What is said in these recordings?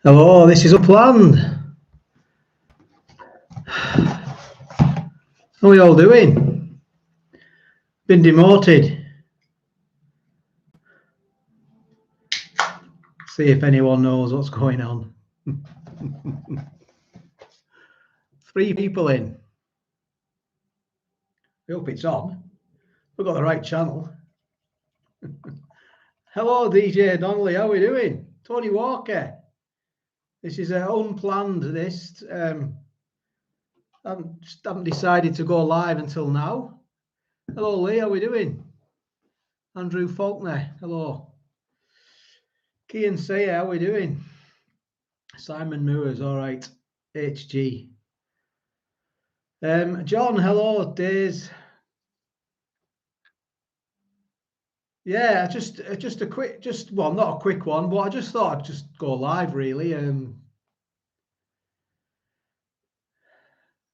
Hello, this is Unplanned. How are we all doing? Been demoted. See if anyone knows what's going on. 3 people in. I hope it's on. We've got the right channel. Hello, DJ Donnelly. How are we doing? Tony Walker. This is Unplanned. This I haven't decided to go live until now. Hello, Lee. How are we doing? Andrew Faulkner. Hello. Kian Sayer. How are we doing? Simon Moores. All right. HG. John. Hello. Days. Yeah, just a quick, well, not a quick one, but I just thought I'd just go live really.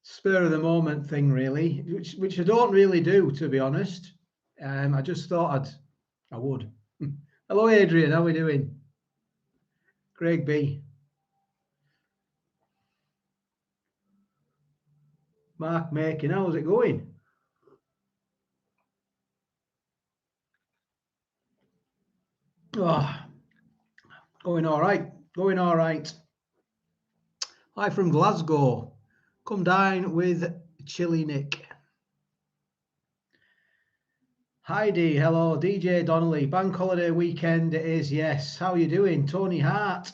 Spur of the moment thing really, which I don't really do, to be honest. I just thought I would. Hello, Adrian. How are we doing? Craig B. Mark Making. How's it going? Oh, going all right. Going all right. Hi from Glasgow. Come dine with Chilly Nick. Heidi, hello. DJ Donnelly. Bank holiday weekend it is, yes. How are you doing? Tony Hart.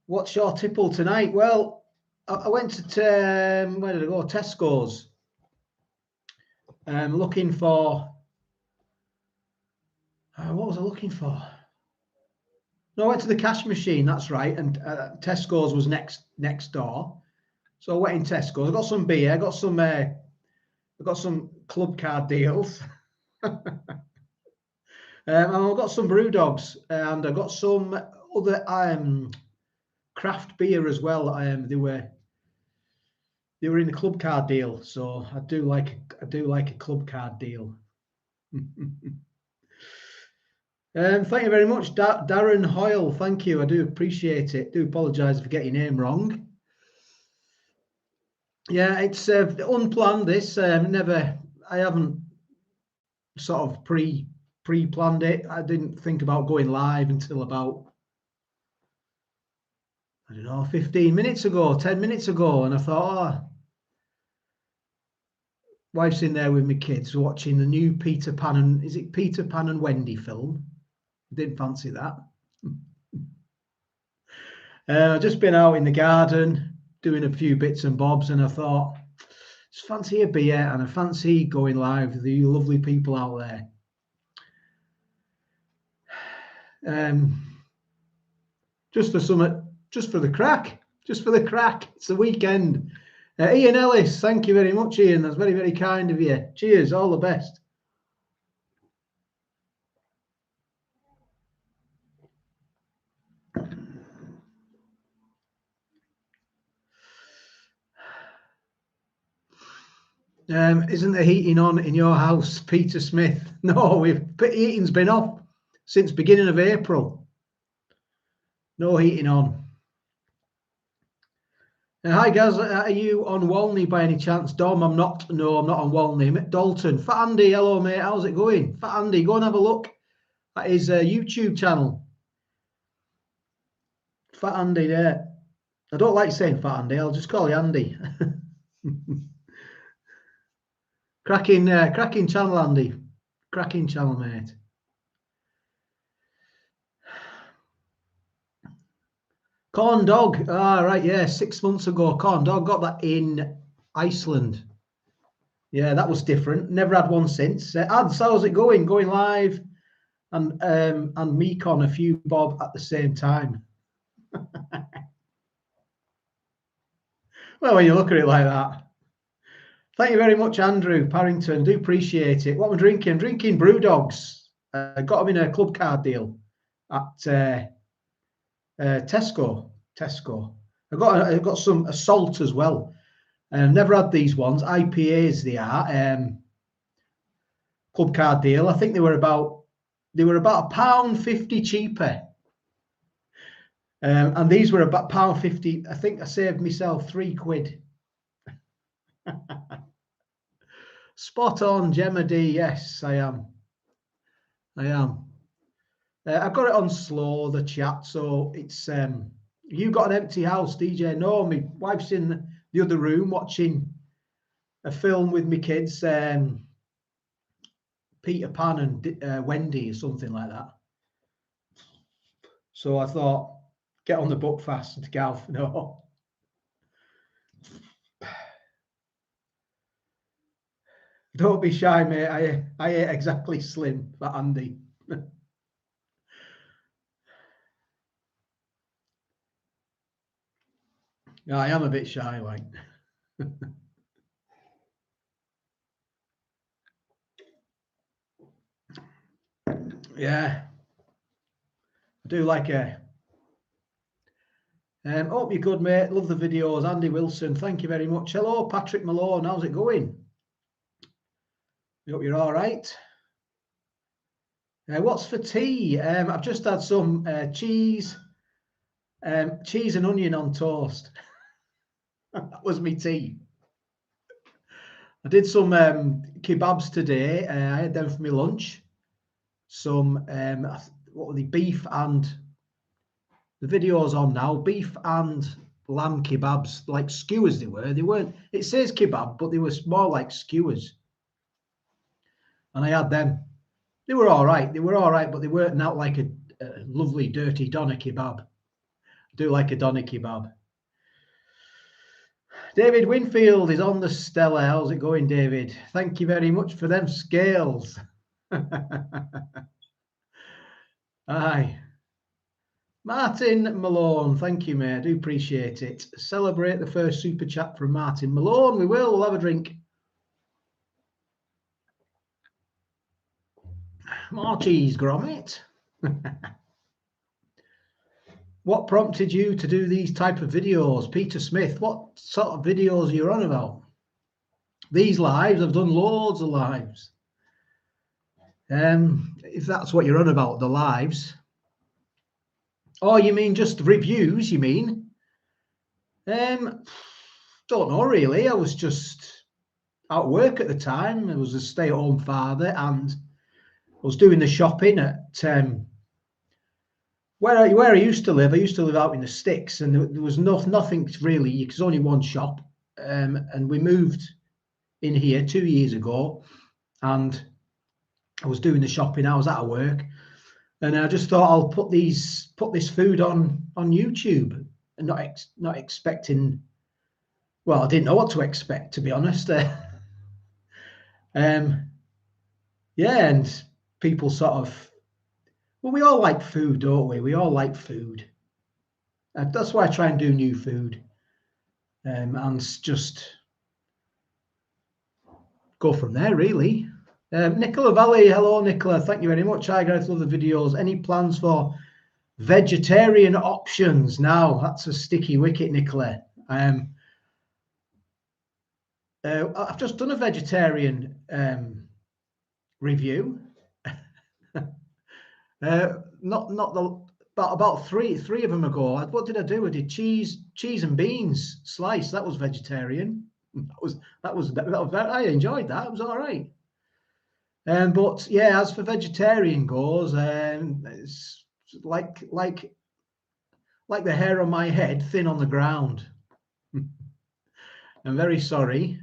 What's your tipple tonight? Well, I went to, where did I go? Tesco's. Looking for, what was I looking for? No, I went to the cash machine, that's right. And Tesco's was next door. So I went in Tesco's. I got some beer, I got some club card deals. And I got some brew dogs, and I got some other craft beer as well. They were in the club card deal, so I do like a club card deal. Thank you very much, Darren Hoyle. Thank you. I do appreciate it. Do apologise for getting your name wrong. Yeah, it's unplanned. This I haven't sort of pre-planned it. I didn't think about going live until about, I don't know, 15 minutes ago, 10 minutes ago, and I thought, wife's in there with my kids watching the new Peter Pan and Wendy film. Didn't fancy that. I've just been out in the garden doing a few bits and bobs, and I thought, just fancy a beer and I fancy going live with you lovely people out there. Just for the crack. It's the weekend. Ian Ellis, thank you very much, Ian. That's very, very kind of you. Cheers, all the best. Isn't the heating on in your house, Peter Smith? No, heating's been off since beginning of April. No heating on. Hi guys, are you on Walney by any chance? Dom, I'm not. No, I'm not on Walney. I'm at Dalton. Fat Andy, hello mate. How's it going? Fat Andy, go and have a look at his YouTube channel. Fat Andy there. I don't like saying Fat Andy. I'll just call you Andy. cracking channel, Andy. Cracking channel, mate. Corn dog. Right, yeah, 6 months ago. Corn dog, got that in Iceland. Yeah, that was different. Never had one since. Ads, how's it going? Going live, and Mekon a few bob at the same time. Well, when you look at it like that. Thank you very much, Andrew Parrington. Do appreciate it. What am I drinking? I'm drinking brew dogs. Got them in a club card deal at Tesco. I've got some Assault as well. Never had these ones. IPAs they are. Club card deal. I think they were about £1.50 cheaper. And these were about £1.50. I think I saved myself £3. Spot on, Gemma D. Yes, I am. I am. I've got it on slow, the chat, so it's you got an empty house, DJ. No, my wife's in the other room watching a film with my kids, Peter Pan and Wendy or something like that. So I thought, get on the book fast, Gav. No. Don't be shy, mate. I ain't exactly slim, but Andy. Yeah, I am a bit shy, like. Yeah. I do like a. Hope you're good, mate. Love the videos. Andy Wilson, thank you very much. Hello, Patrick Malone. How's it going? Hope you're all right. What's for tea? I've just had some cheese and onion on toast. That was my tea. I did some kebabs today. I had them for my lunch. Some what were they? Beef and the video's on now. Beef and lamb kebabs, like skewers. They were. They weren't. It says kebab, but they were more like skewers. And I had them. They were all right. They were all right, but they weren't out like a lovely dirty doner kebab. I do like a doner kebab. David Winfield is on the Stella. How's it going, David? Thank you very much for them scales. Aye. Martin Malone, thank you, mate. I do appreciate it. Celebrate the first super chat from Martin Malone. We will. We'll have a drink. More cheese, Gromit. What prompted you to do these type of videos? Peter Smith, what sort of videos are you on about? These lives, I've done loads of lives. If that's what you're on about, the lives. Oh, you mean just reviews, you mean? Don't know, really. I was just at work at the time. I was a stay-at-home father, and I was doing the shopping at where I used to live. I used to live out in the sticks, and there was nothing really. There's only one shop, and we moved in here 2 years ago, and I was doing the shopping. I was out of work, and I just thought I'll put this food on YouTube, and not expecting. Well, I didn't know what to expect, to be honest. Yeah, and people sort of. Well, we all like food, don't we? We all like food. That's why I try and do new food, and just go from there, really. Nicola Valley, hello, Nicola. Thank you very much. Hi, guys. Love the videos. Any plans for vegetarian options? Now, that's a sticky wicket, Nicola. I've just done a vegetarian review. About three of them ago. What did I do? I did cheese and beans slice. That was vegetarian. That was I enjoyed that. It was all right. But yeah, as for vegetarian goes, it's like the hair on my head, thin on the ground. I'm very sorry.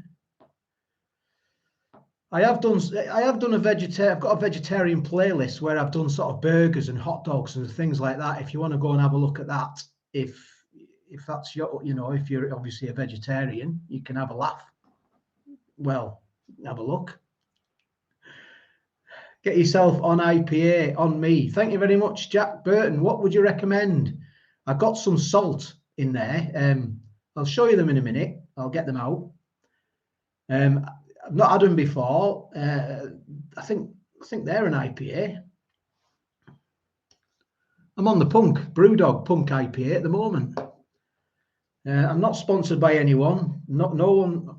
I've got a vegetarian playlist where I've done sort of burgers and hot dogs and things like that. If you want to go and have a look at that, if that's your, if you're obviously a vegetarian, you can have a laugh. Well, have a look. Get yourself on IPA on me. Thank you very much, Jack Burton. What would you recommend? I've got some salt in there. I'll show you them in a minute. I'll get them out. I've not had them before. I think they're an IPA. I'm on the Brewdog Punk IPA at the moment. I'm not sponsored by anyone. No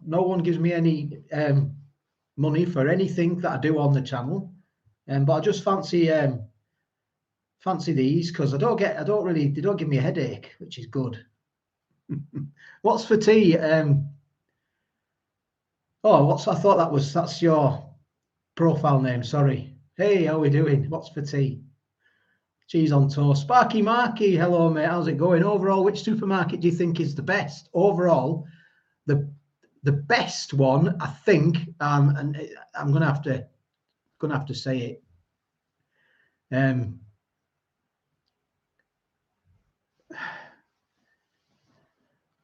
one gives me any money for anything that I do on the channel. But I just fancy fancy these because they don't give me a headache, which is good. What's for tea? I thought that's your profile name. Sorry. Hey, how are we doing? What's for tea? Cheese on toast. Sparky Marky, hello mate. How's it going? Overall, which supermarket do you think is the best? Overall, the best one, I think, and I'm gonna have to say it.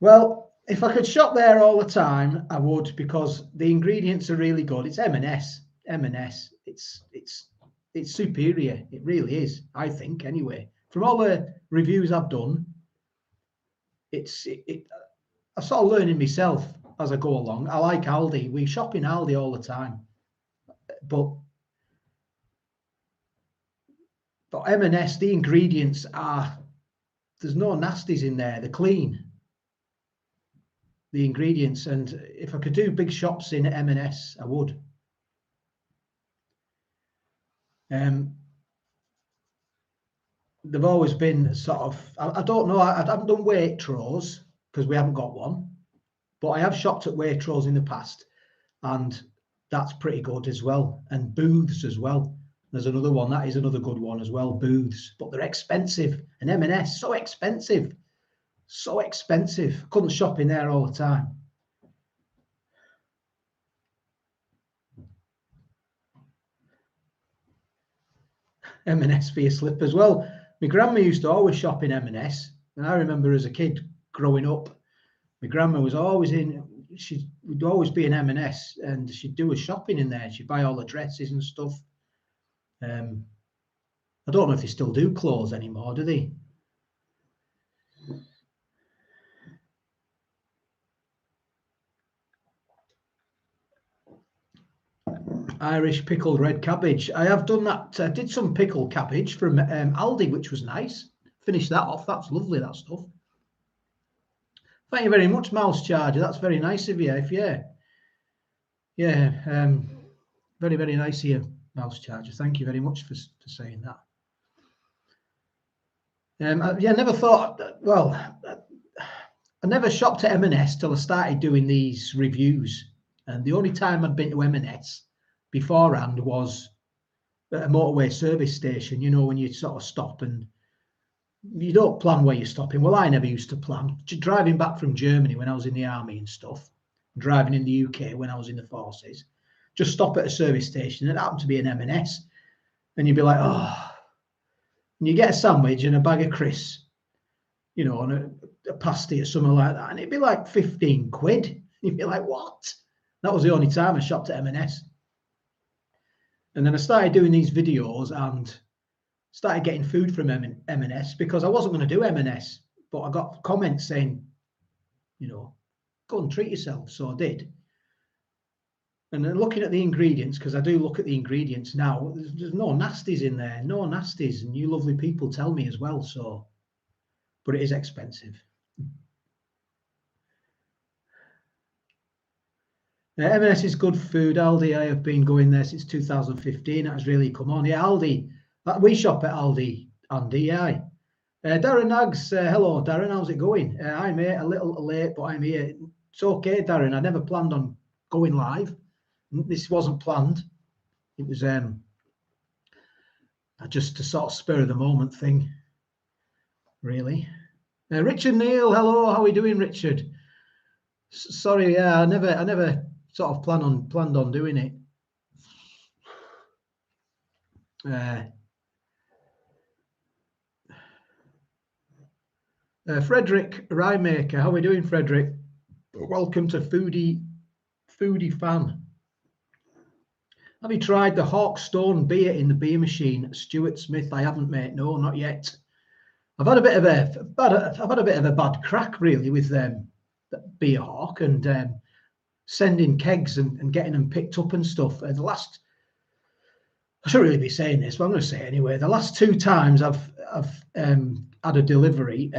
Well, if I could shop there all the time, I would, because the ingredients are really good. It's M&S. M&S. It's superior. It really is, I think, anyway. From all the reviews I've done, I'm sort of learning myself as I go along. I like Aldi. We shop in Aldi all the time. But M&S, the ingredients there's no nasties in there. They're clean. The ingredients, and if I could do big shops in M&S, I would. They've always been sort of, I don't know, I haven't done Waitrose because we haven't got one, but I have shopped at Waitrose in the past, and that's pretty good as well. And Booths as well. There's another one, that is another good one as well, Booths, but they're expensive. And M&S, so expensive. So expensive. Couldn't shop in there all the time. M&S for your slippers. Well, my grandma used to always shop in M&S, and I remember as a kid growing up, my grandma was always would always be in M&S, and she'd do her shopping in there. She'd buy all the dresses and stuff. I don't know if they still do clothes anymore, do they? Irish pickled red cabbage. I have done that. I did some pickled cabbage from Aldi, which was nice. Finished that off. That's lovely, that stuff. Thank you very much, Mouse Charger. That's very nice of you. Very, very nice of you, Mouse Charger. Thank you very much for saying that. I never thought, well, I never shopped at M&S till I started doing these reviews. And the only time I'd been to M&S beforehand was at a motorway service station, you know, when you sort of stop and you don't plan where you're stopping. Well, I never used to plan. Driving back from Germany when I was in the army and stuff, driving in the UK when I was in the forces, just stop at a service station. It happened to be an M&S. And you'd be like, oh, and you get a sandwich and a bag of crisps, you know, and a pasty or something like that. And it'd be like 15 quid. You'd be like, what? That was the only time I shopped at M&S. And then I started doing these videos and started getting food from M&S because I wasn't going to do M&S, but I got comments saying, you know, go and treat yourself. So I did. And then looking at the ingredients, because I do look at the ingredients now, there's no nasties in there, no nasties. And you lovely people tell me as well. So, but it is expensive. M&S is good food. Aldi, I have been going there since 2015. That has really come on. Yeah, Aldi. We shop at Aldi, Andy. Yeah. Darren Nags, hello, Darren. How's it going? I'm here, a little late, but I'm here. It's okay, Darren. I never planned on going live. This wasn't planned. It was just a sort of spur of the moment thing, really. Richard Neal, hello. How are we doing, Richard? Sorry, yeah, I never sort of planned on doing it. Frederick Ryemaker, how are we doing, Frederick? Welcome to Foodie Fan. Have you tried the Hawkstone beer in the beer machine, Stuart Smith? I haven't, mate. No, not yet. I've had a bit of a bad crack really with Beer Hawk and sending kegs and getting them picked up and stuff. I shouldn't really be saying this, but I'm going to say it anyway. The last 2 times I've had a delivery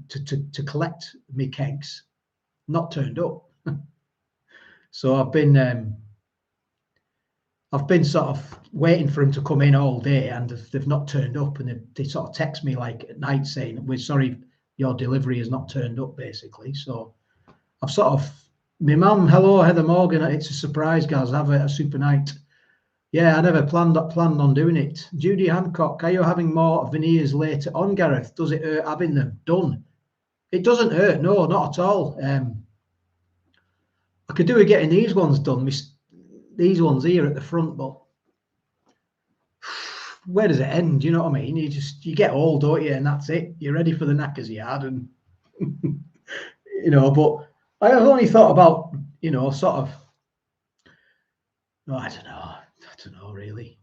to collect me kegs, not turned up. So I've I've been sort of waiting for him to come in all day, and they've not turned up. And they sort of text me like at night saying, "We're sorry, your delivery has not turned up," basically. So I've sort of, my mum, hello Heather Morgan, it's a surprise, guys. Have a super night. Yeah, I never planned on doing it. Judy Hancock, are you having more veneers later on, Gareth? Does it hurt having them done? It doesn't hurt, no, not at all. I could do with getting these ones done. These ones here at the front, but where does it end? You know what I mean? You get old, don't you? And that's it. You're ready for the knackers you had, and you know. But I've only thought about, you know, sort of. No, I don't know really.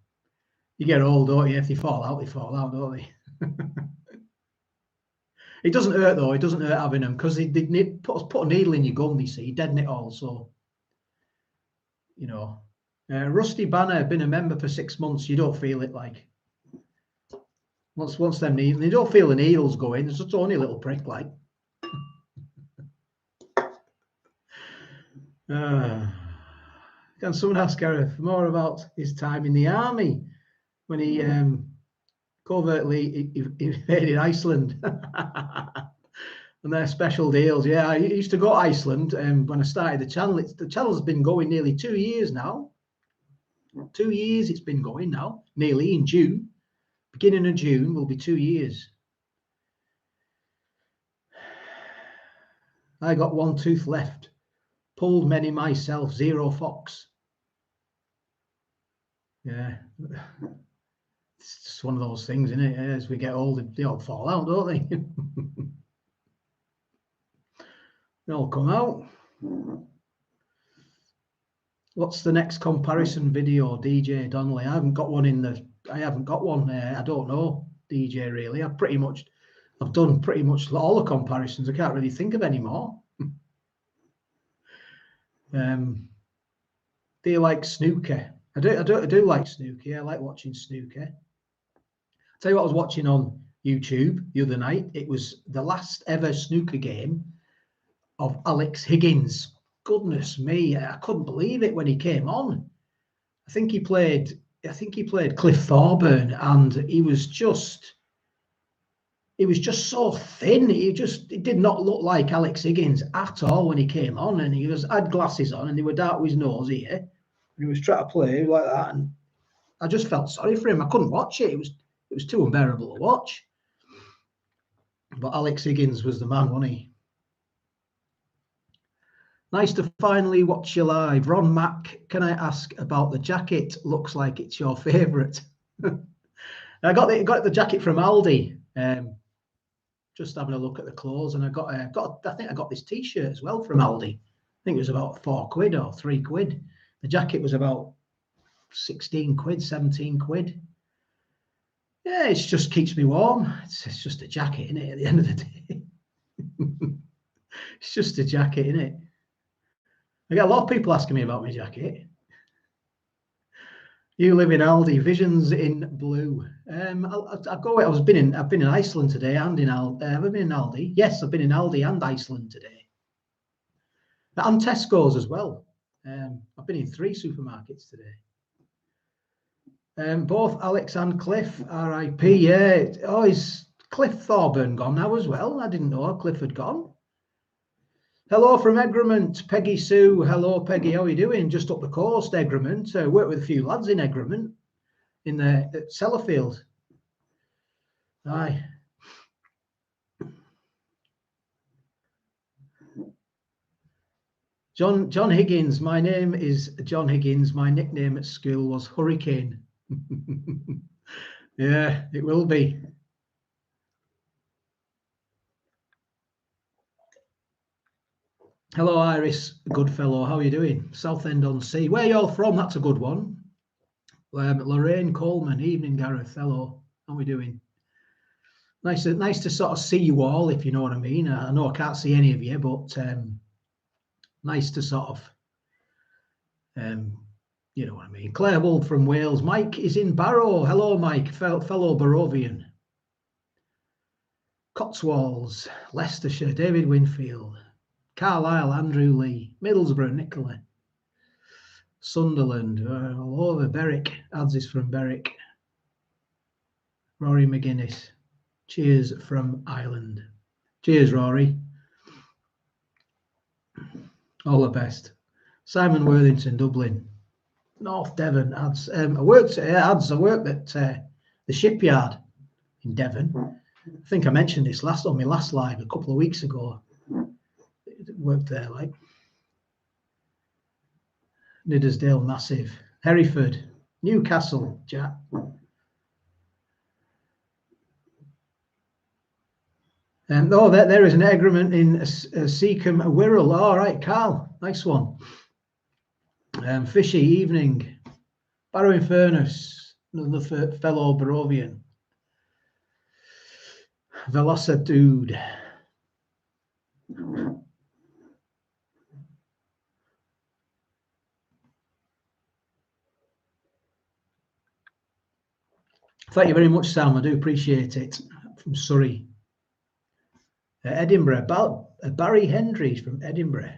You get old, don't you? If they fall out, don't they? It doesn't hurt though. It doesn't hurt having them because they put a needle in your gum. You see, deaden it all. So, you know. Rusty Banner, been a member for 6 months. You don't feel it like once them needles, you don't feel the needles going. It's just only a little prick like. Can someone ask Gareth more about his time in the army when he covertly invaded Iceland and their special deals? Yeah, I used to go to Iceland when I started the channel. The channel's been going nearly 2 years now. 2 years it's been going now, nearly in June. Beginning of June will be 2 years. I got one tooth left. Pulled many myself, 0 fox. Yeah. It's just one of those things, isn't it? As we get older, they all fall out, don't they? They all come out. What's the next comparison video, DJ Donnelly? I haven't got one. I don't know, DJ, really. I've done pretty much all the comparisons. I can't really think of any more. Do you like snooker? I do like snooker. I like watching snooker. I'll tell you what I was watching on YouTube the other night. It was the last ever snooker game of Alex Higgins. Goodness me, I couldn't believe it when he came on. I think he played Cliff Thorburn, and he was just so thin. It did not look like Alex Higgins at all when he came on, and had glasses on, and they were dark with his nose here. And he was trying to play like that, and I just felt sorry for him. I couldn't watch it. It was too unbearable to watch. But Alex Higgins was the man, wasn't he? Nice to finally watch you live. Ron Mack, can I ask about the jacket? Looks like it's your favourite. I got the jacket from Aldi. Just having a look at the clothes, and I think I got this T-shirt as well from Aldi. I think it was about £4 or £3. The jacket was about 16 quid, 17 quid. Yeah, it just keeps me warm. It's just a jacket, isn't it? At the end of the day, it's just a jacket, isn't it? I get a lot of people asking me about my jacket. You live in Aldi. Visions in blue. I've been in Iceland today and in Aldi. Have I been in Aldi? Yes, I've been in Aldi and Iceland today. And Tesco's as well. I've been in 3 supermarkets today. Both Alex and Cliff, R.I.P. Yeah. Oh, is Cliff Thorburn gone now as well? I didn't know Cliff had gone. Hello from Egremont, Peggy Sue. Hello, Peggy. How are you doing? Just up the coast, Egremont. Worked with a few lads in Egremont at Sellafield. Aye. John Higgins. My name is John Higgins. My nickname at school was Hurricane. Yeah, it will be. Hello, Iris Goodfellow. How are you doing? Southend-on-Sea. Where are you all from? That's a good one. Lorraine Coleman. Evening, Gareth. Hello. How are we doing? Nice to sort of see you all, if you know what I mean. I know I can't see any of you, but nice to sort of, you know what I mean. Claire Wold from Wales. Mike is in Barrow. Hello, Mike, fellow Barrovian. Cotswolds, Leicestershire, David Winfield. Carlisle, Andrew Lee. Middlesbrough, Nicola. Sunderland, all over. Berwick, ads is from Berwick. Rory McGuinness, cheers from Ireland. Cheers, Rory. All the best. Simon Worthington, Dublin. North Devon, ads. I worked at the shipyard in Devon. I think I mentioned this on my last live a couple of weeks ago. Worked there, like. Niddersdale, massive. Hereford, Newcastle, Jack. There is an agreement in Seacombe, Wirral. All right, Carl, nice one. Fishy evening. Barrow in Furness, another fellow Barovian. Velosa dude. Thank you very much, Sam. I do appreciate it. From Surrey. Edinburgh. Barry Hendries from Edinburgh.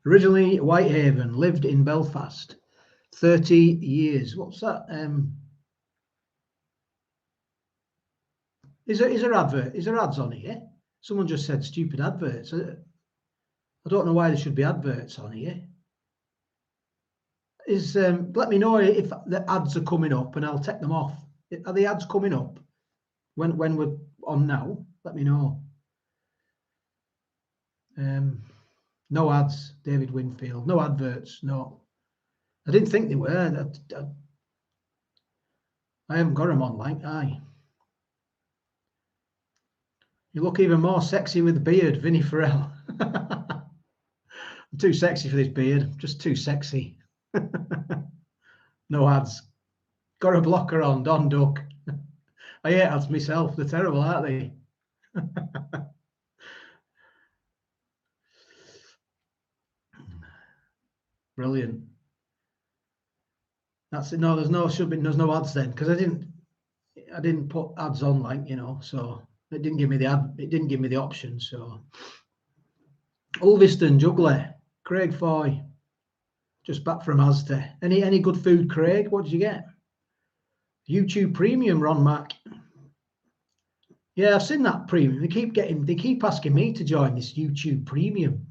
Originally Whitehaven, lived in Belfast. 30 years. What's that? Is there advert? Is there ads on here? Someone just said stupid adverts. I don't know why there should be adverts on here. Let me know if the ads are coming up and I'll take them off. Are the ads coming up when we're on now? Let me know. No ads, David Winfield. No adverts. No, I didn't think they were. I haven't got them on, like, aye. You look even more sexy with the beard, Vinnie Farrell. I'm too sexy for this beard. Just too sexy. No ads. Got a blocker on, Don Duck. I hate ads myself. They're terrible, aren't they? Brilliant. That's it. No, there's no ads then, because I didn't put ads on, like, you know, so it didn't give me the ad. It didn't give me the option. So Ulverston Juggler, Craig Foy, just back from Asda. Any good food, Craig? What did you get? YouTube Premium, Ron Mac. Yeah, I've seen that premium. They keep asking me to join this YouTube Premium.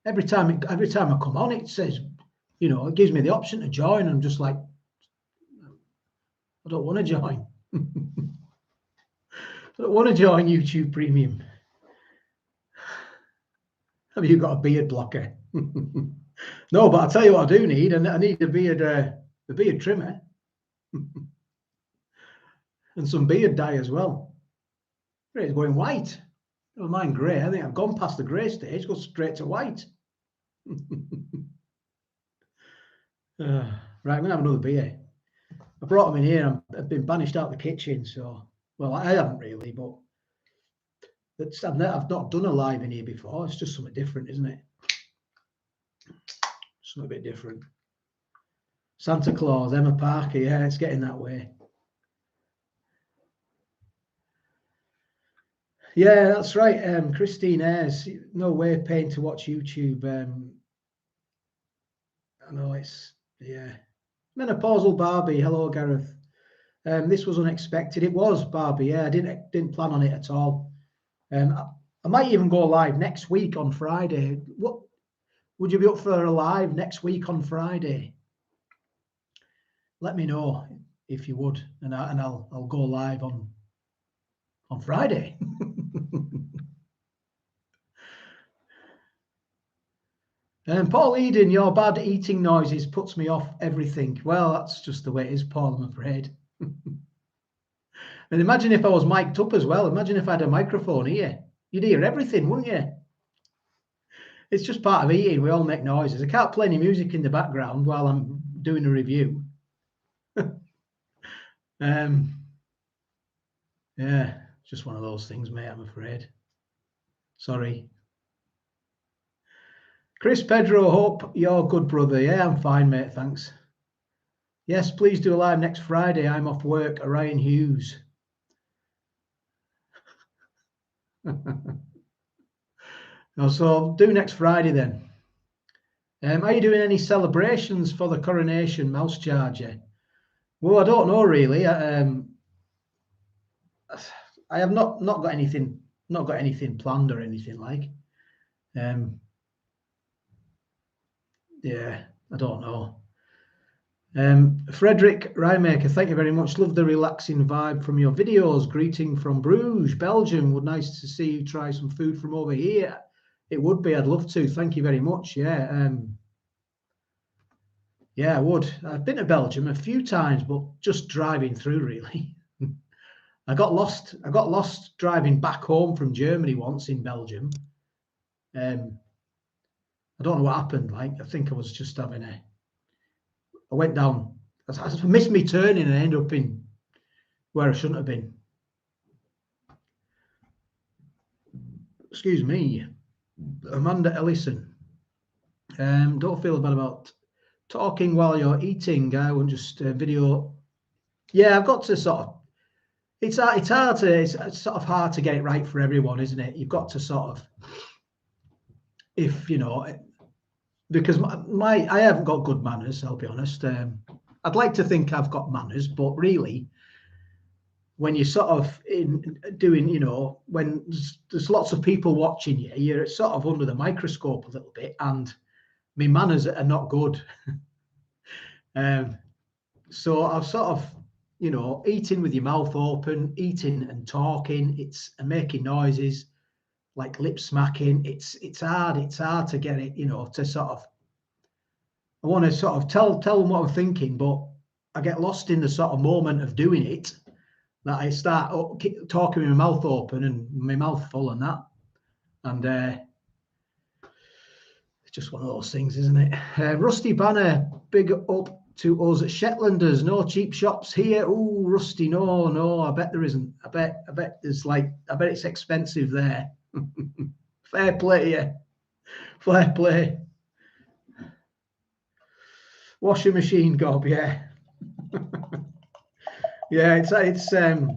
Every time I come on, it says, you know, it gives me the option to join. I'm just like, I don't want to join. I don't want to join YouTube Premium. Have you got a beard blocker? No, but I'll tell you what I do need. I need a beard trimmer. And some beard dye as well. It's going white. Oh, mine grey. I think I've gone past the grey stage. Go straight to white. Right, I'm gonna have another beer. I brought them in here. I've been banished out of the kitchen, so well, I haven't really, but I've not done a live in here before. It's just something different, isn't it? Something a bit different. Santa Claus, Emma Parker. Yeah, it's getting that way. Yeah, that's right. Christine Ayres, no way paying to watch YouTube. I know it's, yeah. Menopausal Barbie, hello Gareth. This was unexpected. It was, Barbie. Yeah, I didn't plan on it at all. I might even go live next week on Friday. What would you be up for a live next week on Friday? Let me know if you would, and I'll go live on Friday. Paul Eden, your bad eating noises puts me off everything. Well, that's just the way it is, Paul, I'm afraid. And imagine if I was mic'd up as well. Imagine if I had a microphone here. You'd hear everything, wouldn't you? It's just part of eating. We all make noises. I can't play any music in the background while I'm doing a review. Yeah, just one of those things, mate, I'm afraid. Sorry. Chris Pedro, hope you're good, brother. Yeah, I'm fine, mate, thanks. Yes, please do a live next Friday. I'm off work. Orion Hughes. So do next Friday then. Are you doing any celebrations for the coronation, Mouse Charger? Well, I don't know really. I have not got anything planned or anything like. Yeah, I don't know. Frederick Rymaker, thank you very much. Love the relaxing vibe from your videos. Greeting from Bruges, Belgium. Would nice to see you try some food from over here. It would be. I'd love to. Thank you very much. Yeah. Yeah, I would. I've been to Belgium a few times, but just driving through really. I got lost driving back home from Germany once in Belgium. I don't know what happened. Like, I think I was just having I went down. I missed me turning and ended up in where I shouldn't have been. Excuse me, Amanda Ellison. Don't feel bad about talking while you're eating. I won't just video. Yeah, I've got to sort of. It's hard to. It's sort of hard to get it right for everyone, isn't it? You've got to sort of. If you know, because I haven't got good manners. I'll be honest. I'd like to think I've got manners, but really, when you're sort of doing, you know, when there's lots of people watching you, you're sort of under the microscope a little bit, and my manners are not good. So I've sort of, you know, eating with your mouth open, eating and talking, it's making noises like lip smacking. It's hard to get it, you know, to sort of. I want to sort of tell them what I'm thinking, but I get lost in the sort of moment of doing it. That I start talking with my mouth open and my mouth full and that. And it's just one of those things, isn't it? Rusty Banner, big up to us Shetlanders. No cheap shops here. Oh, Rusty, no, I bet there isn't. I bet there's like, I bet it's expensive there. Fair play, yeah. Fair play. Washing machine gob, yeah. Yeah, it's the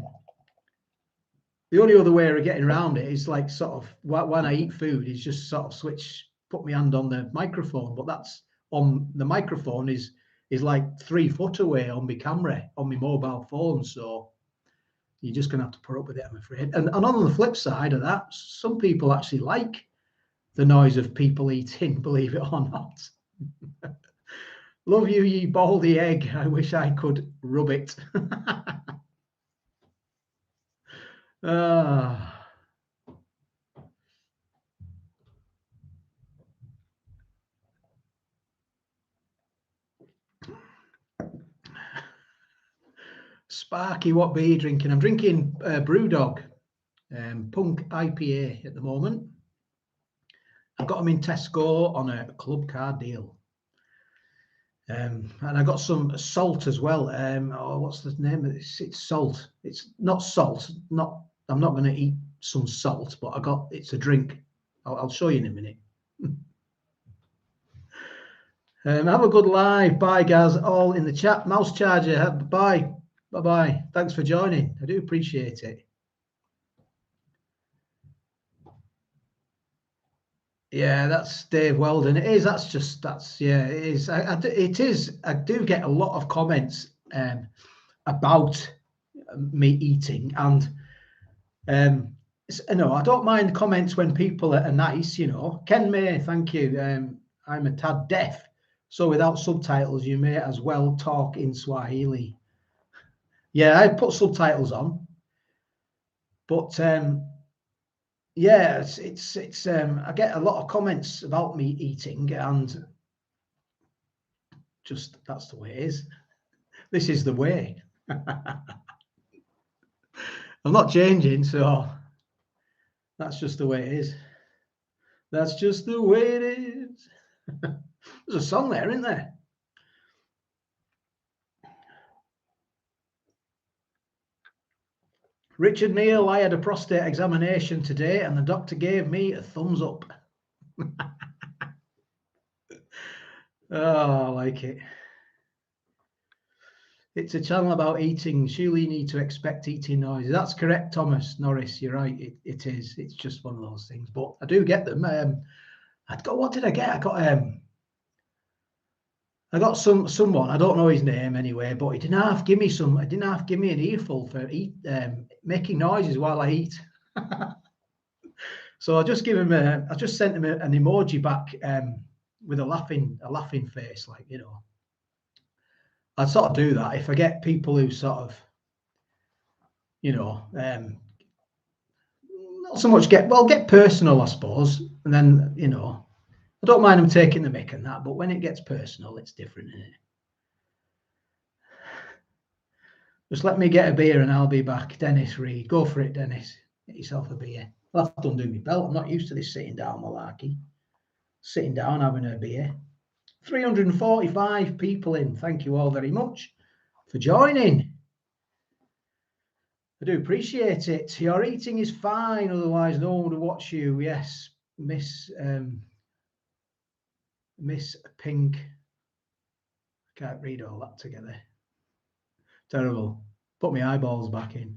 only other way of getting around it is like sort of when I eat food is just sort of put my hand on the microphone, but that's on the microphone is like 3 foot away on my camera, on my mobile phone. So you're just gonna have to put up with it, I'm afraid. And on the flip side of that, some people actually like the noise of people eating, believe it or not. Love you, ye baldy egg. I wish I could rub it. Sparky, what beer are you drinking? I'm drinking Brewdog Punk IPA at the moment. I got them in Tesco on a club card deal. And I got some salt as well. What's the name of this? It's salt. It's not salt. I'm not going to eat some salt, but it's a drink. I'll show you in a minute. Have a good live. Bye, guys. All in the chat. Mouse Charger. Bye. Bye-bye. Thanks for joining. I do appreciate it. Yeah, that's Dave Weldon. It is. Yeah, it is. It is. I do get a lot of comments about me eating, and no, I don't mind comments when people are nice. You know, Ken May, thank you. I'm a tad deaf, so without subtitles, you may as well talk in Swahili. Yeah, I put subtitles on, but yeah, it's I get a lot of comments about me eating, and just that's the way it is. This is the way. I'm not changing, so that's just the way it is. That's just the way it is. There's a song there, isn't there? Richard Neal, I had a prostate examination today and the doctor gave me a thumbs up. Oh, I like it. It's a channel about eating. Surely you need to expect eating noises. That's correct, Thomas Norris. You're right. It is. It's just one of those things. But I do get them. What did I get? I got someone. I don't know his name anyway, but he didn't half give me some. I didn't half give me an earful for making noises while I eat. So I just give him I just sent him an emoji back with a laughing face, like, you know. I'd sort of do that if I get people who sort of, you know, not so much get personal, I suppose, and then, you know, I don't mind them taking the mick and that, but when it gets personal, it's different, isn't it? Just let me get a beer and I'll be back. Dennis Reed, go for it, Dennis. Get yourself a beer. I'll have to undo my belt. I'm not used to this sitting down malarkey. Sitting down having a beer. 345 people in. Thank you all very much for joining. I do appreciate it. Your eating is fine, otherwise no one would watch you. Yes, Miss Pink. I can't read all that together. Terrible. Put my eyeballs back in.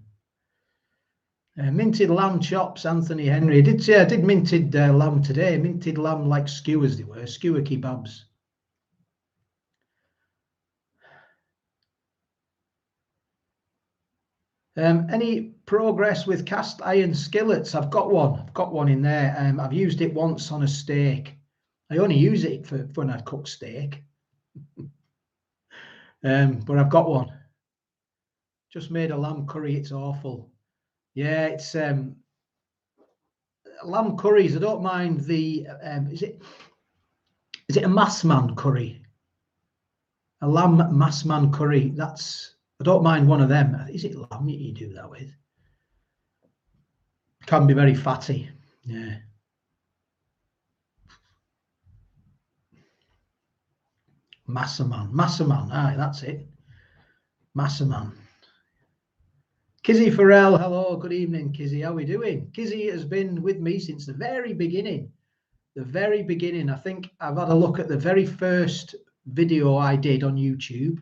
Minted lamb chops, Anthony Henry. I did minted lamb today. Minted lamb like skewers they were. Skewer kebabs. Any progress with cast iron skillets? I've got one. I've got one in there. I've used it once on a steak. I only use it for when I cook steak. But I've got one. Just made a lamb curry. It's awful. Yeah, it's lamb curries. I don't mind the. Is it a Massman curry? A lamb Massman curry. I don't mind one of them. Is it lamb you do that with? Can be very fatty. Yeah. Massaman. Aye, that's it. Massaman. Kizzy Farrell, hello, good evening, Kizzy. How are we doing? Kizzy has been with me since the very beginning. I think I've had a look at the very first video I did on YouTube.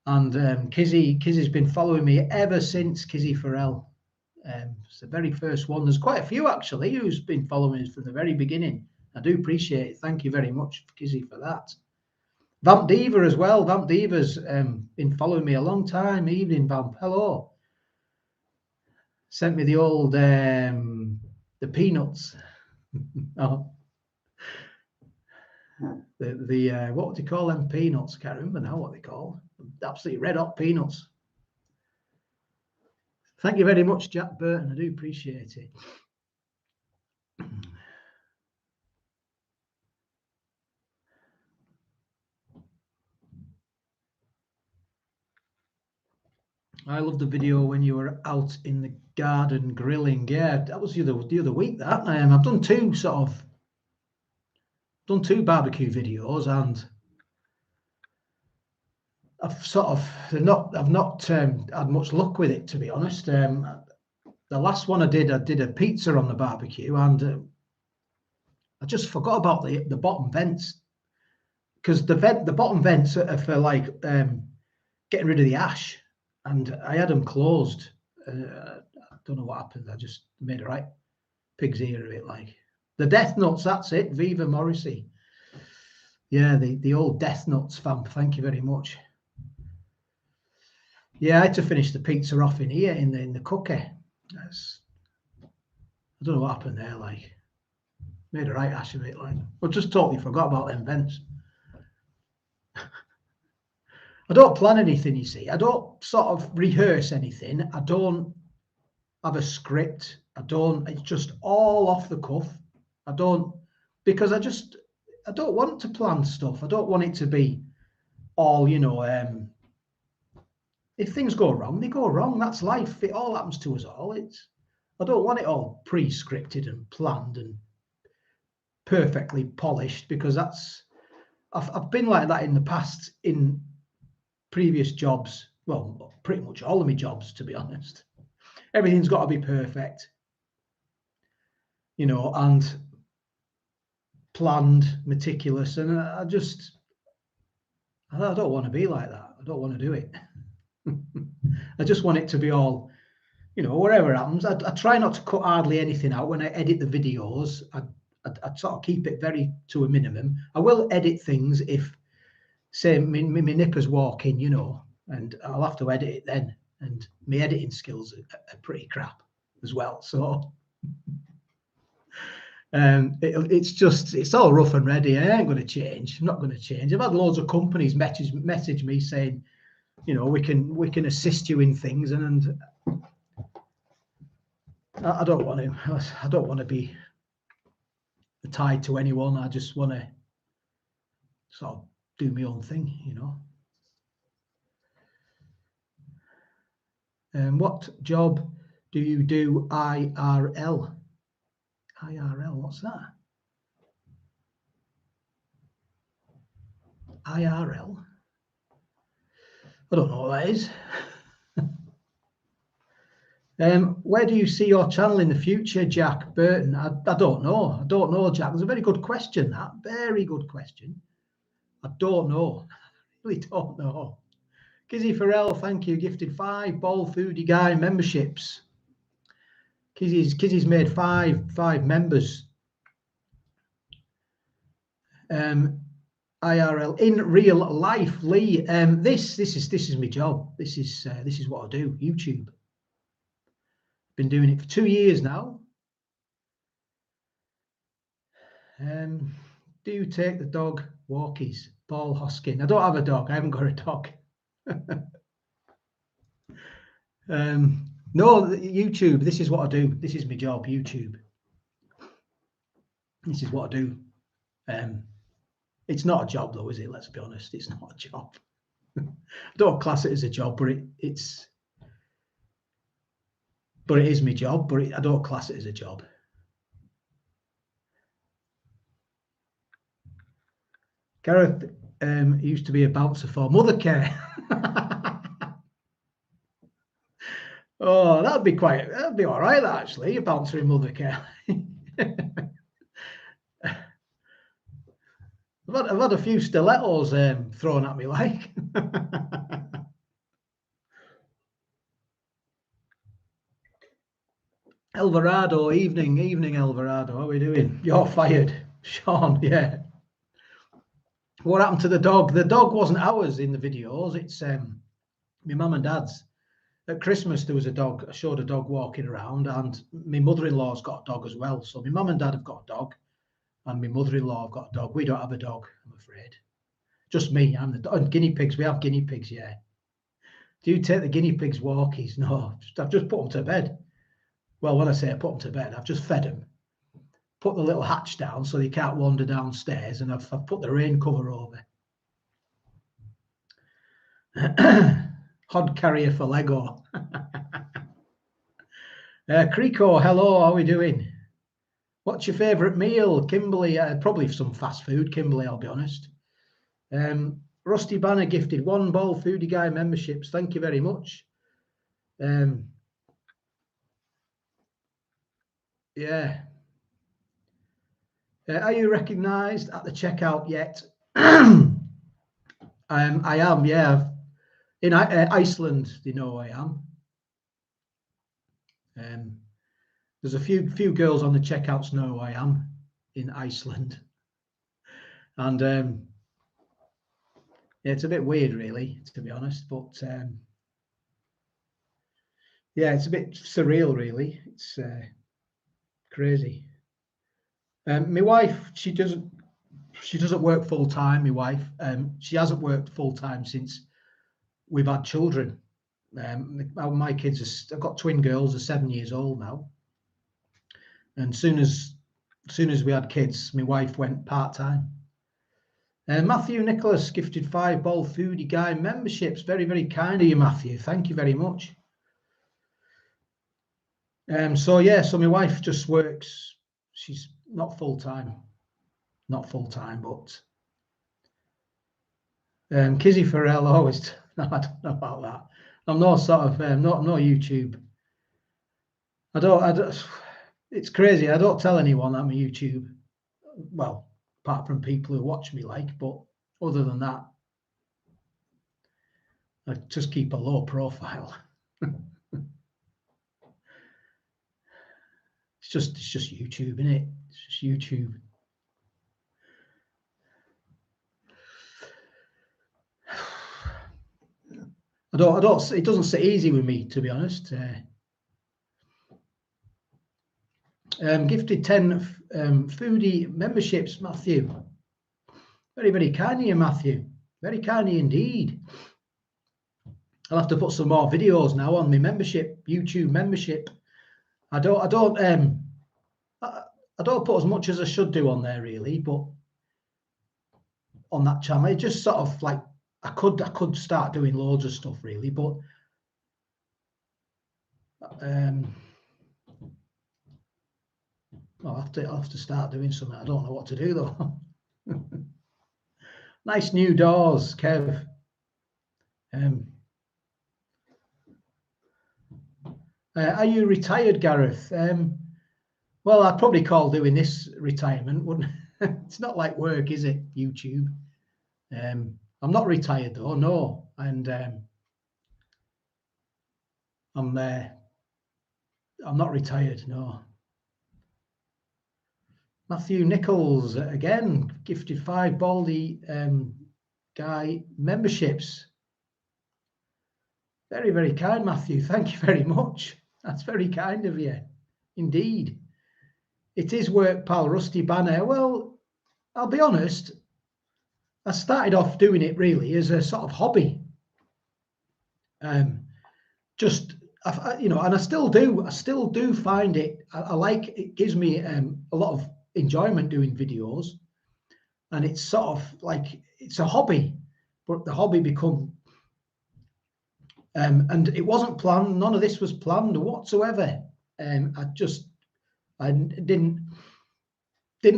And Kizzy's been following me ever since, Kizzy Farrell. It's the very first one. There's quite a few, actually, who's been following us from the very beginning. I do appreciate it. Thank you very much, Kizzy, for that. Vamp Diva as well. Vamp Diva's been following me a long time. Evening, Vamp. Hello. Sent me the old the peanuts. Oh. The what do you call them peanuts? I can't remember now what they call. Absolutely red hot peanuts. Thank you very much, Jack Burton. I do appreciate it. I love the video when you were out in the garden grilling. Yeah, that was the other week. That I've done two barbecue videos, and I've not had much luck with it, to be honest. The last one I did a pizza on the barbecue, and I just forgot about the bottom vents, because the bottom vents are for like getting rid of the ash, and I had them closed. I don't know what happened. I just made a right pig's ear of it, like the death nuts. That's it. Viva Morrissey. Yeah, the old death nuts, Vamp. Thank you very much. Yeah, I had to finish the pizza off in here in the cooker. I don't know what happened there. Like, made a right ash of it. Like, I just totally forgot about them vents. I don't plan anything, you see. I don't sort of rehearse anything. I don't have a script. It's just all off the cuff. Because I don't want to plan stuff. I don't want it to be all, if things go wrong, they go wrong. That's life. It all happens to us all. I don't want it all pre-scripted and planned and perfectly polished, because I've been like that in the past in previous jobs. Well, pretty much all of my jobs, to be honest. Everything's got to be perfect, and planned, meticulous. And I just I don't want to be like that. I don't want to do it. I just want it to be all, you know, whatever happens. I try not to cut hardly anything out when I edit the videos. I sort of keep it very to a minimum. I will edit things if, say, my nippers walk in, you know, and I'll have to edit it then. And my editing skills are pretty crap as well. So it's all rough and ready. I ain't going to change. I'm not going to change. I've had loads of companies message me saying, you know, we can assist you in things, and I don't want to. I don't want to be tied to anyone. I just want to sort of do my own thing, you know. What job do you do IRL? IRL, what's that? IRL? I don't know what that is. Where do you see your channel in the future, Jack Burton? I don't know. I don't know, Jack. It's a very good question, that. Very good question. I don't know. I really don't know. Kizzy Farrell, thank you. Gifted 5 Bowl Foodie Guy memberships. Kizzy's made five members. IRL in real life, Lee. This is my job. This is what I do. YouTube. Been doing it for 2 years now. Do you take the dog walkies? Paul Hoskin. I don't have a dog. I haven't got a dog. No, YouTube. This is what I do. This is my job. YouTube. This is what I do. It's not a job though, is it? Let's be honest. It's not a job. I don't class it as a job, but it is my job. But I don't class it as a job. Gareth used to be a bouncer for Mothercare. Oh, that'd be all right, actually, a bouncer in Mothercare. I've had a few stilettos thrown at me, like. Alvarado, evening, Alvarado. How are we doing? You're fired, Sean. Yeah. What happened to the dog? The dog wasn't ours in the videos. It's my mum and dad's. At Christmas, there was a dog. I showed a dog walking around, and my mother-in-law's got a dog as well. So my mum and dad have got a dog, and my mother-in-law have got a dog. We don't have a dog, I'm afraid. Just me. I'm the dog. Guinea pigs. We have guinea pigs, yeah. Do you take the guinea pigs walkies? No, I've just put them to bed. Well, when I say I put them to bed, I've just fed them, put the little hatch down so they can't wander downstairs, and I've put the rain cover over. Hod carrier for Lego. Creeko, hello, how are we doing? What's your favourite meal? Kimberly, probably some fast food, Kimberly, I'll be honest. Rusty Banner gifted 1 Bowl Foodie Guy memberships. Thank you very much. Yeah. Are you recognised at the checkout yet? I am, yeah. In Iceland, they know I am. There's a few girls on the checkouts know who I am in Iceland. And yeah, it's a bit weird, really, to be honest. But yeah, it's a bit surreal, really. It's crazy. My wife, she doesn't work full time. My wife, she hasn't worked full time since we've had children. My kids I've got twin girls, are 7 years old now. And soon as we had kids, my wife went part time. Matthew Nicholas gifted 5 Bowl Foodie Guy memberships. Very, very kind of you, Matthew. Thank you very much. So yeah, so my wife just works. She's not full time, but Kizzy Farrell always. No, I don't know about that. I'm no sort of no YouTube. I don't. It's crazy. I don't tell anyone I'm a YouTube. Well, apart from people who watch me, like. But other than that, I just keep a low profile. It's just YouTube, isn't it? It's just YouTube. I don't. It doesn't sit easy with me, to be honest. Gifted 10 foodie memberships, Matthew. Very, very kind of you, Matthew. Very kind of you indeed. I'll have to put some more videos now on my membership, YouTube membership. I don't put as much as I should do on there, really, but on that channel, it just sort of like I could start doing loads of stuff, really, but I'll have to start doing something. I don't know what to do though. Nice new doors, Kev. Are you retired, Gareth? Well, I'd probably call doing this retirement, wouldn't it? It's not like work, is it? YouTube. I'm not retired though, no, and I'm not retired, no. Matthew Nichols again gifted 5 Baldy guy memberships. Very, very kind, Matthew. Thank you very much. That's very kind of you, indeed. It is work, pal. Rusty Banner. Well, I'll be honest. I started off doing it really as a sort of hobby. Just you know, and I still do. I still do find it. I like it. Gives me a lot of enjoyment doing videos, and it's sort of like it's a hobby, but the hobby become. And it wasn't planned. None of this was planned whatsoever. I didn't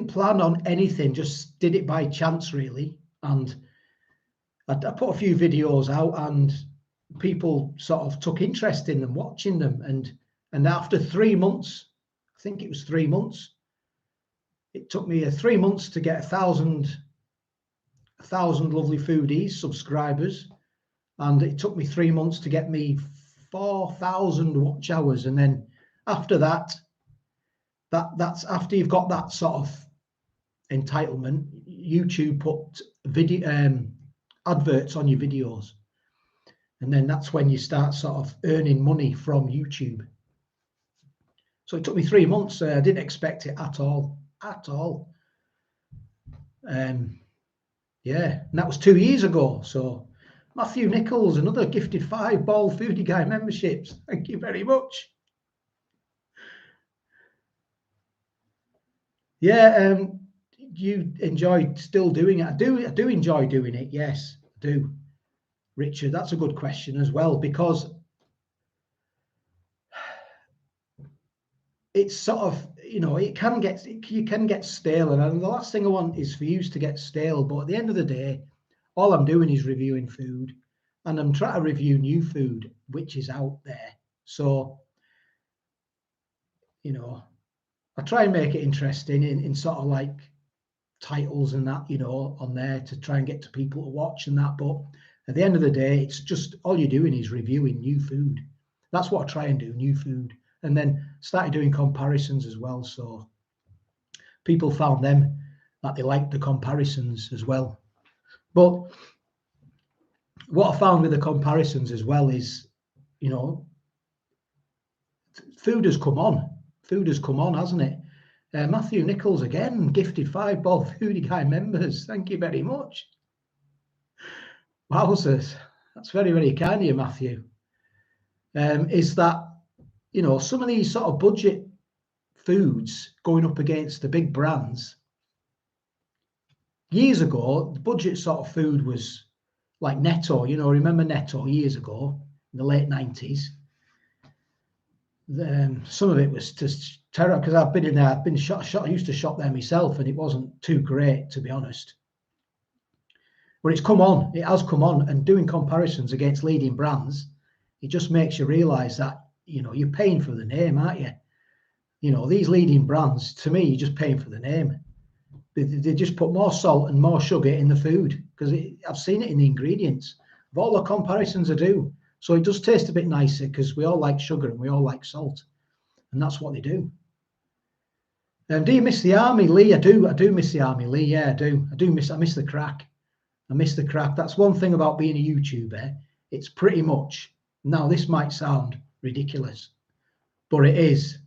plan on anything. Just did it by chance, really. And I put a few videos out, and people sort of took interest in them, watching them. And after 3 months, I think it was 3 months. It took me 3 months to get 1,000 lovely foodies subscribers. And it took me 3 months to get me 4,000 watch hours. And then after that's after you've got that sort of entitlement, YouTube put video adverts on your videos. And then that's when you start sort of earning money from YouTube. So it took me 3 months. I didn't expect it at all. Yeah, and that was 2 years ago. So Matthew Nichols, another gifted 5 Ball Foodie Guy memberships. Thank you very much. Yeah, you enjoy still doing it? I do enjoy doing it. Yes, I do. Richard, that's a good question as well, because it's sort of, you know, you can get stale, and the last thing I want is for you to get stale. But at the end of the day, all I'm doing is reviewing food, and I'm trying to review new food which is out there. So, you know, I try and make it interesting in sort of like titles and that, you know, on there to try and get to people to watch and that. But at the end of the day, it's just all you're doing is reviewing new food. That's what I try and do, new food. And then started doing comparisons as well. So people found them that they liked the comparisons as well. But what I found with the comparisons as well is, you know, food has come on. Food has come on, hasn't it? Matthew Nichols again, gifted 5 Ball Foodie Guy members. Thank you very much. Wowzers. That's very, very kind of you, Matthew. Is that, you know, some of these sort of budget foods going up against the big brands. Years ago, the budget sort of food was like Netto. You know, remember Netto years ago in the late 90s? Some of it was just terrible, because I've been in there. I've been shot. I used to shop there myself, and it wasn't too great, to be honest. But it's come on. It has come on, and doing comparisons against leading brands, it just makes you realise that, you know, you're paying for the name, aren't you? You know, these leading brands, to me, you're just paying for the name. They just put more salt and more sugar in the food, because I've seen it in the ingredients. of all the comparisons I do. So it does taste a bit nicer because we all like sugar and we all like salt, and that's what they do. Do you miss the army, Lee? I do miss the army, Lee. Yeah, I miss the crack. I miss the crack. That's one thing about being a YouTuber. It's pretty much, now this might sound ridiculous, but it is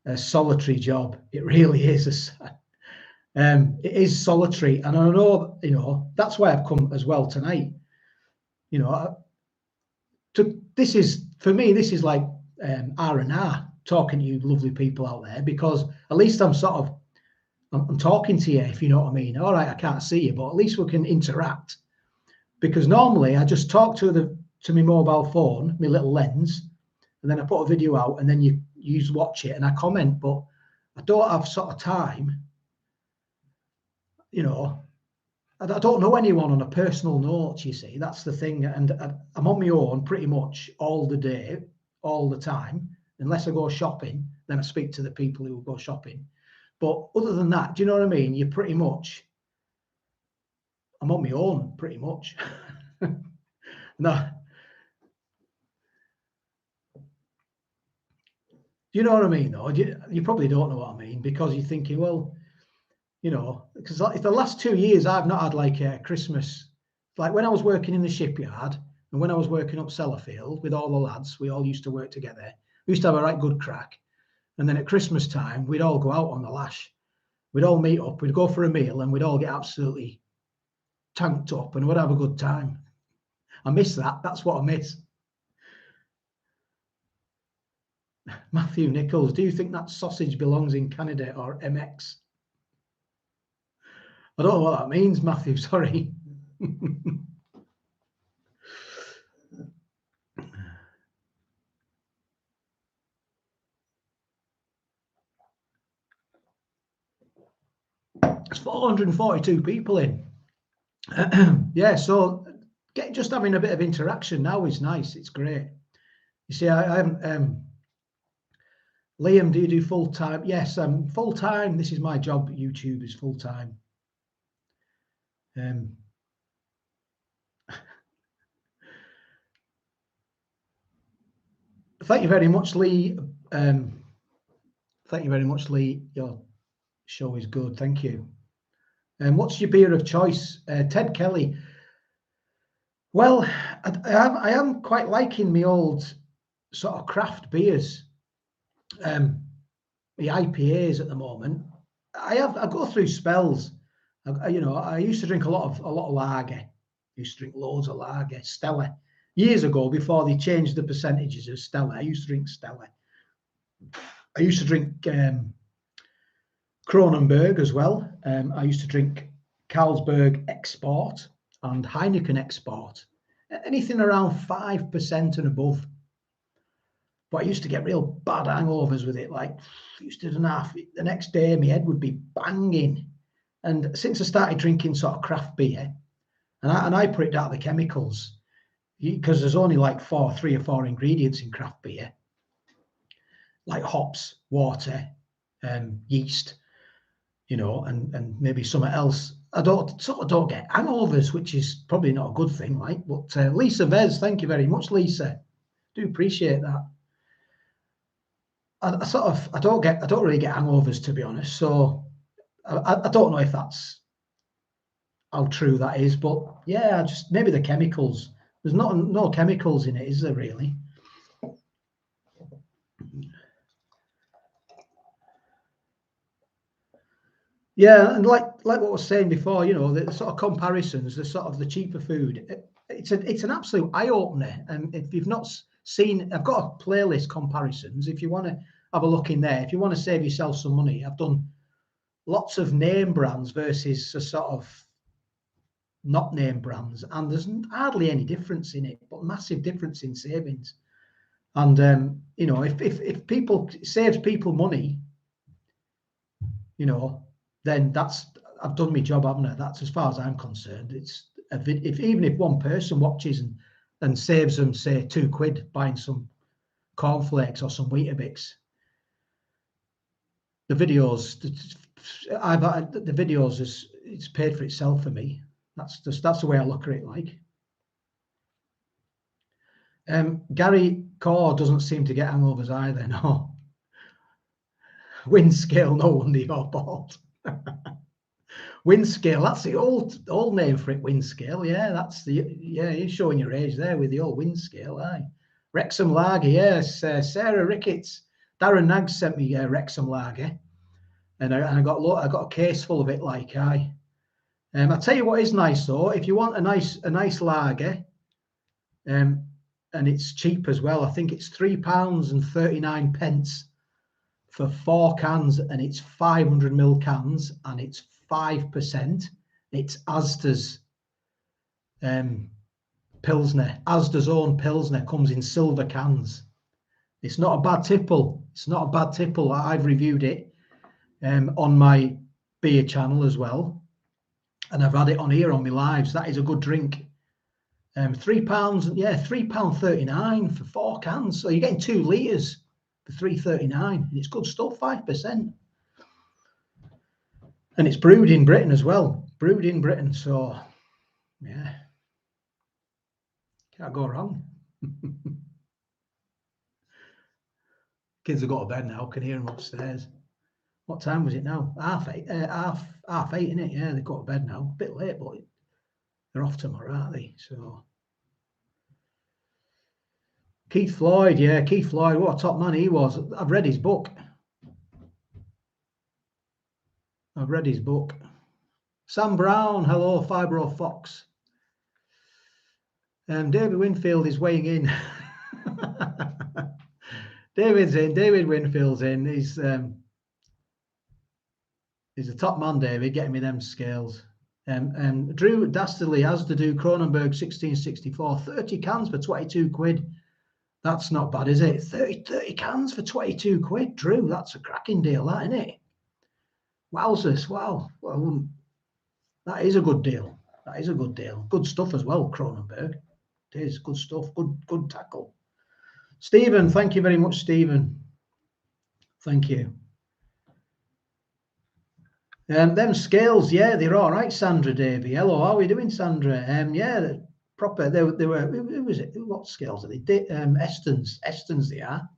a solitary job. It really is. It is solitary, and I know, you know, that's why I've come as well tonight. You know, this is, for me, this is like R&R, talking to you lovely people out there, because at least I'm talking to you, if you know what I mean. All right, I can't see you, but at least we can interact. Because normally I just talk to my mobile phone, my little lens, and then I put a video out, and then you watch it and I comment. But I don't have sort of time, you know. I don't know anyone on a personal note, you see. That's the thing. And I'm on my own pretty much all the day, all the time, unless I go shopping. Then I speak to the people who go shopping. But other than that, do you know what I mean? I'm on my own pretty much. No. You know what I mean, though? You probably don't know what I mean, because you're thinking, well, you know, because like the last 2 years I've not had like a Christmas. Like when I was working in the shipyard and when I was working up Sellafield with all the lads, we all used to work together. We used to have a right good crack. And then at Christmas time, we'd all go out on the lash. We'd all meet up, we'd go for a meal, and we'd all get absolutely tanked up and we'd have a good time. I miss that. That's what I miss. Matthew Nichols, do you think that sausage belongs in Canada or MX? I don't know what that means, Matthew, sorry. It's 442 people in. Yeah, so just having a bit of interaction now is nice. It's great. You see, I haven't. Liam, do you do full time? Yes, full time. This is my job. YouTube is full time. Thank you very much, Lee. Thank you very much, Lee. Your show is good. Thank you. What's your beer of choice? Ted Kelly. Well, I am quite liking my old sort of craft beers. The IPAs at the moment. I go through spells. You know, I used to drink a lot of lager. I used to drink loads of lager, Stella. Years ago, before they changed the percentages of Stella, I used to drink Stella. I used to drink Kronenberg as well. I used to drink Carlsberg Export and Heineken Export. Anything around 5% and above. But I used to get real bad hangovers with it. Like, used to the next day, my head would be banging. And since I started drinking sort of craft beer, and I put it down to the chemicals, because there's only like 3 or 4 ingredients in craft beer, like hops, water, yeast, you know, and maybe something else. I don't get hangovers, which is probably not a good thing, like. But Lisa Vez, thank you very much, Lisa. Do appreciate that. I don't really get hangovers, to be honest. So I don't know if that's how true that is, but yeah, just maybe the chemicals. There's no chemicals in it, is there really? Yeah, and like what I was saying before, you know, the sort of comparisons, the sort of the cheaper food. It's an absolute eye opener. And if you've not seen, I've got a playlist comparisons. If you want to have a look in there, if you want to save yourself some money, I've done lots of name brands versus a sort of not name brands, and there's hardly any difference in it, but massive difference in savings. And you know, if people saves people money, you know, then I've done my job, haven't I? That's as far as I'm concerned. It's even if one person watches and saves them, say, £2 buying some cornflakes or some Weetabix, the videos it's paid for itself for me. That's the way I look at it. Like, Gary Core doesn't seem to get hangovers either, no. Wind scale, no wonder you're bald. Wind scale, that's the old name for it, wind scale. Yeah, that's you're showing your age there with the old wind scale, aye. Wrexham Lager, yes. Sarah Ricketts. Darren Naggs sent me Wrexham Lager. And I got a case full of it, like aye. I'll tell you what is nice though, if you want a nice lager, and it's cheap as well. I think it's £3.39 for 4 cans, and it's 500ml cans, and it's 5%. It's Asda's Pilsner. Asda's own Pilsner comes in silver cans. It's not a bad tipple. It's not a bad tipple. I've reviewed it on my beer channel as well, and I've had it on here on my lives. That is a good drink. £3, yeah, £3.39 for 4 cans. So you're getting 2 litres for £3.39, and it's good stuff, 5%. And it's brewed in Britain as well. Brewed in Britain, so yeah, can't go wrong. Kids have got to bed now. Can hear them upstairs. What time was it now? Half 8, isn't it? Yeah, they've got to bed now. A bit late, but they're off tomorrow, aren't they? So Keith Floyd, yeah, Keith Floyd, what a top man he was. I've read his book. Sam Brown, hello, Fibro Fox. David Winfield is weighing in. David's in. David Winfield's in. He's a top man, David, getting me them scales. Drew Dastardly has to do Kronenberg 1664, 30 cans for 22 quid. That's not bad, is it? 30 cans for 22 quid, Drew. That's a cracking deal, that, isn't it? Wowzers, wow. Well, that is a good deal. That is a good deal. Good stuff as well, Kronenberg. It is good stuff. Good tackle. Stephen, thank you very much, Stephen. Thank you. Them scales, yeah, they're all right, Sandra Davy. Hello, how are we doing, Sandra? Yeah, proper. They were. Who was it? What scales are they? Estons, they are.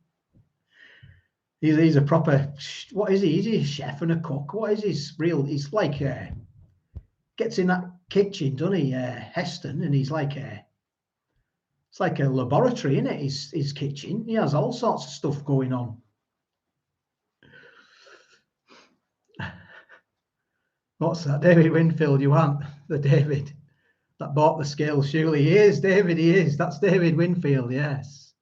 He's a proper. What is he? Is he a chef and a cook? What is his real? He's like gets in that kitchen, doesn't he? Heston, and he's like it's like a laboratory, isn't it? His kitchen. He has all sorts of stuff going on. What's that? David Winfield, you want the David that bought the scales, surely. He is, David, he is. That's David Winfield, yes.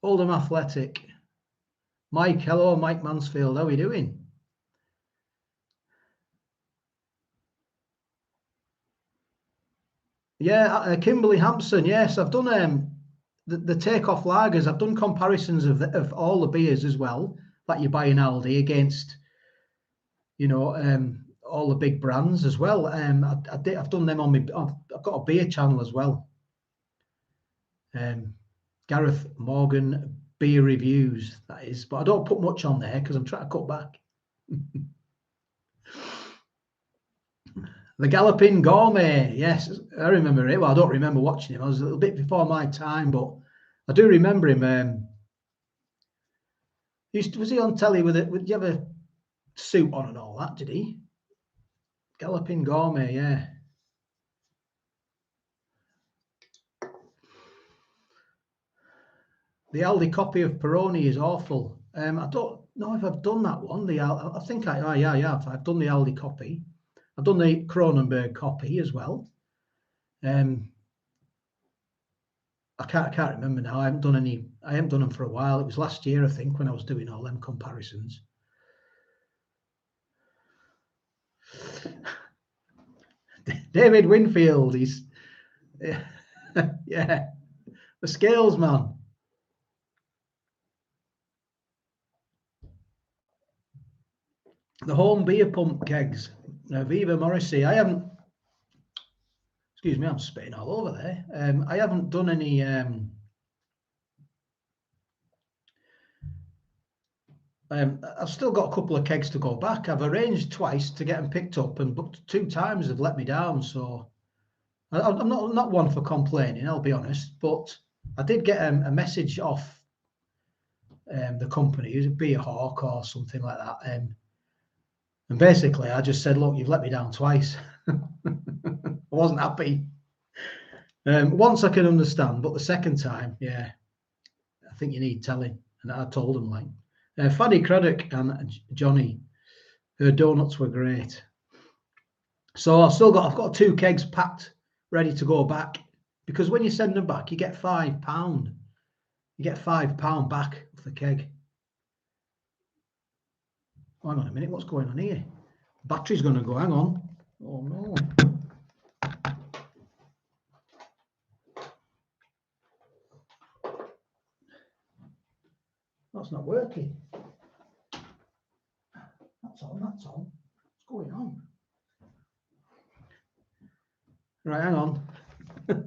Oldham Athletic. Mike, hello, Mike Mansfield. How are we doing? Yeah, Kimberly Hampson, yes. I've done the takeoff lagers. I've done comparisons of all the beers as well that you buy in Aldi against, all the big brands as well. I've done them on my. I've got a beer channel as well. Gareth Morgan beer reviews, that is, but I don't put much on there because I'm trying to cut back. The Galloping Gourmet, yes, I remember it. Well, I don't remember watching him. I was a little bit before my time, but I do remember him. Was he on telly with it? Did you have a suit on and all that? Did he? Galloping Gourmet, yeah. The Aldi copy of Peroni is awful. I don't know if I've done that one. I think I have. I've done the Aldi copy. I've done the Kronenberg copy as well. I can't remember now. I haven't done them for a while. It was last year, I think, when I was doing all them comparisons. David Winfield, he's yeah, the scales man. The home beer pump kegs. Viva Morrissey. I haven't. Excuse me, I'm spitting all over there. I haven't done any. I've still got a couple of kegs to go back. I've arranged twice to get them picked up, but 2 times they've let me down. So I'm not one for complaining, I'll be honest, but I did get a message off the company, it was Be a Hawk or something like that. And basically, I just said, look, you've let me down twice. I wasn't happy. Once I can understand, but the second time, yeah, I think you need telling. And I told them, like, Fanny Craddock and Johnny, her donuts were great. So I've got 2 kegs packed, ready to go back. Because when you send them back, you get £5. You get £5 back off the keg. Oh, hang on a minute, what's going on here? Battery's going to go, hang on. Oh no. That's not working. That's on. What's going on? Right, hang on. I've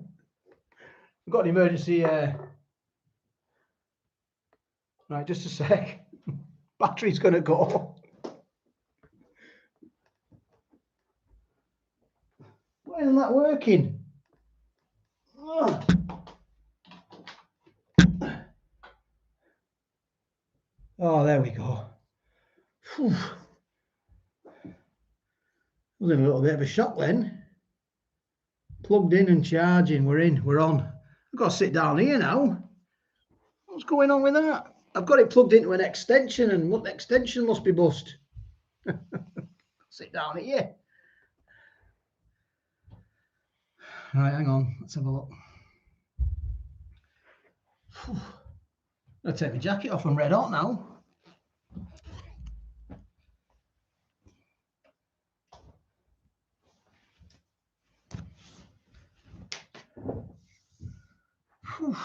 got an emergency. Right, just a sec. Battery's going to go. Why isn't that working? Ugh. Oh, there we go. Whew. Was in a little bit of a shock then. Plugged in and charging. We're in. We're on. I've got to sit down here now. What's going on with that? I've got it plugged into an extension, and what extension must be bust. Sit down here. Right, hang on. Let's have a look. Whew. I'll take my jacket off. I'm red hot now. Whew.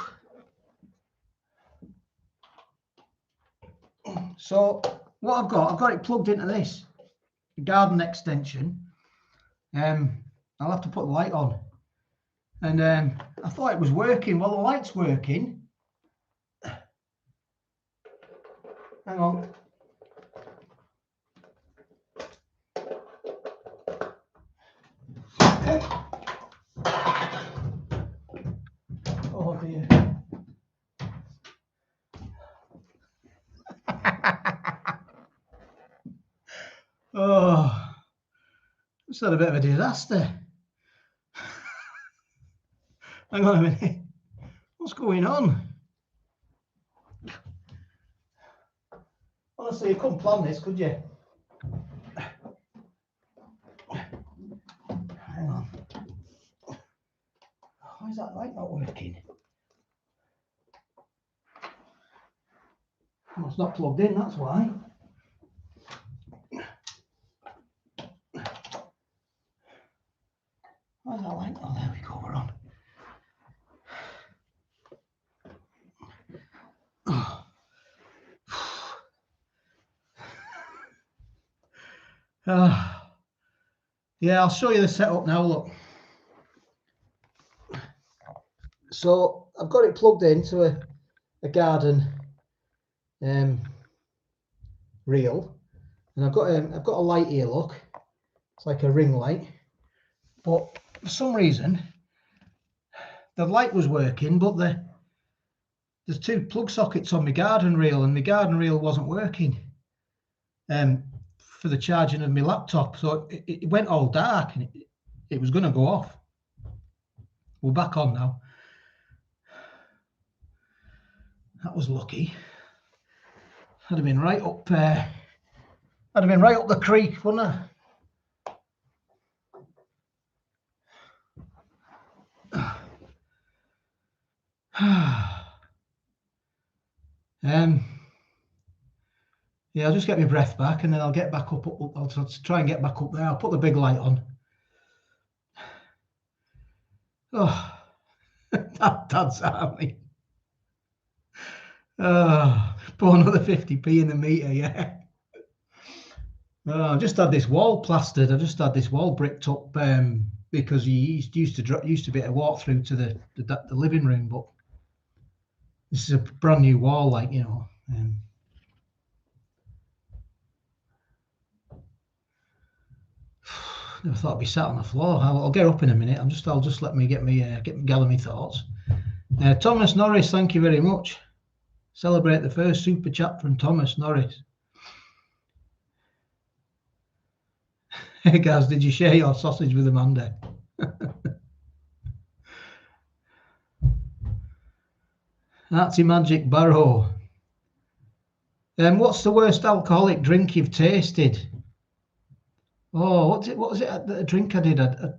So what I've got it plugged into this garden extension. I'll have to put the light on. And I thought it was working. Well, the light's working. Hang on. Oh dear. Oh, it's had a bit of a disaster. Hang on a minute. What's going on? Honestly, you couldn't plan this, could you? Hang on. Why is that light not working? Well, it's not plugged in, that's why. Why is that light? Oh, there we go, we're on. Yeah, I'll show you the setup now, look. So I've got it plugged into a garden reel, and I've got a light here, look. It's like a ring light, but for some reason the light was working, but there's 2 plug sockets on my garden reel, and my garden reel wasn't working for the charging of my laptop, so it went all dark, and it was going to go off. We're back on now. That was lucky. I'd have been right up I'd have been right up the creek, wouldn't I? Yeah, I'll just get my breath back, and then I'll get back up. I'll try and get back up there. I'll put the big light on. Oh, Dad's army. Oh, put another 50p in the meter, yeah. Oh, I just had this wall plastered. I just had this wall bricked up because you used to be able to walk through to the living room, but this is a brand new wall, like, you know. Never thought I'd be sat on the floor. I'll get up in a minute. I'll just let me gather my thoughts. Thomas Norris, thank you very much. Celebrate the first super chat from Thomas Norris. Hey guys, did you share your sausage with Amanda? That's a magic barrow. What's the worst alcoholic drink you've tasted? Oh, what was it? A drink I did. I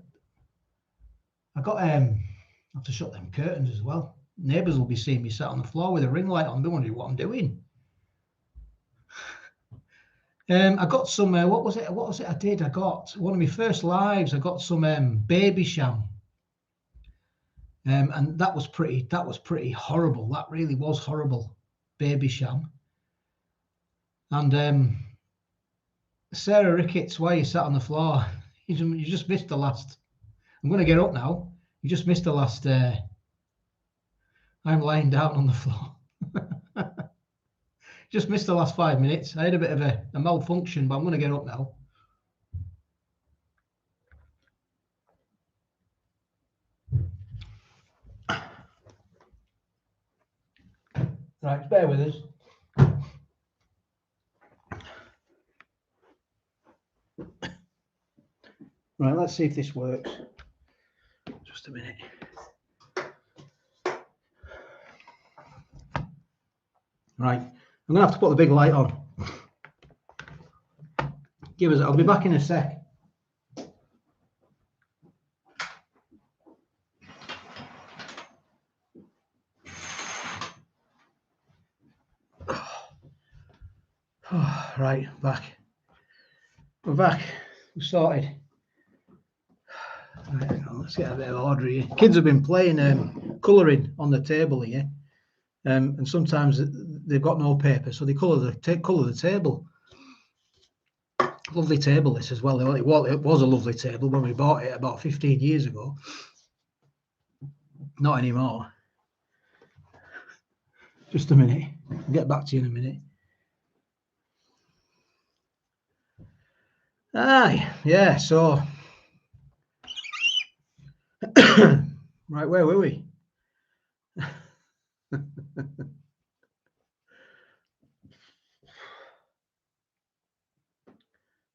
got I have to shut them curtains as well. Neighbours will be seeing me sat on the floor with a ring light on. They're wondering what I'm doing. I got some. What was it? What was it? I did. I got one of my first lives. I got some baby sham. And that was pretty horrible. That really was horrible. Baby sham. And Sarah Ricketts, why you sat on the floor? You just missed the last. I'm going to get up now. You just missed the last. I'm lying down on the floor. Just missed the last 5 minutes. I had a bit of a malfunction, but I'm going to get up now. Right, bear with us. Right, let's see if this works. Just a minute. Right, I'm going to have to put the big light on. I'll be back in a sec. Oh, right, back. We're back. We're sorted. Right, hang on, let's get a bit of order here. Kids have been playing colouring on the table here, and sometimes they've got no paper, so they colour the table. Lovely table this as well. It was a lovely table when we bought it about 15 years ago. Not anymore. Just a minute. I'll get back to you in a minute. Aye, yeah, so right, where were we?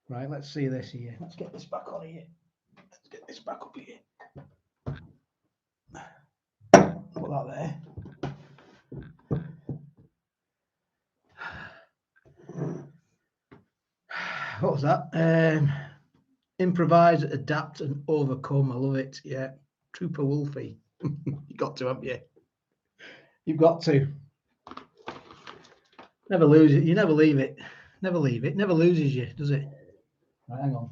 Right, let's see this here. Let's get this back on here. Let's get this back up here. Put that there. What was that? Improvise, adapt, and overcome. I love it. Yeah, Trooper Wolfie. You got to, haven't you? You've got to. Never lose it. You never leave it. Never leave it. Never loses you, does it? Right, hang on.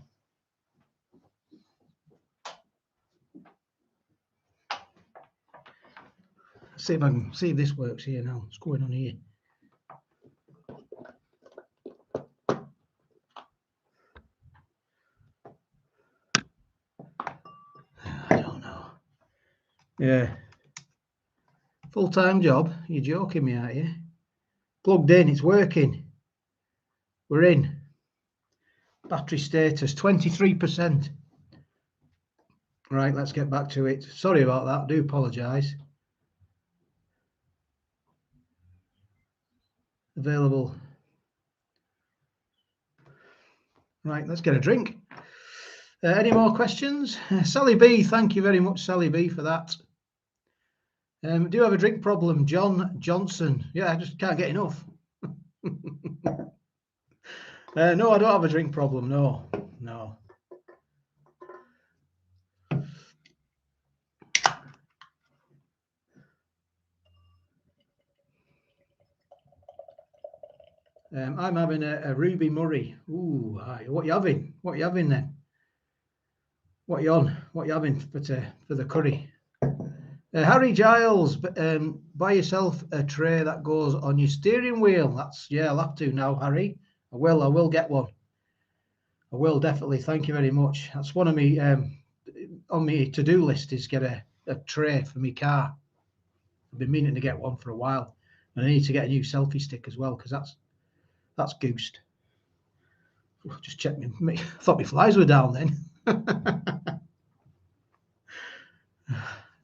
See if I can see if this works here now. What's going on here? I don't know. Yeah. Full-time job. You're joking me, aren't you? Plugged in. It's working. We're in. Battery status 23%. Right, let's get back to it. Sorry about that. I do apologise. Available. Right, let's get a drink. Any more questions? Sally B, thank you very much, Sally B, for that. Do you have a drink problem? John Johnson. Yeah, I just can't get enough. No, I don't have a drink problem. No. I'm having a Ruby Murray. Ooh, what you having? What you having then? What you on? What you having for the curry? Harry Giles, buy yourself a tray that goes on your steering wheel. I'll have to now, Harry. I will get one. I will definitely. Thank you very much. That's one of me on my to-do list is get a tray for my car. I've been meaning to get one for a while, and I need to get a new selfie stick as well because that's goosed. Just check me. I thought my flies were down then. That'd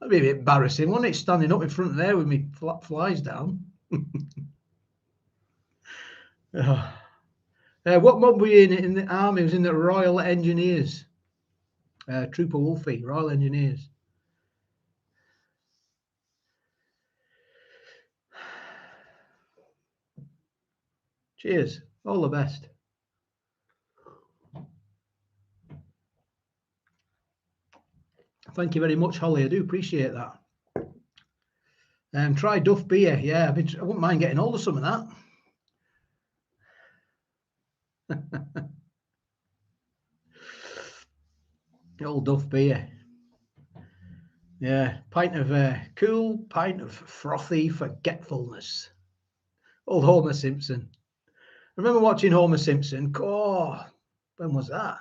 be a bit embarrassing, wouldn't it? Standing up in front of there with me flies down. What were you in the army? I was in the Royal Engineers. Trooper Wolfie, Royal Engineers. Cheers. All the best. Thank you very much, Holly. I do appreciate that. Try Duff beer. Yeah, I wouldn't mind getting hold of some of that. Old Duff beer. Yeah, pint of cool, pint of frothy forgetfulness. Old Homer Simpson. I remember watching Homer Simpson. Oh, when was that?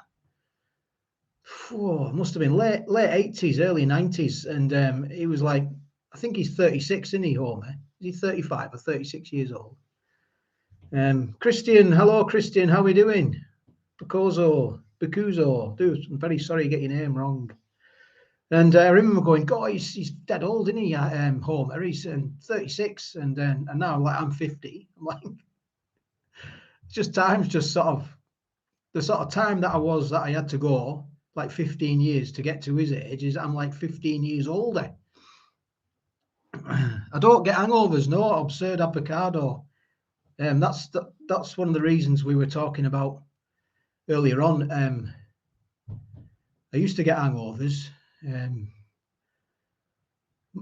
Oh, must have been late 80s, early 90s. And he was like, I think he's 36, isn't he, Homer? Is he 35 or 36 years old? Christian, hello, Christian. How are we doing? Bacuzo. Dude, I'm very sorry you get your name wrong. And I remember going, God, he's dead old, isn't he? Homer, he's 36, and now I'm 50. I'm like, it's just time's just sort of the sort of time that I had to go, like 15 years to get to his age. Is I'm like 15 years older. I don't get hangovers, no. Absurd avocado. That's one of the reasons we were talking about earlier on. I used to get hangovers.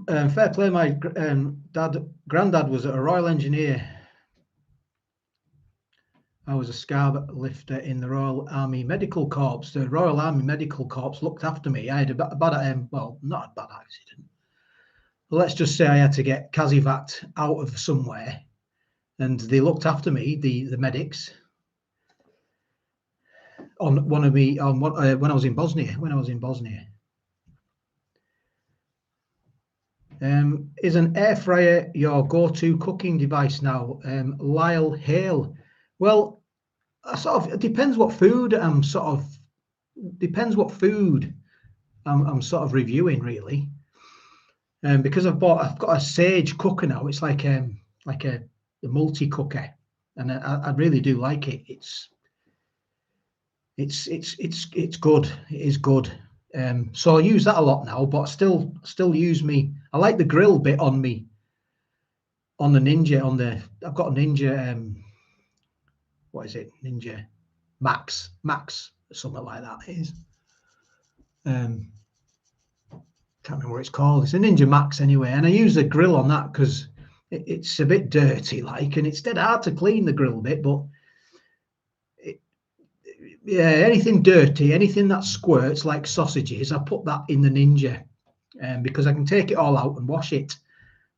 Fair play, my granddad was a Royal Engineer. I was a scar lifter in the Royal Army Medical Corps. The Royal Army Medical Corps looked after me. I had a bad, well, not a bad accident. But let's just say I had to get Kazivat out of somewhere, and they looked after me, the medics, on one of me on when I was in Bosnia. Is an air fryer your go-to cooking device now? Lyle Hale. Well, it depends what food I'm sort of reviewing, really. Because I've got a Sage cooker now. It's like a multi cooker, and I really do like it. It's good. It is good. So I use that a lot now, but still use me. I like the grill bit on me. On the Ninja, I've got a Ninja. What is it? Ninja Max, something like that. It is. Can't remember what it's called. It's a Ninja Max anyway, and I use the grill on that because it's a bit dirty, like, and it's dead hard to clean the grill bit. But yeah, anything dirty, anything that squirts like sausages, I put that in the Ninja, because I can take it all out and wash it.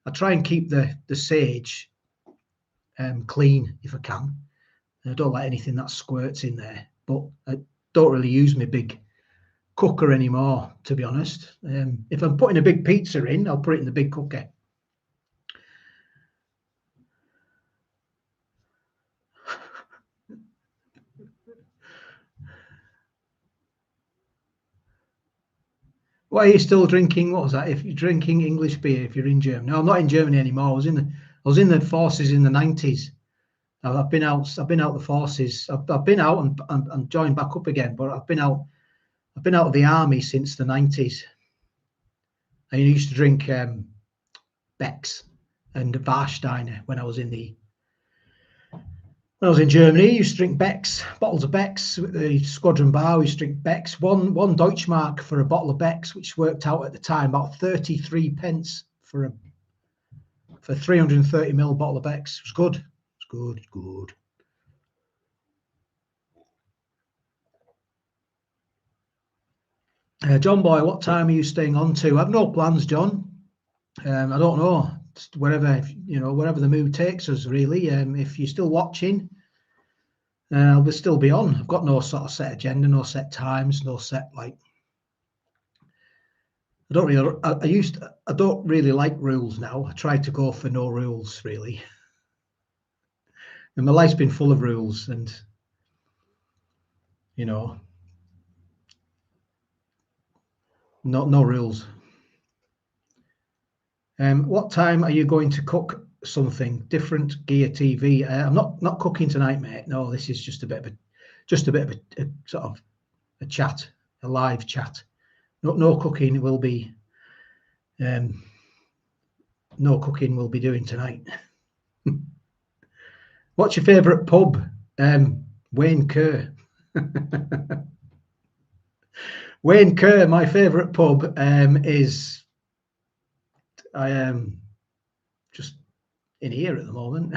I try and keep the Sage clean if I can. I don't like anything that squirts in there, but I don't really use my big cooker anymore, to be honest. If I'm putting a big pizza in, I'll put it in the big cooker. Why are you still drinking? What was that? If you're drinking English beer, if you're in Germany. No, I'm not in Germany anymore. I was in the forces in the 90s. I've been out the forces. I've been out and joined back up again, but I've been out of the army since the 90s. I used to drink Beck's and Warsteiner when I was in Germany. I used to drink Beck's, bottles of Beck's with the Squadron Bar. We used to drink Beck's, one Deutschmark for a bottle of Beck's, which worked out at the time about 33 pence for 330 ml bottle of Beck's. It was good. It's good. John Boy, what time are you staying on to? I've no plans, John. I don't know. Just wherever the mood takes us, really. If you're still watching, I'll still be on. I've got no sort of set agenda, no set times, no set like. I don't really like rules now. I try to go for no rules, really. And my life's been full of rules, and No rules. What time are you going to cook something different? Gear TV. I'm not cooking tonight, mate. No, this is just a bit of a sort of a chat, a live chat. No cooking will be. No cooking will be doing tonight. What's your favourite pub? Wayne Kerr. Wayne Kerr. My favourite pub is. I am just in here at the moment.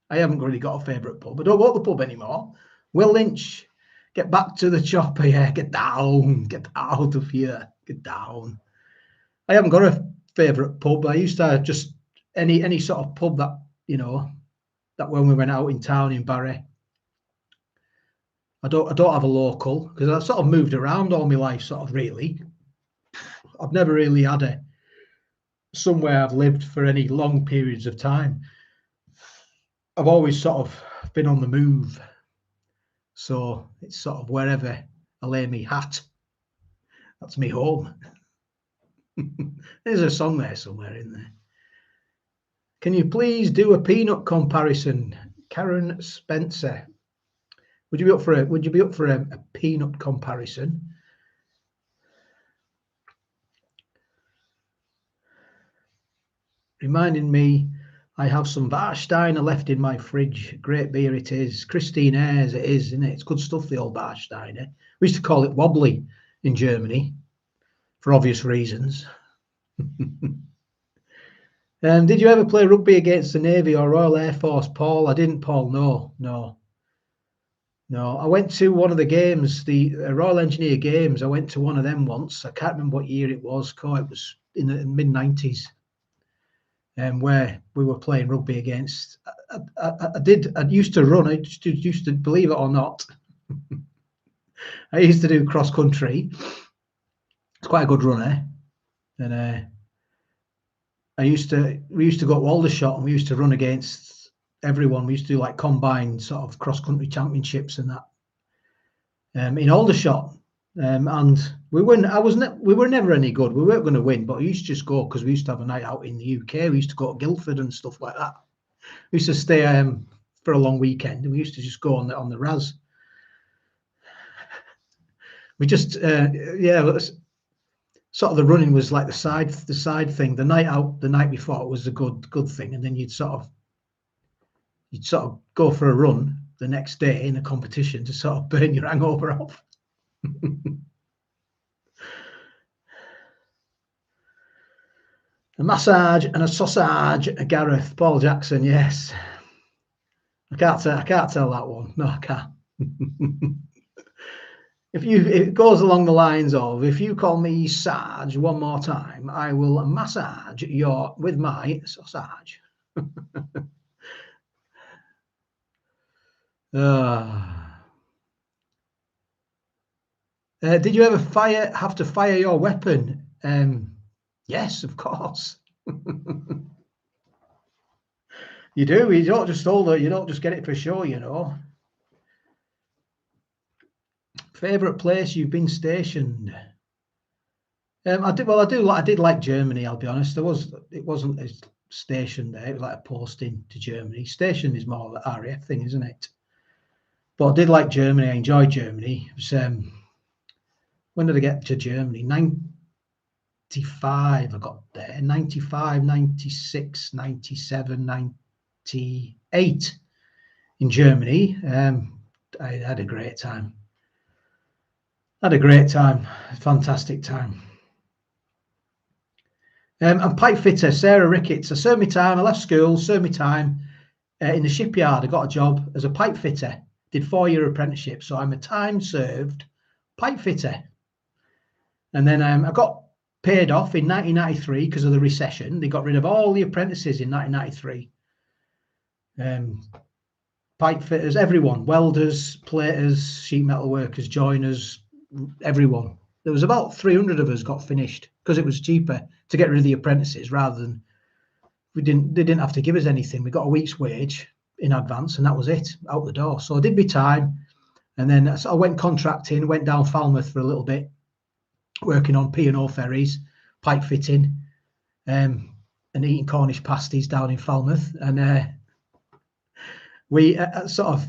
I haven't really got a favourite pub. I don't go to the pub anymore. Will Lynch, get back to the chopper. Yeah, get down. Get out of here. Get down. I haven't got a favourite pub. I used to have just any sort of pub that, you know, that when we went out in town in Barry. I don't have a local because I've sort of moved around all my life, sort of really. I've never really had a somewhere I've lived for any long periods of time. I've always sort of been on the move. So it's sort of wherever I lay my hat, that's me home. There's a song there somewhere in there. Can you please do a peanut comparison? Karen Spencer. Would you be up for a peanut comparison? Reminding me, I have some Warsteiner left in my fridge. Great beer it is. Christine Ayres, it is, isn't it? It's good stuff, the old Warsteiner. We used to call it wobbly in Germany for obvious reasons. Did you ever play rugby against the Navy or Royal Air Force, Paul? I didn't, Paul. No. I went to one of the games, the Royal Engineer Games. I went to one of them once. I can't remember what year it was. It was in the mid-90s. Where we were playing rugby against. I used to run. I used to, believe it or not, I used to do cross country. It's quite a good runner, and we used to go to Aldershot and we used to run against everyone. We used to do like combined sort of cross country championships and that in Aldershot. And we were never any good. We weren't going to win, but we used to just go because we used to have a night out in the UK. We used to go to Guildford and stuff like that. We used to stay for a long weekend, and we used to just go on the Raz. We just sort of the running was like the side thing. The night out the night before was a good thing, and then you'd sort of go for a run the next day in a competition to sort of burn your hangover off. A massage and a sausage, Gareth. Paul Jackson, yes. I can't tell that one. No, I can't. If it goes along the lines of, if you call me Sarge one more time, I will massage with my sausage. Did you ever have to fire your weapon? Yes, of course. You do. You don't just hold it. You don't just get it for show, you know. Favorite place you've been stationed? I did like Germany. I'll be honest. It wasn't a station there. It was like a posting to Germany. Station is more of an RAF thing, isn't it? But I did like Germany. I enjoyed Germany. It was, when did I get to Germany? 95 I got there. 95, 96, 97, 98 in Germany. I had a great time. Fantastic time. I'm pipe fitter, Sarah Ricketts. I served my time. I left school, served my time in the shipyard. I got a job as a pipe fitter. Did 4-year apprenticeship. So I'm a time served pipe fitter. And then I got paid off in 1993 because of the recession. They got rid of all the apprentices in 1993. Pipe fitters, everyone, welders, platers, sheet metal workers, joiners, everyone. There was about 300 of us got finished because it was cheaper to get rid of the apprentices rather than they didn't have to give us anything. We got a week's wage in advance and that was it, out the door. So I did my time and then I went contracting, went down Falmouth for a little bit working on P&O ferries, pipe fitting, and eating Cornish pasties down in Falmouth. And we sort of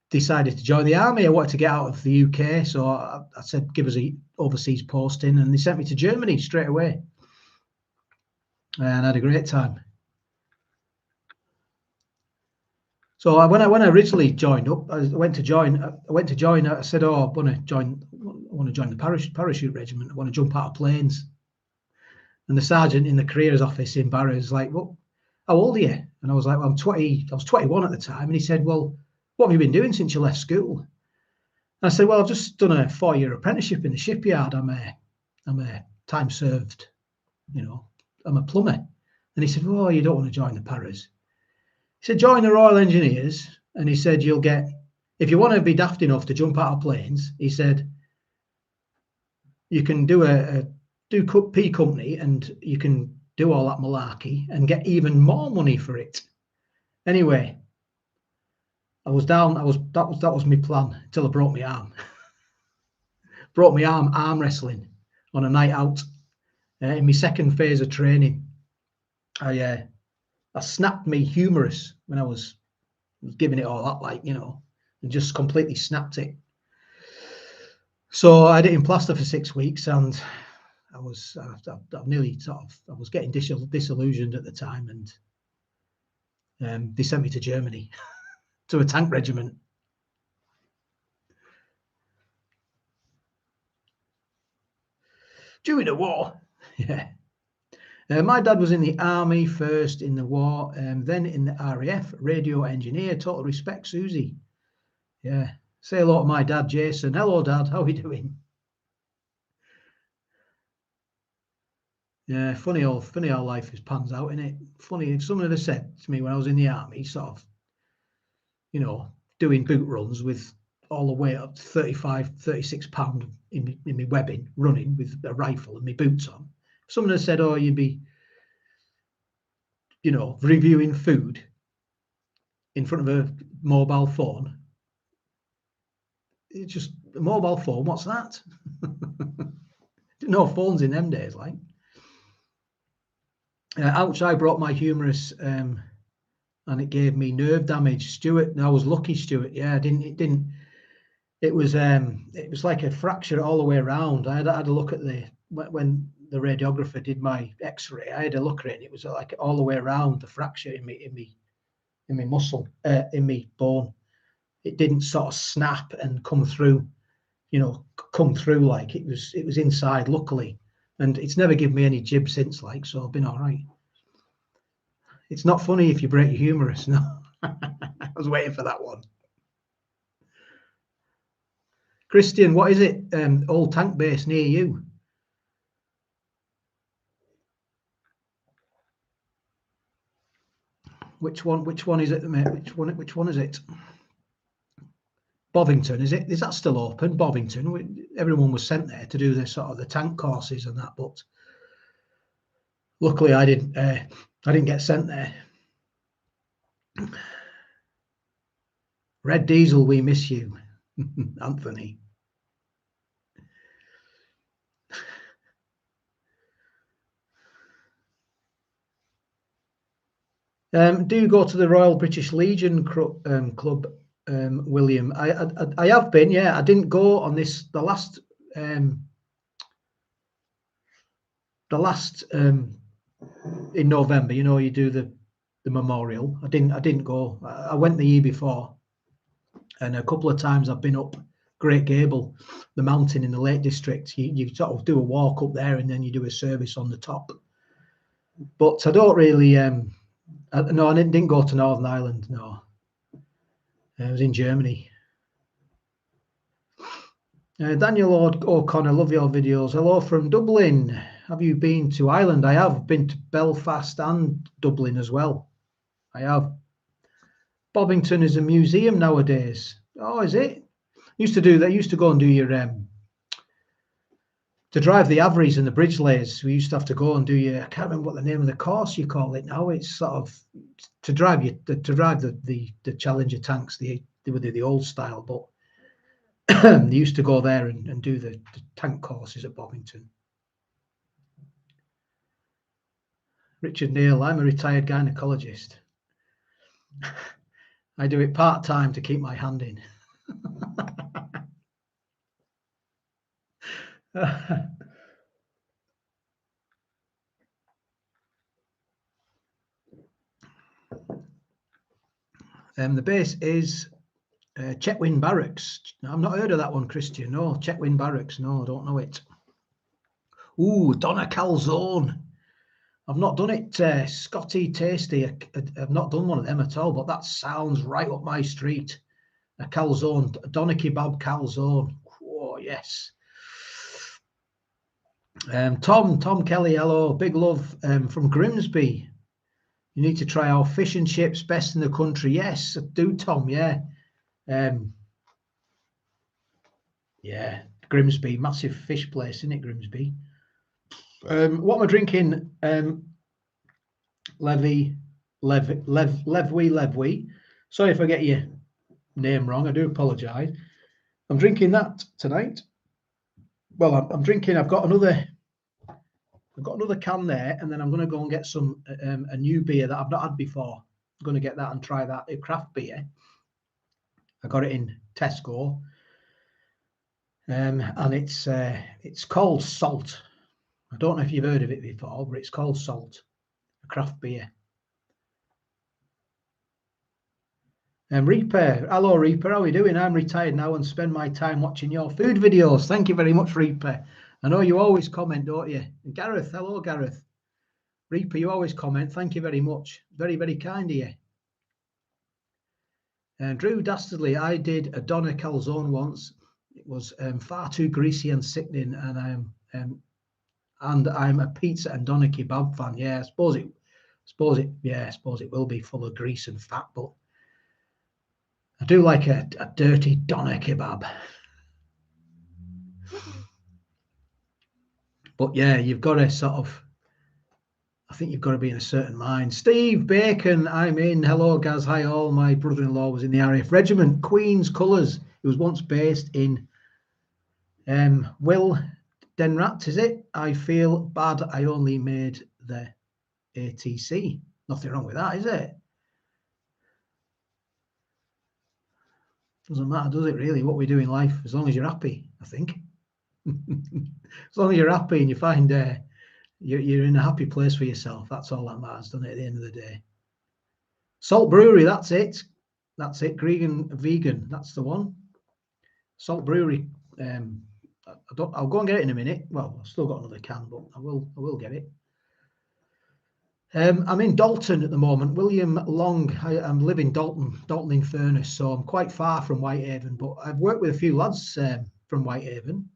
decided to join the army. I wanted to get out of the UK, so I said, give us a overseas posting, and they sent me to Germany straight away. And I had a great time. So when I originally joined up, I went to join. I said, "Oh, I want to join the parachute regiment. I want to jump out of planes." And the sergeant in the careers office in Barrow was like, "Well, how old are you?" And I was like, "Well, I'm 20." I was 21 at the time, and he said, "Well, what have you been doing since you left school?" And I said, "Well, I've just done a 4-year apprenticeship in the shipyard. I'm a time served, I'm a plumber." And he said, "Well, you don't want to join the paras." He said, "Join the Royal Engineers." And he said, "You'll get, if you want to be daft enough to jump out of planes," he said, "you can do P company, and you can do all that malarkey and get even more money for it." Anyway, that was my plan until I broke my arm. Broke my arm wrestling on a night out in my second phase of training. I snapped my humerus when I was giving it all up, and just completely snapped it. So I had it in plaster for 6 weeks, and I was nearly I was getting disillusioned at the time, and they sent me to Germany to a tank regiment. During the war, yeah. My dad was in the army first in the war, then in the RAF, radio engineer. Total respect, Susie. Yeah. Say hello to my dad, Jason. Hello, Dad. How are you doing? Yeah, funny how life is pans out, isn't it? Funny, if someone had said to me when I was in the army, sort of, doing boot runs with all the weight up to 35, 36 pound in my webbing, running with a rifle and my boots on. If someone had said, "Oh, you'd be, reviewing food in front of a mobile phone," it's just a mobile phone. What's that? No phones in them days, like. Ouch! I broke my humerus, and it gave me nerve damage. Stuart, I was lucky, Stuart. Yeah, it didn't. It was like a fracture all the way around. I had a look at when the radiographer did my X-ray. I had a look at it, and it was like all the way around the fracture in my muscle, in my bone. It didn't sort of snap and come through, like it was inside, luckily. And it's never given me any jib since, like, so I've been all right. It's not funny if you break your humerus. No, I was waiting for that one. Christian, what is it? Old tank base near you? Which one is it, mate? Which one is it? Bovington, is it? Is that still open? Bovington. Everyone was sent there to do the tank courses and that, but luckily I didn't get sent there. Red Diesel, we miss you. Anthony. Do you go to the Royal British Legion club, William? I have been, yeah. I didn't go on the last in November. You do the memorial. I didn't go. I went the year before, and a couple of times I've been up Great Gable, the mountain in the Lake District. You sort of do a walk up there, and then you do a service on the top. But I don't really. No, I didn't go to Northern Ireland. No, I was in Germany. Daniel O'Connor, love your videos. Hello from Dublin. Have you been to Ireland? I have been to Belfast and Dublin as well. I have. Bovington is a museum nowadays. Oh, is it? Used to do that. Used to go and do your to drive the Averies and the bridge layers. We used to have to go and do your. I can't remember what the name of the course you call it now. It's sort of to drive the Challenger tanks. They were the old style, but they used to go there and do the tank courses at Bovington. Richard Neal, I'm a retired gynecologist. I do it part-time to keep my hand in. The base is Chetwynd Barracks. I've not heard of that one, Christian. No, Chetwynd Barracks. No, I don't know it. Ooh, Donna Calzone. I've not done it. Scotty Tasty. I've not done one of them at all, but that sounds right up my street. A calzone, a doner kebab calzone. Oh, yes. Tom Kelly, hello. Big love from Grimsby. You need to try our fish and chips, best in the country. Yes, do, Tom. Yeah. Yeah, Grimsby, massive fish place, isn't it, Grimsby? What am I drinking? Levy. Sorry if I get your name wrong. I do apologise. I'm drinking that tonight. Well, I'm drinking. I've got another can there, and then I'm going to go and get some a new beer that I've not had before. I'm going to get that and try that. A craft beer. I got it in Tesco, and it's called Salt. I don't know if you've heard of it before, but it's called Salt, a craft beer. Reaper, hello Reaper, how are you doing? I'm retired now and spend my time watching your food videos. Thank you very much, Reaper. I know you always comment, don't you? And Gareth, hello Gareth. Reaper, you always comment. Thank you very much. Very, very kind of you. Drew Dastardly, I did a doner calzone once. It was far too greasy and sickening, and I'm a pizza and doner kebab fan. Yeah, I suppose it will be full of grease and fat, but I do like a dirty doner kebab. But yeah, you've got to I think you've got to be in a certain mind. Steve Bacon, I'm in. Hello, Gaz. Hi, all. My brother-in-law was in the RAF Regiment, Queen's Colours. He was once based in Will Denrat, is it? I feel bad. I only made the ATC. Nothing wrong with that, is it? Doesn't matter, does it really, what we do in life, as long as you're happy, I think. As long as you're happy and you find you're in a happy place for yourself, that's all that matters, doesn't it, at the end of the day? Salt Brewery, that's it. Vegan, that's the one. Salt Brewery. I'll go and get it in a minute. Well, I've still got another can, but I will get it. I'm in Dalton at the moment. William Long. I'm living Dalton in Furness, so I'm quite far from Whitehaven, but I've worked with a few lads from Whitehaven.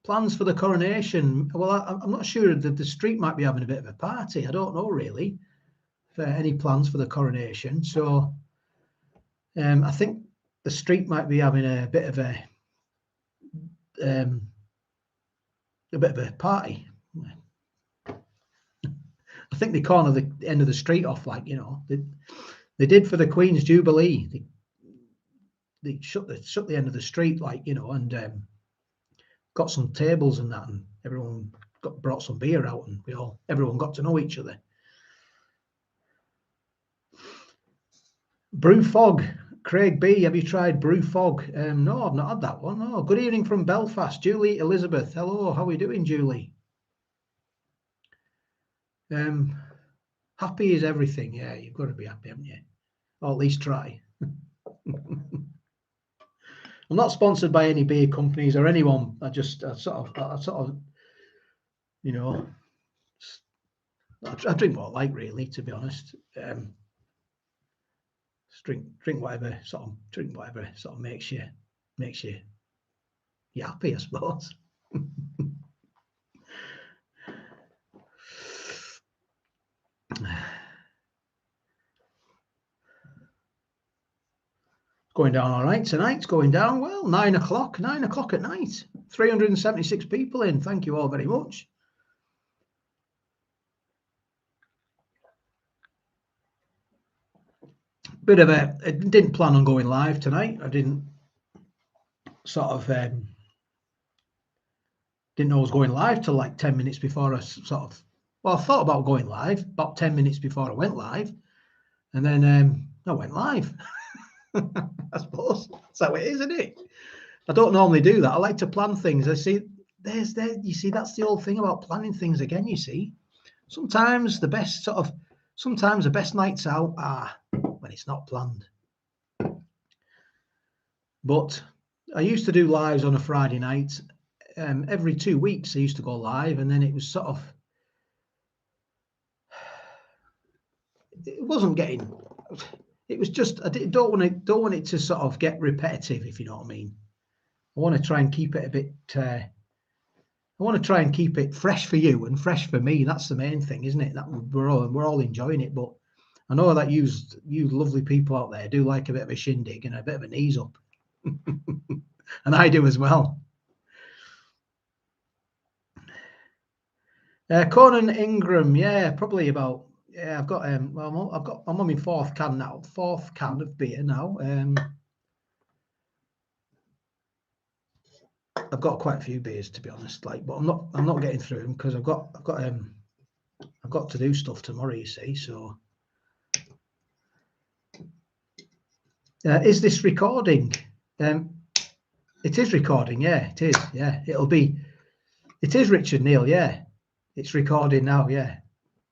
Plans for the coronation? Well, I'm not sure that the street might be having a bit of a party. I don't know really for any plans for the coronation. So I think the street might be having a bit of a party. I think they corner the end of the street off, like, you know, they did for the Queen's Jubilee. They shut the end of the street, like, you know, and got some tables and that, and everyone brought some beer out, and everyone got to know each other. Brew Fog, Craig B, have you tried Brew Fog? No, I've not had that one. No. Good evening from Belfast, Julie Elizabeth. Hello, how are you doing, Julie? Happy is everything. Yeah, you've got to be happy, haven't you? Or at least try. I'm not sponsored by any beer companies or anyone. I sort of, you know, I drink what I like, really, to be honest. Drink whatever sort of makes you happy, I suppose. Going down all right tonight. It's going down well. 9 o'clock at night. 376 people in. Thank you all very much. I didn't plan on going live tonight. I didn't didn't know I was going live till like 10 minutes before I Well, I thought about going live about 10 minutes before I went live, and then I went live. I suppose that's how it is, isn't it? I don't normally do that. I like to plan things. I see you see, that's the old thing about planning things again, you see. Sometimes the best nights out are when it's not planned. But I used to do lives on a Friday night. Every 2 weeks I used to go live, and then it was sort of, it wasn't getting, it was just, I don't want it to sort of get repetitive, if you know what I mean. I want to try and keep it a bit, I want to try and keep it fresh for you and fresh for me. That's the main thing, isn't it? That we're all enjoying it. But I know that you lovely people out there do like a bit of a shindig and a bit of a knees up. And I do as well. Conan Ingram, yeah, probably about, yeah, I've got I'm on my fourth can of beer now. I've got quite a few beers, to be honest, but I'm not getting through them because I've got to do stuff tomorrow, you see. So is this recording? It is recording, yeah, it is, yeah. It is Richard Neal, yeah. It's recording now, yeah.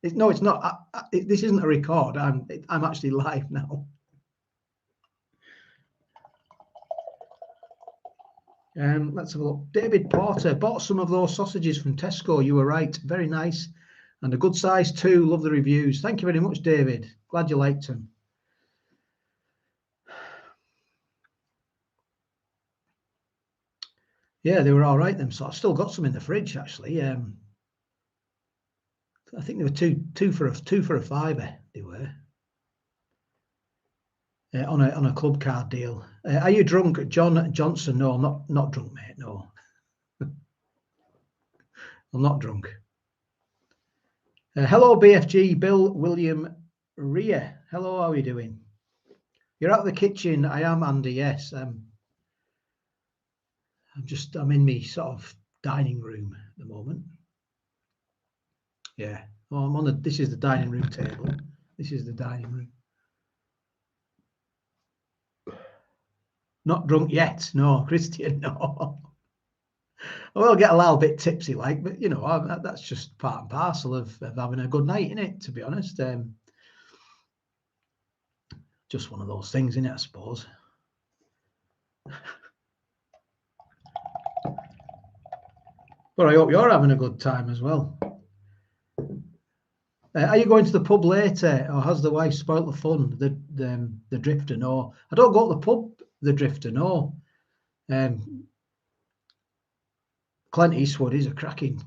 No, it's not. This isn't a record. I'm actually live now. Let's have a look. David Porter bought some of those sausages from Tesco. You were right. Very nice. And a good size too. Love the reviews. Thank you very much, David. Glad you liked them. Yeah, they were all right, them. So I've still got some in the fridge, actually. I think they were two for a fiver. They were on a club card deal. Are you drunk, John Johnson? No, I'm not drunk, mate. No, I'm not drunk. Hello, BFG, Bill William Ria. Hello, how are you doing? You're out of the kitchen. I am, Andy. Yes. I'm in me sort of dining room at the moment. Yeah. Well, I'm on this is the dining room table. This is the dining room. Not drunk yet. No, Christian, no. I will get a little bit tipsy, like, but you know, that's just part and parcel of having a good night, isn't it? To be honest, just one of those things, isn't it? I suppose. But I hope you're having a good time as well. Are you going to the pub later, or has the wife spoilt the fun? The Drifter, no. I don't go to the pub. The Drifter, no. Clint Eastwood is a cracking.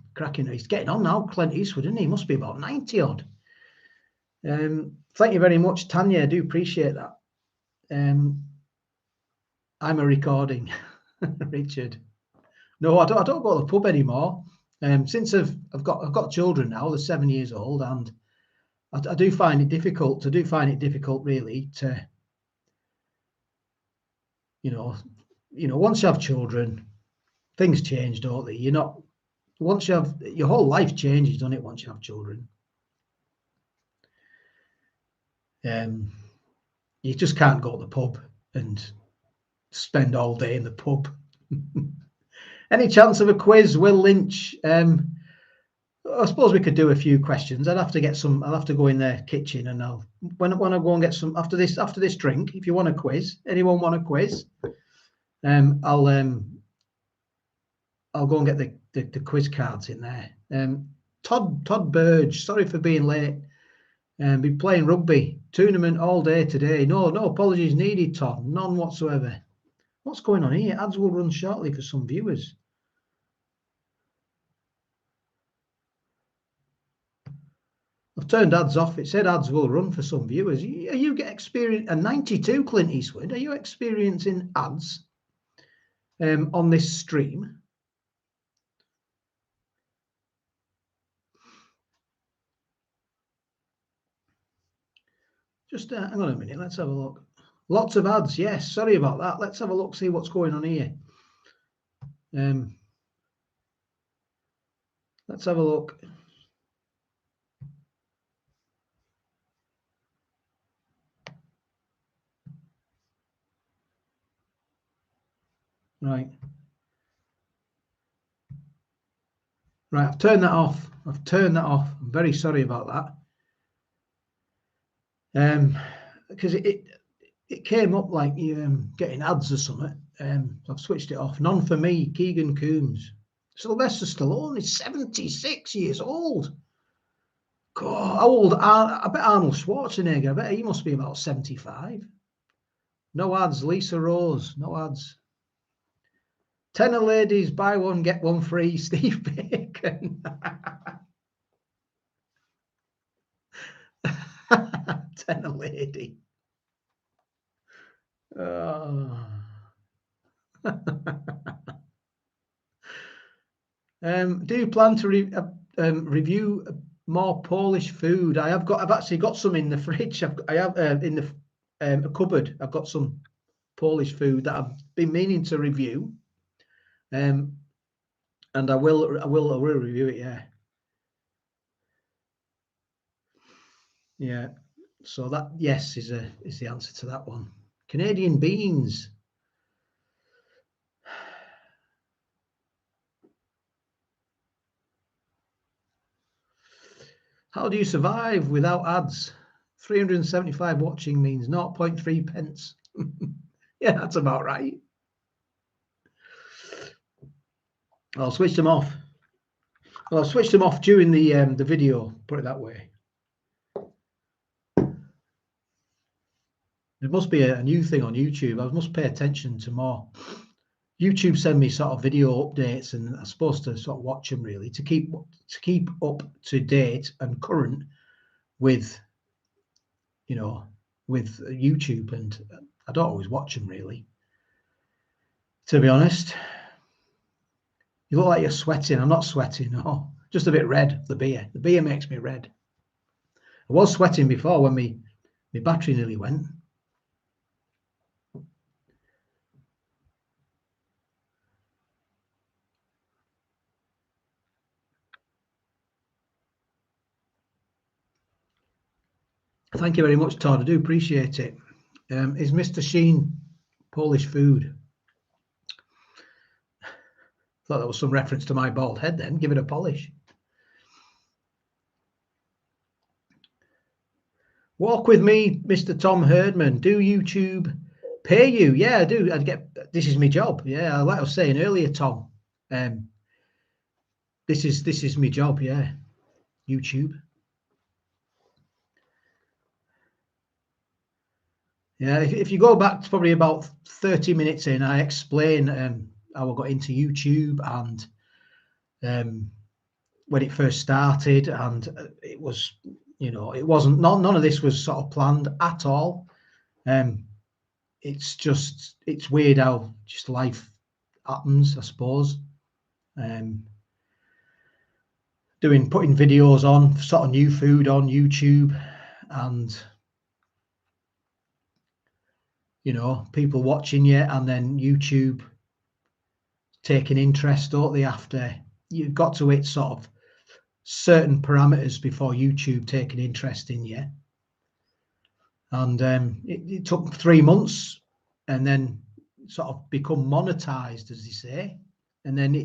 He's getting on now, Clint Eastwood, isn't he? He must be about 90 odd. Thank you very much, Tanya. I do appreciate that. I'm a recording, Richard. No, I don't go to the pub anymore. Since I've got children now. They're 7 years old, and I do find it difficult. I do find it difficult, really, to you know, once you have children, things change, don't they? You're not, once you have, your whole life changes, doesn't it, once you have children? You just can't go to the pub and spend all day in the pub. Any chance of a quiz, Will Lynch? I suppose we could do a few questions. I'll have to go in the kitchen, and when I go and get some after this drink. If you want a quiz, anyone want a quiz? I'll go and get the quiz cards in there. Todd Burge, sorry for being late. Been playing rugby tournament all day today. No apologies needed, Todd. None whatsoever. What's going on here? Ads will run shortly for some viewers. I've turned ads off. It said ads will run for some viewers. Are you get experience? A 92 Clint Eastwood. Are you experiencing ads on this stream? Just hang on a minute. Let's have a look. Lots of ads. Yes. Sorry about that. Let's have a look. See what's going on here. Let's have a look. Right. Right, I've turned that off. I've turned that off. I'm very sorry about that. Because it came up like getting ads or something. So I've switched it off. None for me. Keegan Coombs. Sylvester Stallone is 76 years old. God, how old? I bet Arnold Schwarzenegger. I bet he must be about 75. No ads. Lisa Rose. No ads. Tenner ladies, buy one, get one free. Steve Bacon. Tenner lady. Oh. Do you plan to review more Polish food? I've actually got some in the fridge. I have in the a cupboard. I've got some Polish food that I've been meaning to review. And I will review it. Yeah. Yeah. So that, yes, is the answer to that one. Canadian beans. How do you survive without ads? 375 watching means 0.3 pence. Yeah, that's about right. I'll switch them off. Well, I'll switch them off during the video, put it that way. There must be a new thing on YouTube. I must pay attention to more. YouTube send me sort of video updates, and I'm supposed to sort of watch them really to keep up to date and current with, with YouTube. And I don't always watch them really, to be honest. You look like you're sweating. I'm not sweating. No, just a bit red. The beer makes me red. I was sweating before when my battery nearly went. Thank you very much, Todd. I do appreciate it. Is Mr. Sheen Polish food? Thought that was some reference to my bald head then. Give it a polish. Walk with me, Mr. Tom Herdman. Do YouTube pay you? Yeah, I do. This is my job. Yeah, like I was saying earlier, Tom. This is my job. Yeah, YouTube. Yeah, if you go back to probably about 30 minutes in, I explain how I got into YouTube and when it first started, and it was, it wasn't, none of this was sort of planned at all. It's weird how just life happens, I suppose. Putting videos on, sort of new food on YouTube, and people watching you, and then YouTube taking interest, don't they? After you've got to hit sort of certain parameters before YouTube taking interest in you. And it took 3 months, and then sort of become monetized, as they say, and then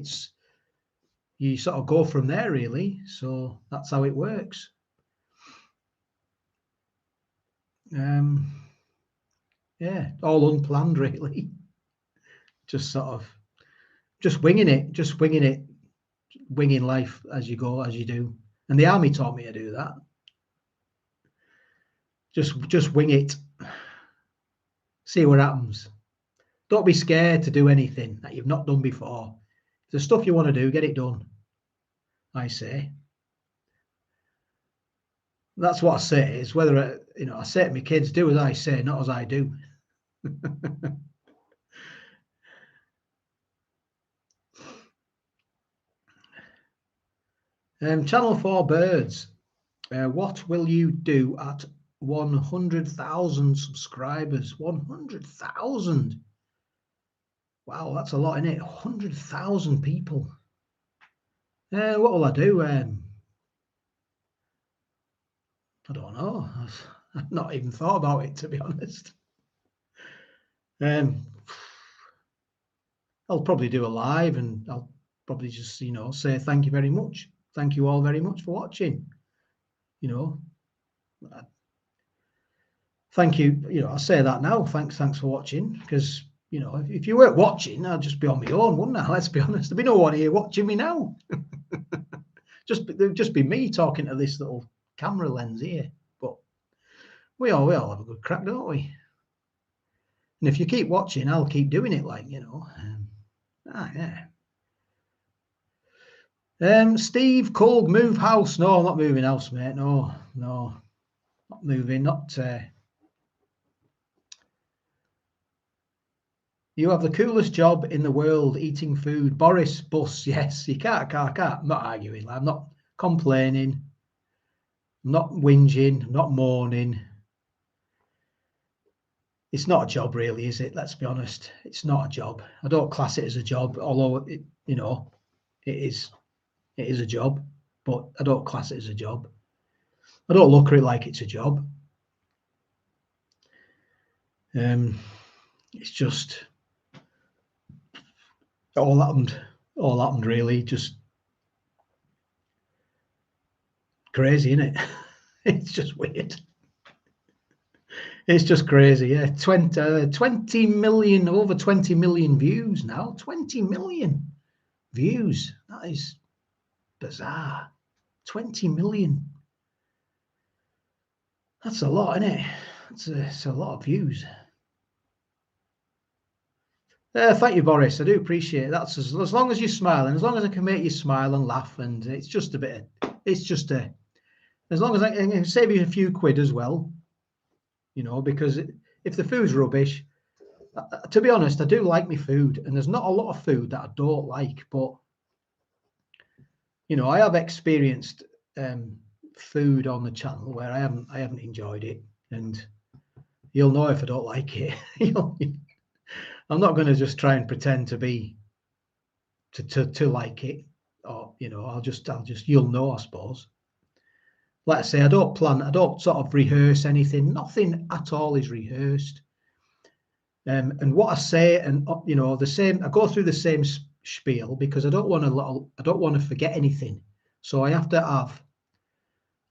you sort of go from there really. So that's how it works. Yeah, all unplanned really. Just winging it, winging life as you go, as you do. And the army taught me to do that. Just wing it. See what happens. Don't be scared to do anything that you've not done before. If there's stuff you want to do, get it done, I say. That's what I say, is whether I say to my kids, do as I say, not as I do. Channel 4 Birds. What will you do at 100,000 subscribers? 100,000. Wow, that's a lot, isn't it? 100,000 people. What will I do? I don't know. I've not even thought about it, to be honest. I'll probably do a live, and I'll probably just, say thank you very much. Thank you all very much for watching. Thank you. I'll say that now. Thanks for watching, because if you weren't watching, I'd just be on my own, wouldn't I? Let's be honest. There'd be no one here watching me now. There'd just be me talking to this little camera lens here. But we all have a good crack, don't we? And if you keep watching, I'll keep doing it, yeah. Steve Colg, move house. No, I'm not moving house, mate. No, not moving. You have the coolest job in the world, eating food. Boris Bus, yes, you can't. I'm not arguing. I'm not complaining. I'm not whinging. I'm not moaning. It's not a job, really, is it? Let's be honest. It's not a job. I don't class it as a job, although it is a job, but I don't class it as a job. I don't look at it like it's a job. It's just all happened really, just crazy, isn't it? It's just weird. It's just crazy, yeah. 20 million, over 20 million views now. 20 million views. That is bizarre. 20 million. That's a lot, isn't it? It's a lot of views. Thank you, Boris. I do appreciate it. That's as long as you're smiling, as long as I can make you smile and laugh, and it's just as long as I can save you a few quid as well, because if the food's rubbish, to be honest, I do like my food, and there's not a lot of food that I don't like, but I have experienced food on the channel where I haven't enjoyed it, and you'll know if I don't like it. I'm not going to just try and pretend to like it, or I'll just you'll know, I suppose. Let's say I don't sort of rehearse anything. Nothing at all is rehearsed. And what I say, and the same, I go through the same spiel because I don't want to forget anything. So I have to have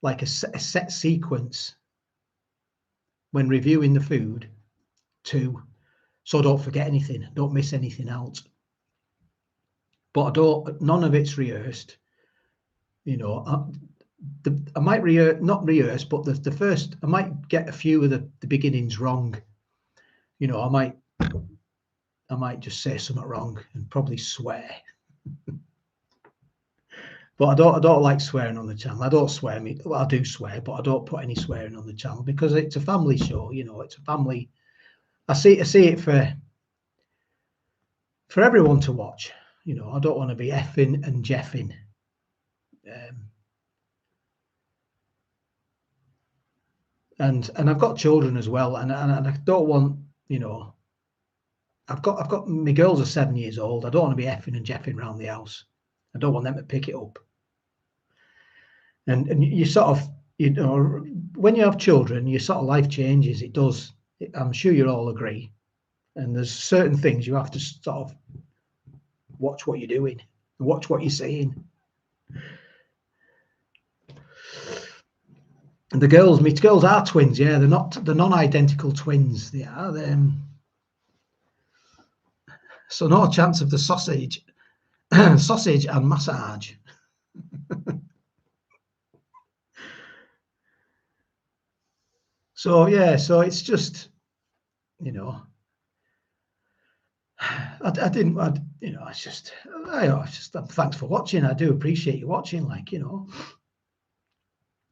like a set sequence when reviewing the food so I don't forget anything, don't miss anything out. But none of it's rehearsed. I might not rehearse, but the first, I might get a few of the beginnings wrong. I might just say something wrong and probably swear. But I don't like swearing on the channel. I don't swear. Well, I do swear, but I don't put any swearing on the channel because it's a family show. It's a family. I see it for everyone to watch. I don't want to be effing and jeffing. And I've got children as well, and I don't want, I've got my girls are 7 years old. I don't want to be effing and jeffing around the house. I don't want them to pick it up. And you sort of, when you have children, your sort of life changes. It does. I'm sure you all agree. And there's certain things you have to sort of watch what you're doing, watch what you're saying. And my girls are twins. Yeah, they're non-identical twins. They are. So no chance of the sausage and massage. So yeah, so it's just, it's just thanks for watching. I do appreciate you watching. I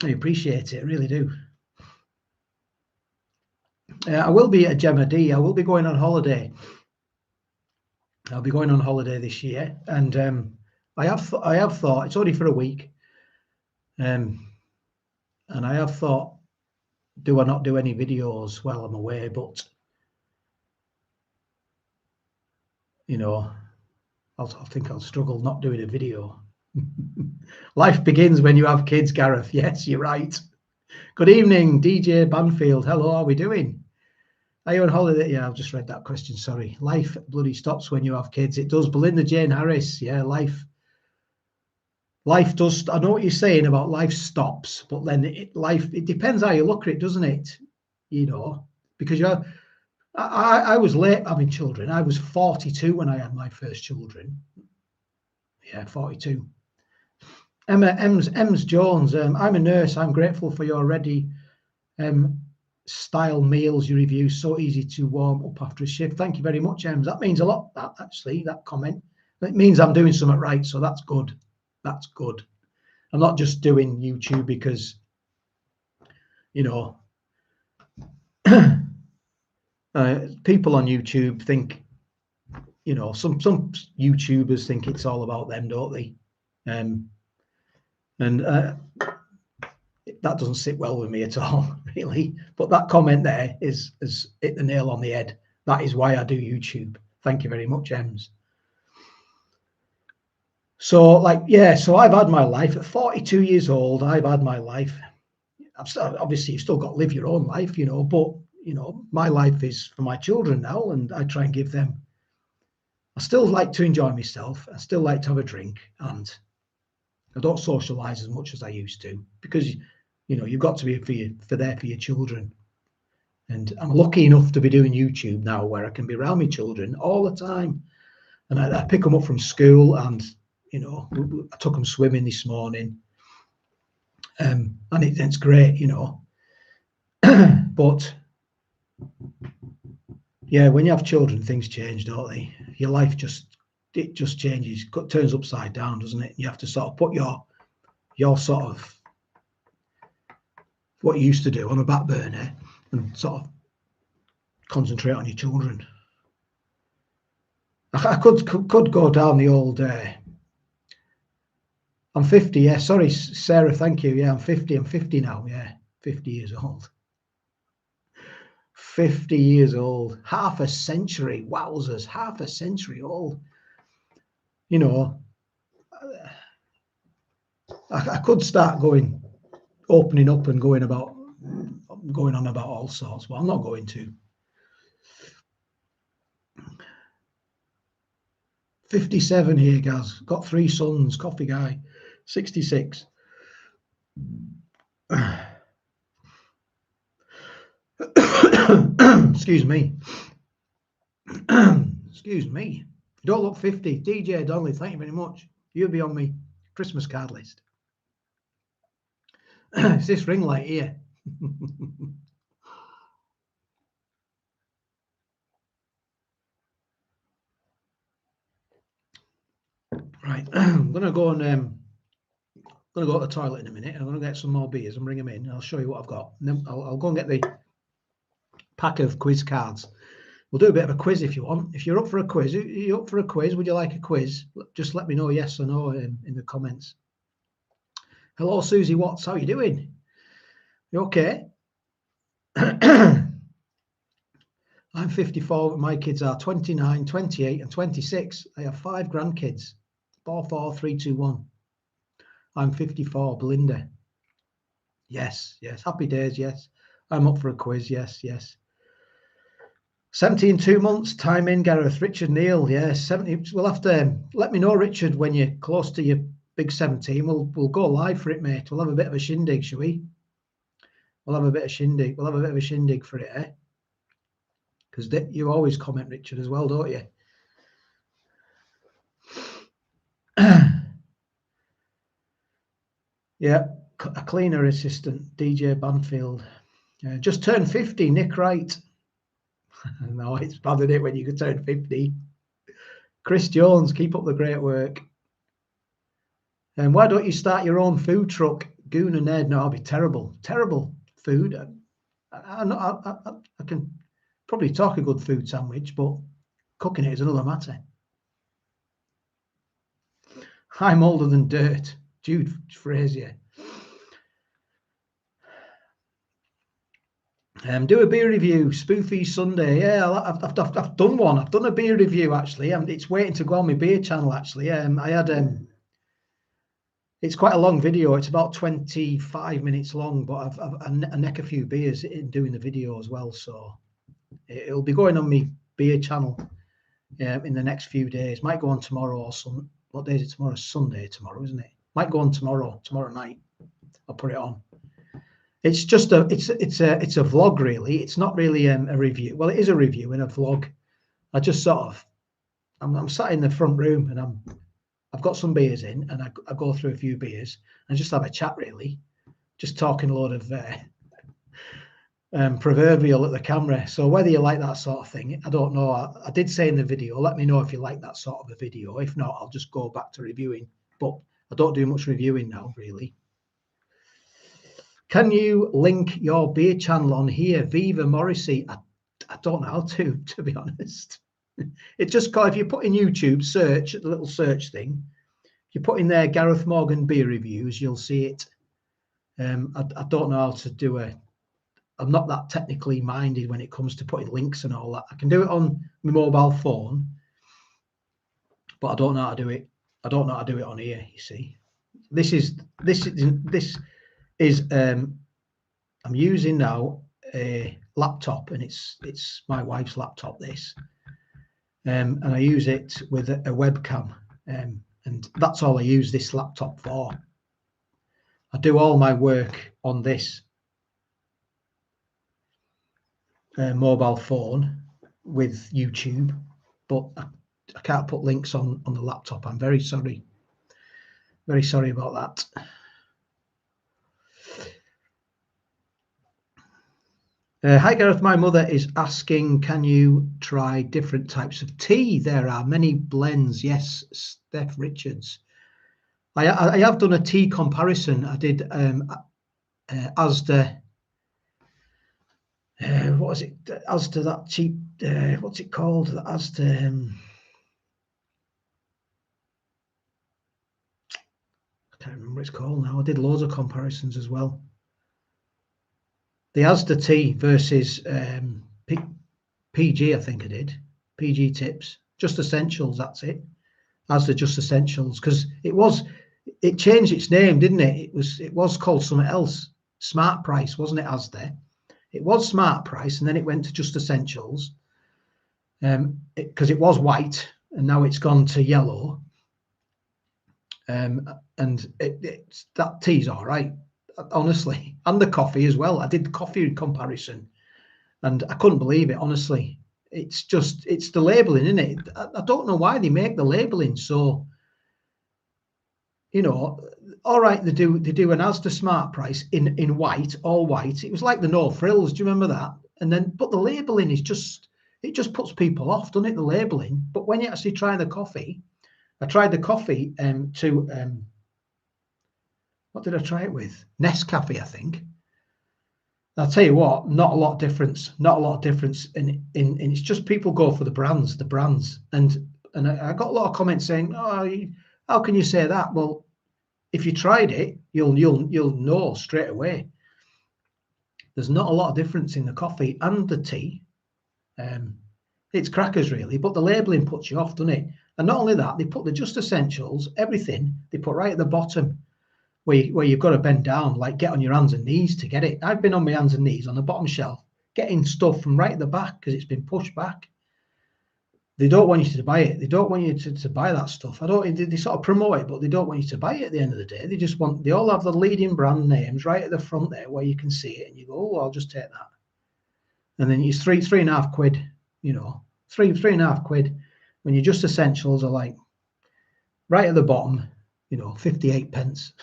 appreciate it. I really do. I will be at Gemma D. I will be going on holiday. I'll be going on holiday this year, and I have thought it's only for a week, and I have thought, do I not do any videos while I'm away? But I think I'll struggle not doing a video. Life begins when you have kids, Gareth. Yes, you're right. Good evening, DJ Banfield. Hello, how are we doing? Are you on holiday? Yeah, I've just read that question. Sorry. Life bloody stops when you have kids. It does. Belinda Jane Harris. Yeah, life does. I know what you're saying about life stops, but then it depends how you look at it, doesn't it? You know, because I was late having children. I was 42 when I had my first children. Yeah, 42. Ems Jones. I'm a nurse. I'm grateful for your ready style meals you review. So easy to warm up after a shift. Thank you very much, Ems. That means a lot. That actually, that comment. It means I'm doing something right. So that's good. That's good. I'm not just doing YouTube because, you know, people on YouTube think, you know, some YouTubers think it's all about them, don't they? And that doesn't sit well with me at all, really. But that comment there is hit the nail on the head. That is why I do YouTube. Thank you very much, Ems. So, like, yeah, so I've had my life at 42 years old. I've had my life. Obviously, you've still got to live your own life, you know, but, you know, my life is for my children now, and I try and give them. I still like to enjoy myself. I still like to have a drink, and I don't socialize as much as I used to, because, you know, you've got to be for your children. And I'm lucky enough to be doing YouTube now, where I can be around my children all the time. And I pick them up from school, and, you know, I took them swimming this morning. And it's great, you know. But yeah, when you have children, things change, don't they? Your life just changes, turns upside down, doesn't it? You have to sort of put your sort of what you used to do on a back burner and sort of concentrate on your children. I could go down the old. I'm 50. Yeah, sorry, Sarah. Thank you. Yeah, I'm 50. I'm 50 now. Yeah, 50 years old. 50 years old. Half a century. Wowzers! Half a century old. You know, I could start opening up and going on about all sorts, but I'm not going to. 57 here, guys. Got 3 sons. Coffee guy. 66. Excuse me. Excuse me. You don't look 50. DJ Donnelly, thank you very much. You'll be on my Christmas card list. It's this ring light here. Right. I'm going to go and going to go to the toilet in a minute. I'm going to get some more beers and bring them in. I'll show you what I've got. And then I'll go and get the pack of quiz cards. We'll do a bit of a quiz if you want. If you're up for a quiz, are you up for a quiz? Would you like a quiz? Just let me know yes or no in the comments. Hello, Susie Watts. How are you doing? You okay? I'm 54. My kids are 29, 28, and 26. I have 5 grandkids. 4, 4, 3, 2, 1. I'm 54. Belinda. Yes, yes. Happy days. Yes. I'm up for a quiz. Yes, yes. 17 2 months. Time in, Gareth. Richard Neal. Yes, 70. We'll have to let me know, Richard, when you're close to your big 17. We'll go live for it, mate. We'll have a bit of a shindig, shall we? We'll have a bit of shindig. We'll have a bit of a shindig for it, eh? Because you always comment, Richard, as well, don't you? Yeah, a cleaner assistant, DJ Banfield. Just turned 50, Nick Wright. No, it's bad, isn't it, when you could turn 50. Chris Jones, keep up the great work. And why don't you start your own food truck? Goon and Ed, no, I'll be terrible. Terrible food. I can probably talk a good food sandwich, but cooking it is another matter. I'm older than dirt. Jude Frazier. Do a beer review, Spoofy Sunday. Yeah, I've done one. I've done a beer review actually. It's waiting to go on my beer channel actually. I had it's quite a long video. It's about 25 minutes long, but I neck a few beers in doing the video as well. So It'll be going on my beer channel in the next few days. Might go on tomorrow or some. What day is it tomorrow? Sunday tomorrow, isn't it? Might go on tomorrow night. I'll put it on. It's just it's a vlog really. It's not really a review. Well, it is a review and a vlog. I just sort of I'm sat in the front room and I've got some beers in and I go through a few beers and just have a chat really, just talking a lot of proverbial at the camera. So whether you like that sort of thing, I don't know. I did say in the video, let me know if you like that sort of a video. If not, I'll just go back to reviewing. But I don't do much reviewing now, really. Can you link your beer channel on here? Viva Morrissey. I don't know how to be honest. It just got, if you put in YouTube, search, the little search thing, if you put in there Gareth Morgan beer reviews, you'll see it. I don't know how to do I'm not that technically minded when it comes to putting links and all that. I can do it on my mobile phone, but I don't know how to do it. I don't know how to do it on here. You see, this is I'm using now a laptop, and it's my wife's laptop. This, and I use it with a webcam, and that's all I use this laptop for. I do all my work on this mobile phone with YouTube, but I can't put links on the laptop. I'm very sorry about that. Hi Gareth, my mother is asking, can you try different types of tea? There are many blends. Yes, Steph Richards. I have done a tea comparison. I did Asda. What was it? Asda, that cheap. What's it called? The Asda. I can't remember what it's called now. I did loads of comparisons as well. The Asda tea versus PG, I think I did. PG tips, Just Essentials. That's it. Asda Just Essentials, because it changed its name, didn't it? It was called something else. Smart Price, wasn't it? Asda. It was Smart Price, and then it went to Just Essentials. Because it was white, and now it's gone to yellow. And that tea's all right, honestly, and the coffee as well. I did the coffee comparison, and I couldn't believe it, honestly. It's the labeling, isn't it? I don't know why they make the labeling so, all right, they do an Asda Smart Price in white, all white. It was like the no frills. Do you remember that? And then, but the labeling is it just puts people off, doesn't it? The labeling. But when you actually try the coffee, I tried the coffee what did I try it with? Nescafe, I think. I'll tell you what, not a lot of difference. Not a lot of difference. And it's just people go for the brands. And I got a lot of comments saying, "Oh, how can you say that?" Well, if you tried it, you'll know straight away. There's not a lot of difference in the coffee and the tea. It's crackers really, but the labeling puts you off, doesn't it? And not only that, they put the Just Essentials, everything they put right at the bottom, where you've got to bend down, like get on your hands and knees to get it. I've been on my hands and knees on the bottom shelf, getting stuff from right at the back because it's been pushed back. They don't want you to buy it. They don't want you to buy that stuff. They sort of promote it, but they don't want you to buy it at the end of the day. They all have the leading brand names right at the front there where you can see it, and you go, "Oh, I'll just take that." And then it's £3.5 quid, £3.5 quid, when your Just Essentials are like right at the bottom, 58 pence.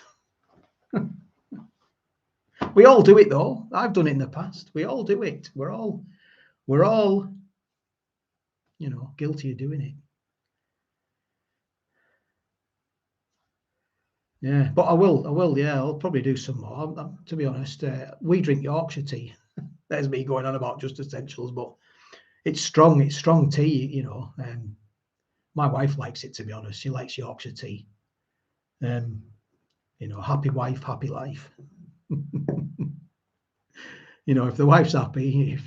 We all do it though. I've done it in the past. We all do it. We're all guilty of doing it. Yeah, but I will. Yeah, I'll probably do some more. To be honest, we drink Yorkshire tea. There's me going on about Just Essentials, but it's strong. It's strong tea, my wife likes it, to be honest. She likes Yorkshire tea. Happy wife, happy life. If the wife's happy,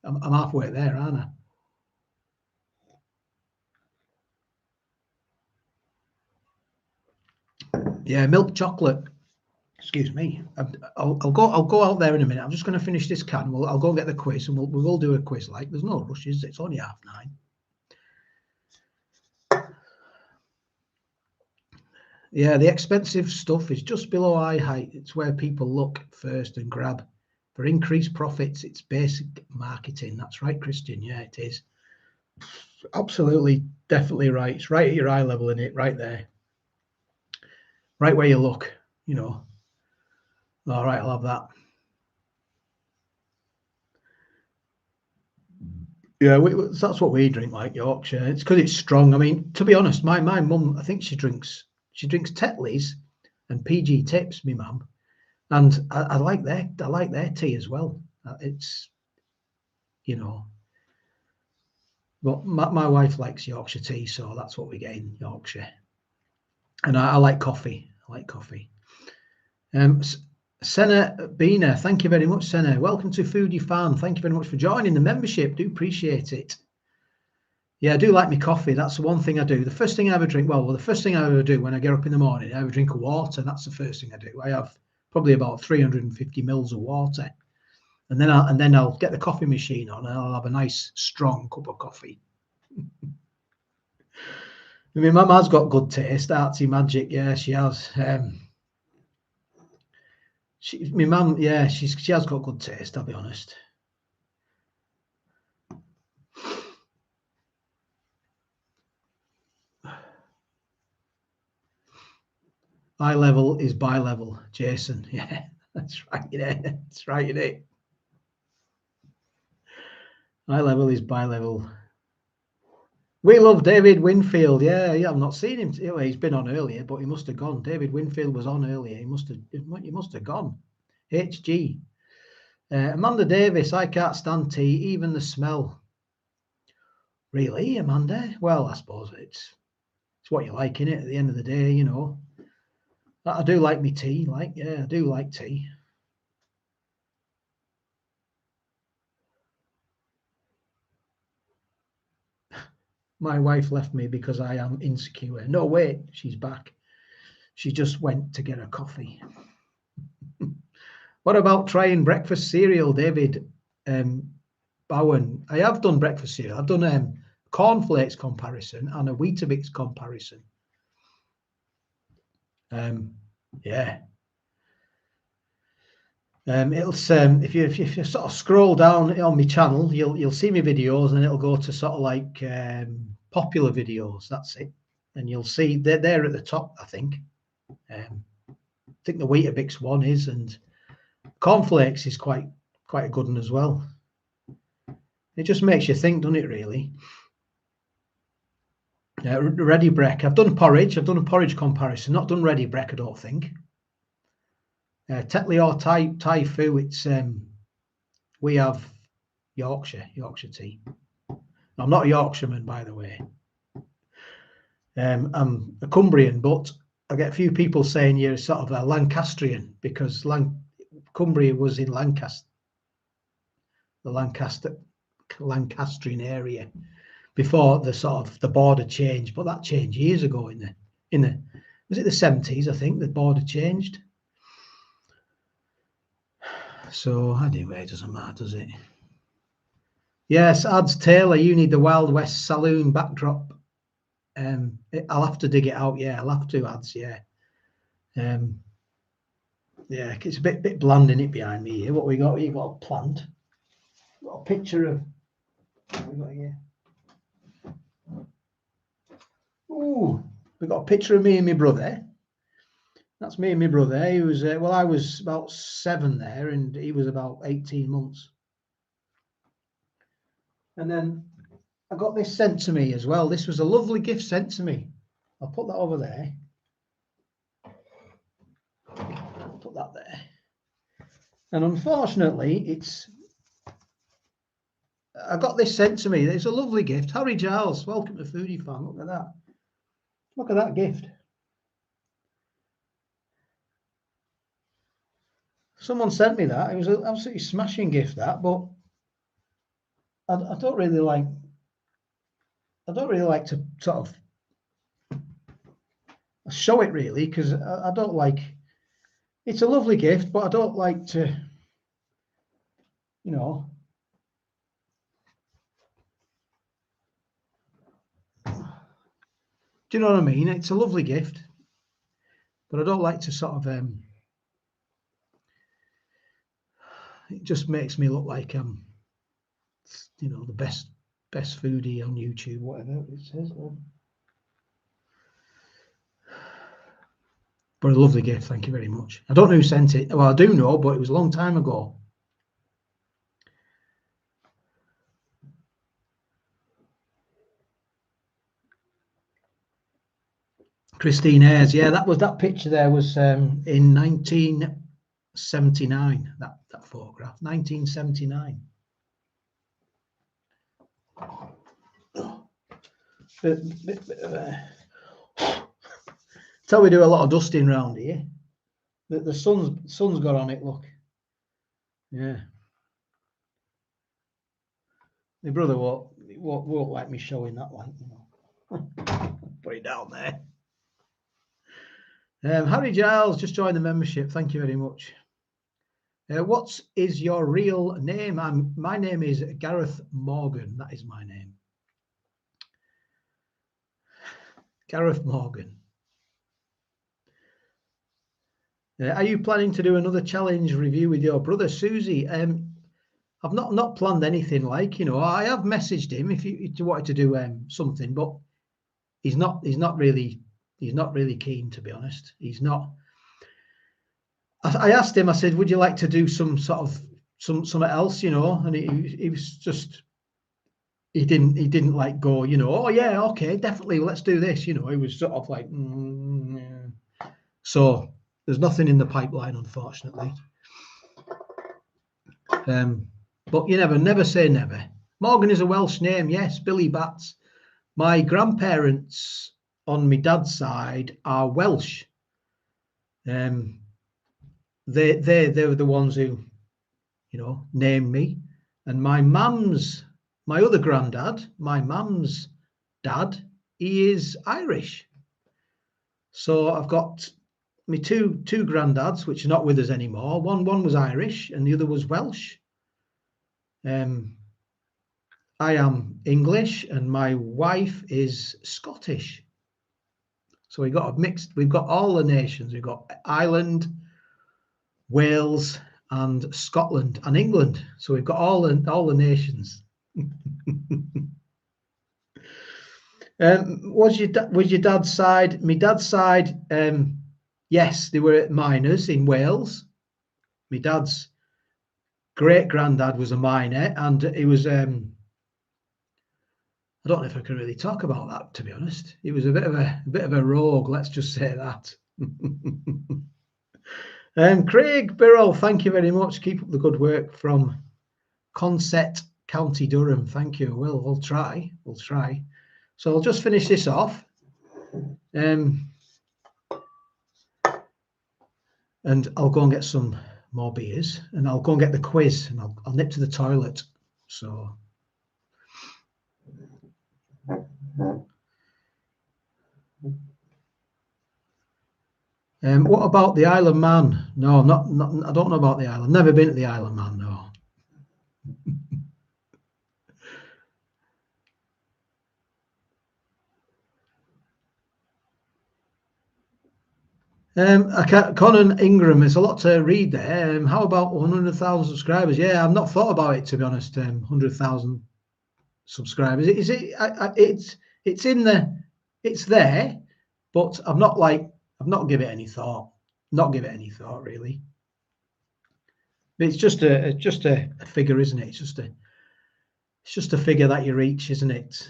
I'm halfway there, aren't I? Yeah, milk chocolate. Excuse me. I'll go out there in a minute. I'm just going to finish this can. I'll go and get the quiz, and we'll do a quiz. Like, there's no rushes. It's only 9:30. Yeah, the expensive stuff is just below eye height. It's where people look first and grab for increased profits. It's basic marketing. That's right, Christian. Yeah, it is. Absolutely, definitely right. It's right at your eye level, in it, right there, right where you look. You know. All right, I'll have that. Yeah, that's what we drink, like Yorkshire. It's because it's strong. I mean, to be honest, my mum, I think she drinks Tetley's and PG Tips, my mum, and I like their tea as well. It's, you know, but my wife likes Yorkshire tea, so that's what we get in Yorkshire. And I like coffee. I like coffee. Senna Bina, thank you very much, Senna. Welcome to Foodie Fan. Thank you very much for joining the membership. Do appreciate it. Yeah, I do like my coffee. That's the one thing I do. The first thing I ever drink, the first thing I ever do when I get up in the morning, I ever drink of water. That's the first thing I do. I have probably about 350 mils of water, and then I'll get the coffee machine on, and I'll have a nice strong cup of coffee. I mean, my mum's got good taste. Artsy magic, yeah, she has. My mum, yeah, she has got good taste. I'll be honest. Eye level is bi level, Jason. Yeah, that's right. Yeah, that's right. Isn't it? Eye level is bi level. We love David Winfield. Yeah, I've not seen him. He's been on earlier, but he must have gone. David Winfield was on earlier. He must have gone. HG. Amanda Davis. I can't stand tea, even the smell. Really, Amanda? Well, I suppose it's what you like, innit? At the end of the day, you know. I do like me tea. I do like tea. My wife left me because I am insecure. No, wait, she's back. She just went to get a coffee. What about trying breakfast cereal, David Bowen? I have done breakfast cereal. I've done cornflakes comparison and a Weetabix comparison. Yeah. If you sort of scroll down on my channel, you'll see my videos, and it'll go to sort of like popular videos. That's it, and you'll see they're at the top. I think the Weetabix one is, and cornflakes is quite a good one as well. It just makes you think, doesn't it? Really. Ready break. I've done porridge. I've done a porridge comparison. Not done ready break, I don't think. Tetley or Thai Fu. It's we have Yorkshire tea. I'm not a Yorkshireman, by the way. I'm a Cumbrian, but I get a few people saying you're sort of a Lancastrian because Cumbria was in Lancaster, the Lancastrian area before the sort of the border changed. But that changed years ago in the was it the 70s? I think the border changed. So anyway, it doesn't matter, does it? Yes, Ads Taylor, you need the Wild West Saloon backdrop. I'll have to dig it out. Yeah, I'll have to, Ads. Yeah. Yeah, it's a bit bland in it behind me here. What we got? You got a plant. Got a picture of. What we got here? Ooh, we got a picture of me and my brother. That's me and my brother. He was I was about 7 there, and he was about 18 months. And then I got this sent to me as well. This was a lovely gift sent to me. I'll put that over there. Put that there. And unfortunately, I got this sent to me. It's a lovely gift. Harry Giles, welcome to Foodie Fan. Look at that. Look at that gift. Someone sent me that. It was an absolutely smashing gift, that. But I don't really like. I don't really like to sort of show it really because I don't like. it's a lovely gift, but I don't like to, you know. Do you know what I mean? It's a lovely gift, but I don't like to sort of. It just makes me look like I'm, you know, the best foodie on YouTube, whatever it says. But a lovely gift, thank you very much. I don't know who sent it. Well, I do know, but it was a long time ago. Christine Ayres, yeah, that picture there was in 1979. That photograph, 1979. So we do a lot of dusting around here. The sun's got on it. Look, yeah. My brother won't like me showing that light, you know. Put it down there. Harry Giles just joined the membership. Thank you very much. What is your real name? My name is Gareth Morgan. That is my name. Gareth Morgan. Are you planning to do another challenge review with your brother Susie? I've not planned anything, like, you know. I have messaged him if you wanted to do something, but he's not really keen, to be honest. He's not. I asked him, I said, would you like to do some sort of something else, you know? And he was just, he didn't like go, you know, oh yeah, okay, definitely, let's do this, you know. He was sort of like, yeah. So there's nothing in the pipeline, unfortunately. But you never say never. Morgan is a Welsh name, yes. Billy Bats. My grandparents on my dad's side are Welsh. They were the ones who, you know, named me. And my other granddad, my mum's dad, he is Irish. So I've got my two granddads, which are not with us anymore. One was Irish and the other was Welsh. I am English and my wife is Scottish. So we've got all the nations. We've got Ireland, Wales, and Scotland and England. So we've got all the nations. Was your dad's side? My dad's side, yes, they were miners in Wales. My dad's great granddad was a miner, and he was. I don't know if I can really talk about that, to be honest. He was a bit of a rogue. Let's just say that. Craig Birrell, thank you very much. Keep up the good work from Consett, County Durham. Thank you. We'll try. So I'll just finish this off. And I'll go and get some more beers, and I'll go and get the quiz, and I'll nip to the toilet. So what about the Isle of Man? No, not I don't know about the island. Never been to the Isle of Man, no. Conan Ingram, it's a lot to read there. How about 100,000 subscribers? Yeah, I've not thought about it, to be honest. 100,000 subscribers. Is it? It's in the. It's there, but I've not give it any thought. Not give it any thought, really. But it's just a figure, isn't it? It's just a figure that you reach, isn't it?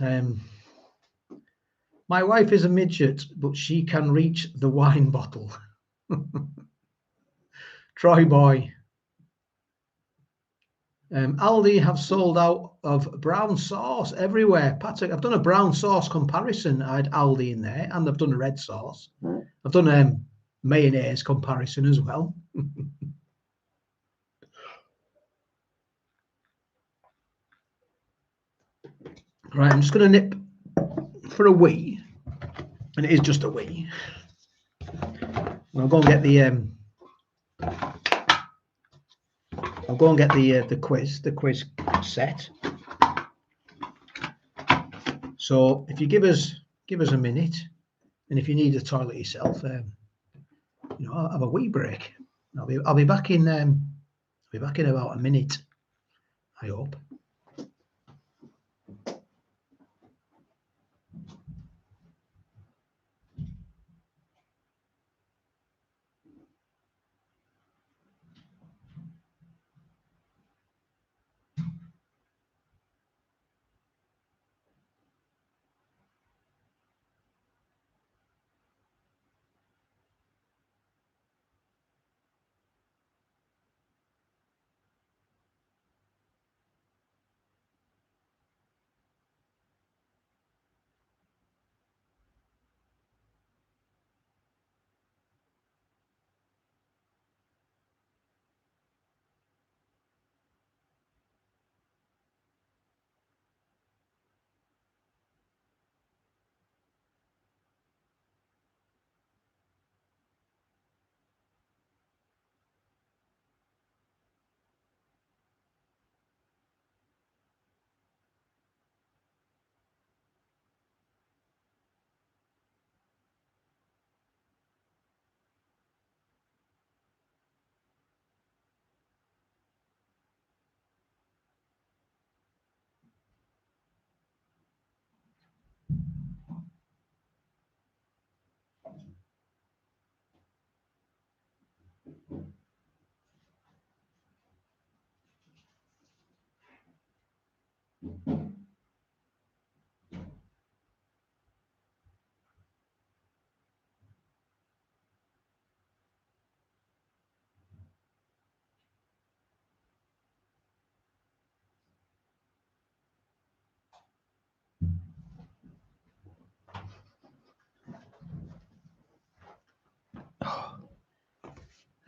My wife is a midget, but she can reach the wine bottle. Troy boy. Aldi have sold out of brown sauce everywhere. Patrick, I've done a brown sauce comparison. I had Aldi in there, and I've done a red sauce. I've done a mayonnaise comparison as well. Right, I'm just going to nip for a wee, and it is just a wee. I'll go and get the I'll go and get the quiz set. So if you give us a minute, and if you need a toilet yourself, I'll have a wee break. I'll be back in about a minute, I hope.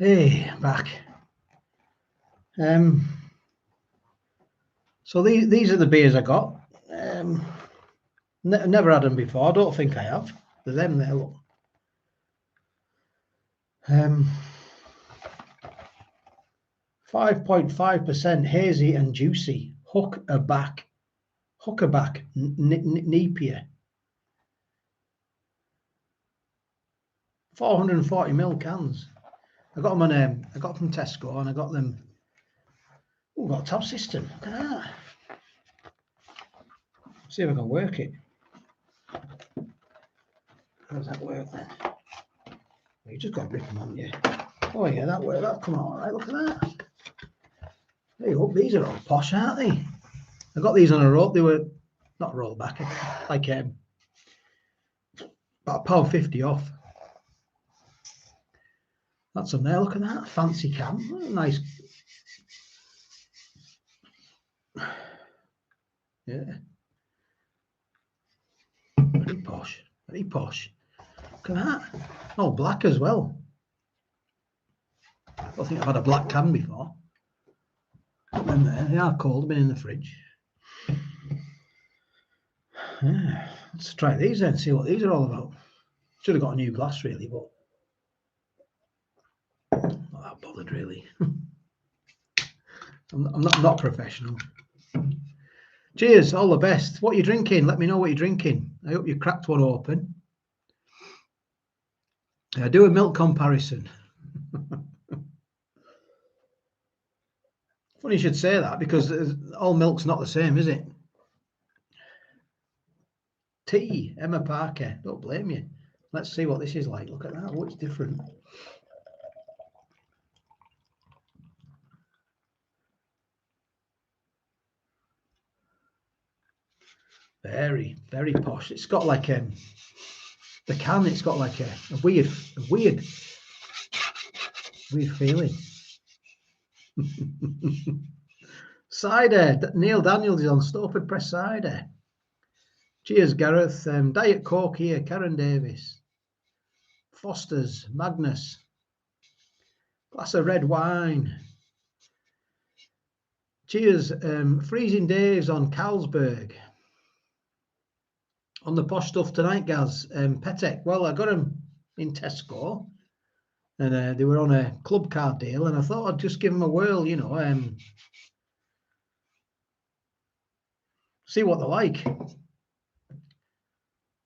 Hey, back. So these are the beers I got. Never had them before. I don't think I have. They're them there, look. 5.5% hazy and juicy. Hookerback Napier. 440ml cans. I got them on. I got them from Tesco, and I got them. Oh, got a tab system. Look at that. See if I can work it. How does that work then? You just got to rip them on, yeah. Oh yeah, that worked. That come out all right. Look at that. Hey, look, these are all posh, aren't they? I got these on a roll. They were not roll back, like about £1.50 off. That's them there. Look at that fancy can. Nice. Yeah. Very posh. Very posh. Look at that. Oh, black as well. I don't think I've had a black can before. Put them there. They are cold. Been in the fridge. Yeah. Let's try these then. See what these are all about. Should have got a new glass really, but not that bothered really. I'm not professional. Cheers, all the best. What are you drinking? Let me know what you're drinking. I hope you cracked one open. Do a milk comparison. Funny you should say that, because all milk's not the same, is it? Tea, Emma Parker. Don't blame you. Let's see what this is like. Look at that. Oh, it's different. Very, very posh. It's got like the can. It's got like a weird feeling. Cider. Neil Daniels is on Stopford Press Cider. Cheers, Gareth. Diet Coke here. Karen Davis. Foster's. Magnus. Glass of red wine. Cheers. Freezing Dave's on Carlsberg. On the posh stuff tonight, Gaz. Petek. Well, I got them in Tesco. and they were on a club card deal, and I thought I'd just give them a whirl, you know, see what they're like.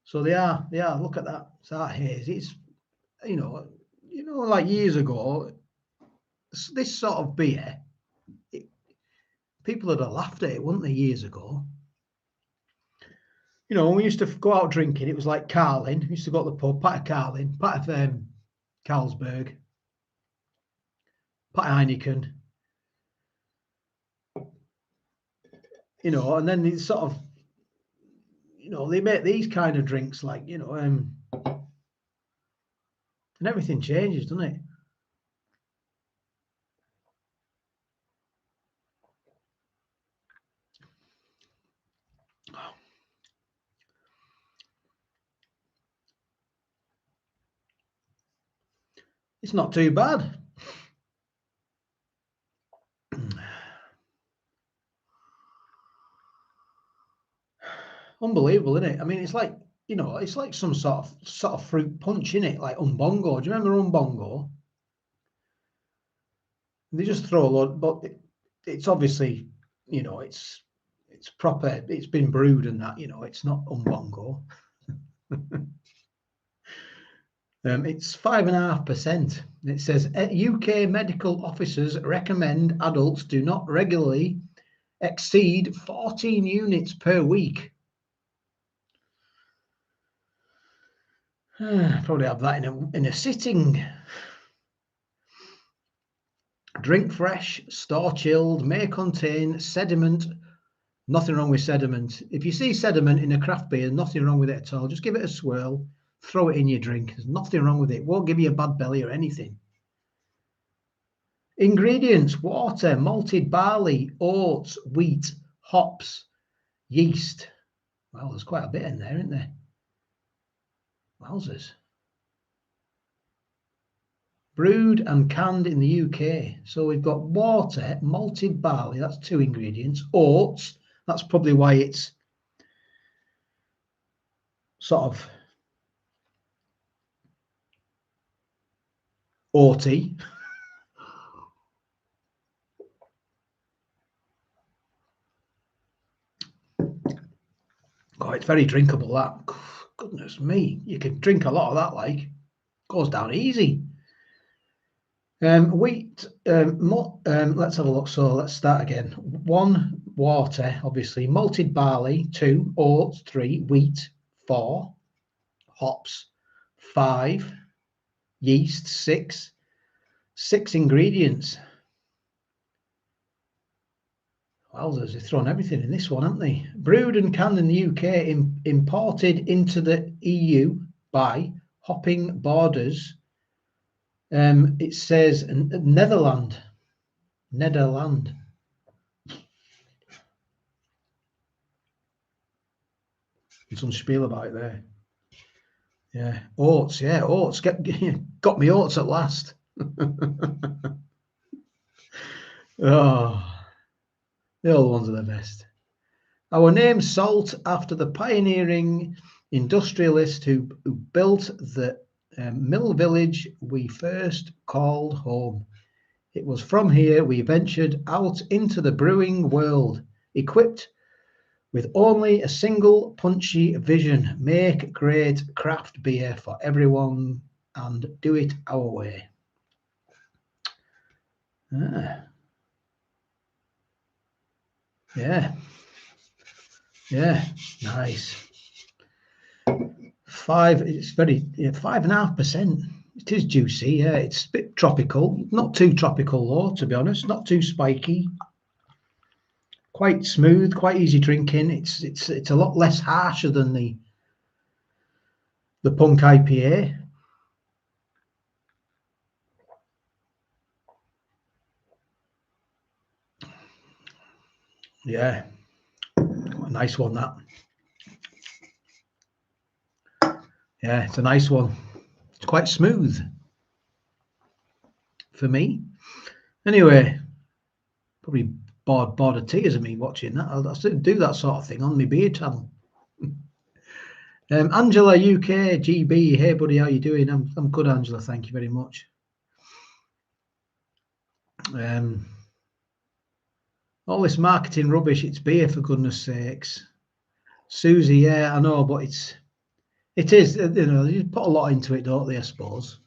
So they are. Look at that. It's that haze. It's, you know, like years ago, this sort of beer, people would have laughed at it, wouldn't they, years ago? You know, when we used to go out drinking, it was like Carling. We used to go to the pub, pat of Carling, pat of Carlsberg, pat of Heineken. You know, and then it's sort of, you know, they make these kind of drinks like, you know, and everything changes, doesn't it? It's not too bad. Unbelievable, isn't it? I mean, it's like, you know, it's like some sort of fruit punch, in it, like Umbongo. Do you remember Umbongo? They just throw a lot, but it's obviously, you know, it's proper. It's been brewed and that, you know, it's not Umbongo. It's 5.5%. It says UK medical officers recommend adults do not regularly exceed 14 units per week. Probably have that in a sitting. Drink fresh, store chilled, may contain sediment. Nothing wrong with sediment. If you see sediment in a craft beer, nothing wrong with it at all. Just give it a swirl, throw it in your drink. There's nothing wrong with it. Won't give you a bad belly or anything. Ingredients: water, malted barley, oats, wheat, hops, yeast. Well, there's quite a bit in there, isn't there? Wowzers. Brewed and canned in the UK. So we've got water, malted barley, that's 2 ingredients. Oats, that's probably why it's sort of oaty. Oh, it's very drinkable, that. Goodness me, you can drink a lot of that, like. Goes down easy. Wheat, let's have a look. So let's start again. 1, water, obviously. Malted barley. 2, oats. 3, wheat. 4, hops. 5, yeast. 6 ingredients. Wowzers, they've thrown everything in this one, haven't they? Brewed and canned in the UK, imported into the EU by Hopping Borders. It says Netherland. Some spiel about it there. Yeah, oats. Yeah, oats. Got me oats at last. Oh, the old ones are the best. Our name Salt, after the pioneering industrialist who built the mill village we first called home. It was from here we ventured out into the brewing world, equipped with only a single punchy vision: make great craft beer for everyone and do it our way. Yeah, nice. 5, it's very 5.5%. It is juicy, yeah. It's a bit tropical, not too tropical though, to be honest. Not too spiky. Quite smooth, quite easy drinking. It's a lot less harsher than the Punk IPA. Yeah, a nice one, that. Yeah, it's a nice one. It's quite smooth for me. Anyway, probably bored of tears of me watching that. I'll still do that sort of thing on my beer channel. Angela UK GB, hey buddy, how you doing? I'm good, Angela. Thank you very much. All this marketing rubbish, it's beer, for goodness sakes. Susie, yeah, I know, but it is, you put a lot into it, don't they, I suppose,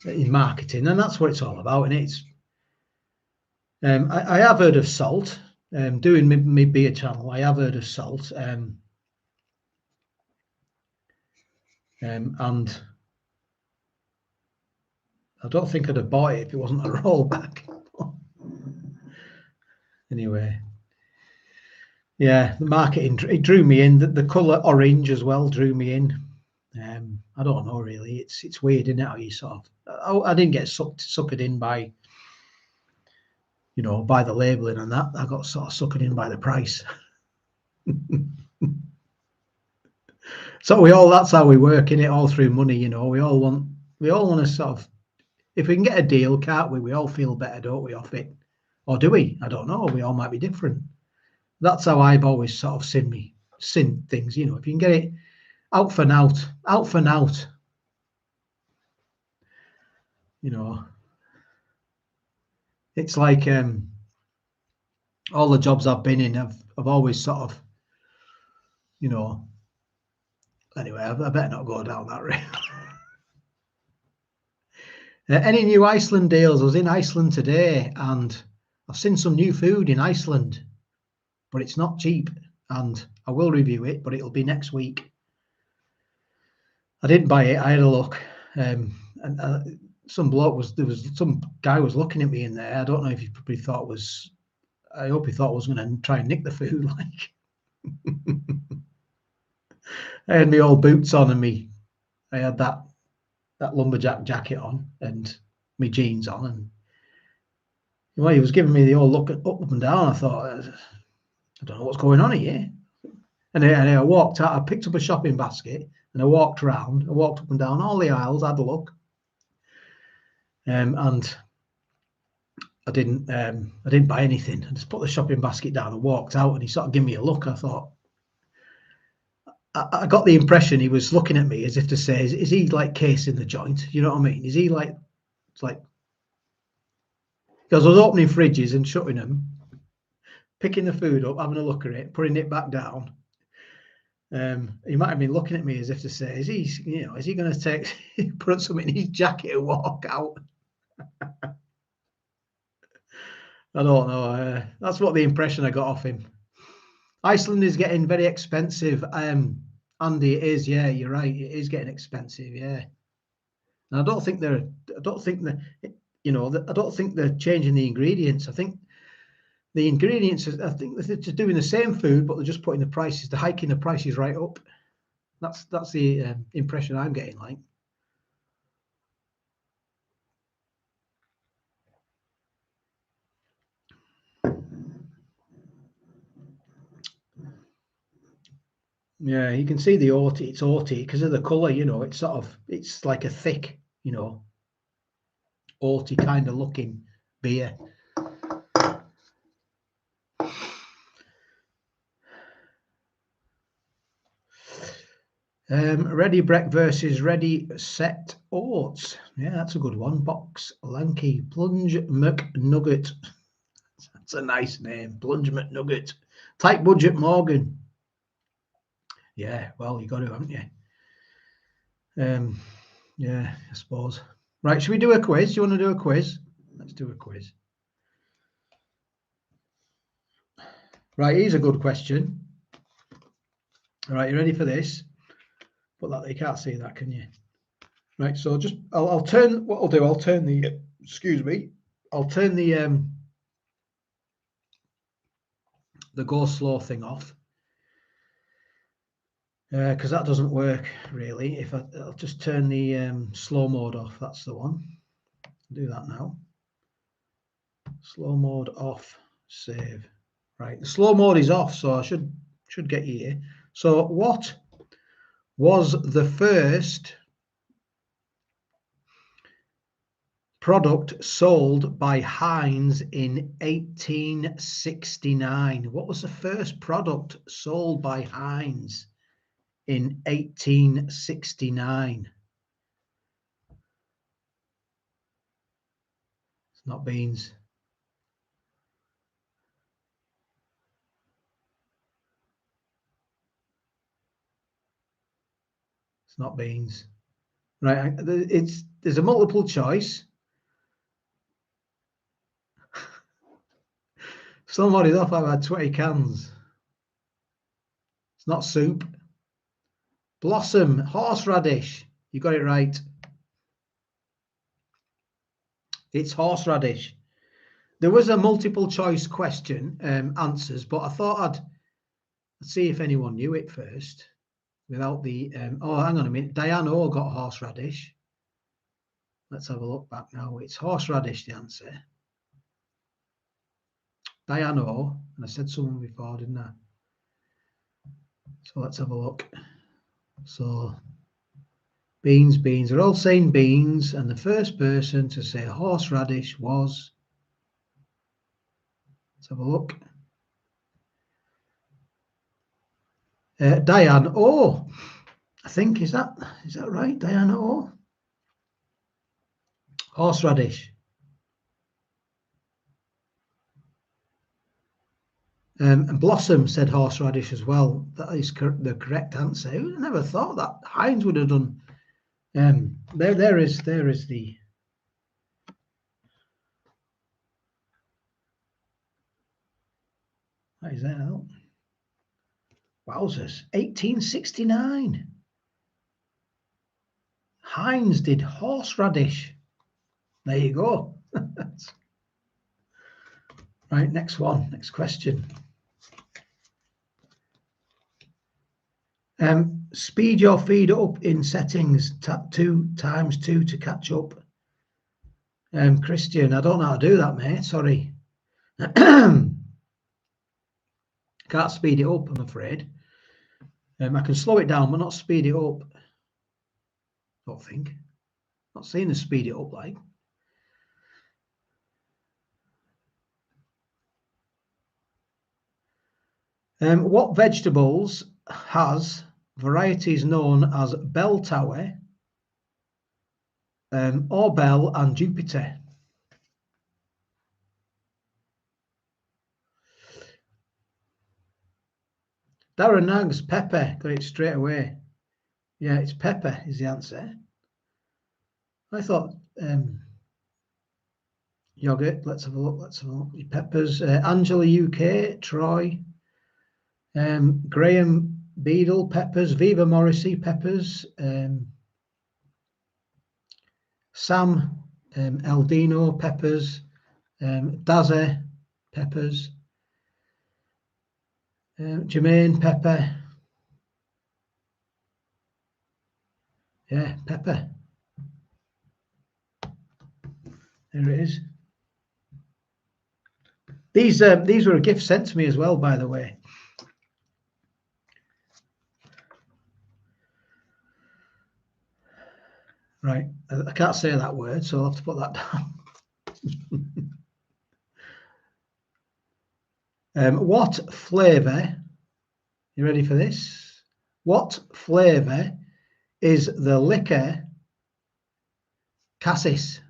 in marketing, and that's what it's all about, and it's, I have heard of Salt, doing my beer channel, I have heard of Salt, and I don't think I'd have bought it if it wasn't a rollback. Anyway, yeah, the marketing, it drew me in. The colour orange as well drew me in. I don't know, really. It's weird, isn't it? How you sort of, I didn't get suckered in by, by the labelling and that. I got sort of suckered in by the price. So that's how we work in it, all through money. We all want to sort of, if we can get a deal, can't we? We all feel better, don't we, off it? Or do we? I don't know. We all might be different. That's how I've always sort of seen things. If you can get it out for out. It's like all the jobs I've been in, I've always sort of, anyway, I better not go down that route. Any new Iceland deals? I was in Iceland today and I've seen some new food in Iceland, but it's not cheap, and I will review it, but it'll be next week. I didn't buy it. I had a look, and some guy was looking at me in there. I don't know if he probably thought I hope he thought I was going to try and nick the food. Like, I had my old boots on and I had that lumberjack jacket on and my jeans on, and he was giving me the old look up and down. I thought, I don't know what's going on here. And I walked out. I picked up a shopping basket and I walked around. I walked up and down all the aisles, had a look, and I didn't buy anything. I just put the shopping basket down and walked out. And he sort of gave me a look. I thought, I got the impression he was looking at me as if to say, is he like casing the joint? You know what I mean? Is he like, it's like, because I was opening fridges and shutting them, picking the food up, having a look at it, putting it back down. He might have been looking at me as if to say, is he going to put something in his jacket and walk out? I don't know. That's what the impression I got off him. Iceland is getting very expensive. Andy, it is. Yeah, you're right. It is getting expensive. Yeah. And I don't think they're changing the ingredients. I think the ingredients, I think they're just doing the same food, but they're just putting they're hiking the prices right up. That's the impression I'm getting. Like, yeah, you can see the Orty. It's Orty because of the colour. It's like a thick, Orty kind of looking beer. Ready Breck versus Ready Set Oats. Yeah, that's a good one. Box Lanky Plunge McNugget. That's a nice name. Plunge McNugget. Tight budget Morgan. Yeah, well, you got to, haven't you? Yeah, I suppose. Right, should we do a quiz? Do you want to do a quiz? Let's do a quiz. Right, here's a good question. All right, you ready for this? But that you can't see that, can you? Right, so I'll turn. What I'll do, I'll turn the. Excuse me. I'll turn the go slow thing off because that doesn't work really. I'll just turn the slow mode off. That's the one. I'll do that now. Slow mode off. Save. Right, the slow mode is off, so I should get you here. So what was the first product sold by Heinz in 1869? What was the first product sold by Heinz in 1869? It's not beans. It's not beans. Right, there's a multiple choice. Somebody's off. I've had 20 cans. It's not soup. Blossom, horseradish. You got it right. It's horseradish. There was a multiple choice question answers, but I thought I'd see if anyone knew it first without the. Oh, hang on a minute. Diane O got horseradish. Let's have a look back now. It's horseradish, the answer. Diane O, and I said someone before, didn't I? So let's have a look. So beans. They're all saying beans, and the first person to say horseradish was. Let's have a look. Diane O. I think is that right? Diane O. Horseradish. And Blossom said horseradish as well. That is the correct answer. I never thought that Heinz would have done. There is the. What is that? Wowzers! 1869. Heinz did horseradish. There you go. Right, next one. Next question. Speed your feed up in settings. Tap 2 times 2 to catch up. Christian, I don't know how to do that, mate. Sorry. Can't speed it up, I'm afraid. I can slow it down, but not speed it up. Don't think. Not seeing the speed it up like. What vegetables has varieties known as bell tower, or bell and Jupiter? Darren Nags, pepper, got it straight away. Yeah, it's pepper is the answer. I thought yogurt. Let's have a look. Peppers. Angela UK, Troy, Graham Beadle, peppers. Viva Morrissey, peppers. Sam Eldino, peppers. Dazza, peppers. Jermaine, pepper. Yeah, pepper. There it is. These were a gift sent to me as well, by the way. Right, I can't say that word, so I'll have to put that down. What flavour? You ready for this? What flavour is the liquor cassis?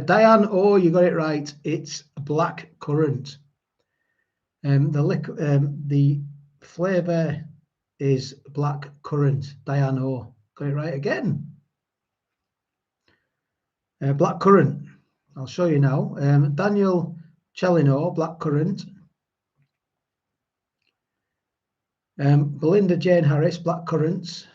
Diane, oh, you got it right. It's black currant. The flavour is black currant. Diane, oh, got it right again. Black currant. I'll show you now. Daniel Chelino, black currant. Belinda Jane Harris, black currants.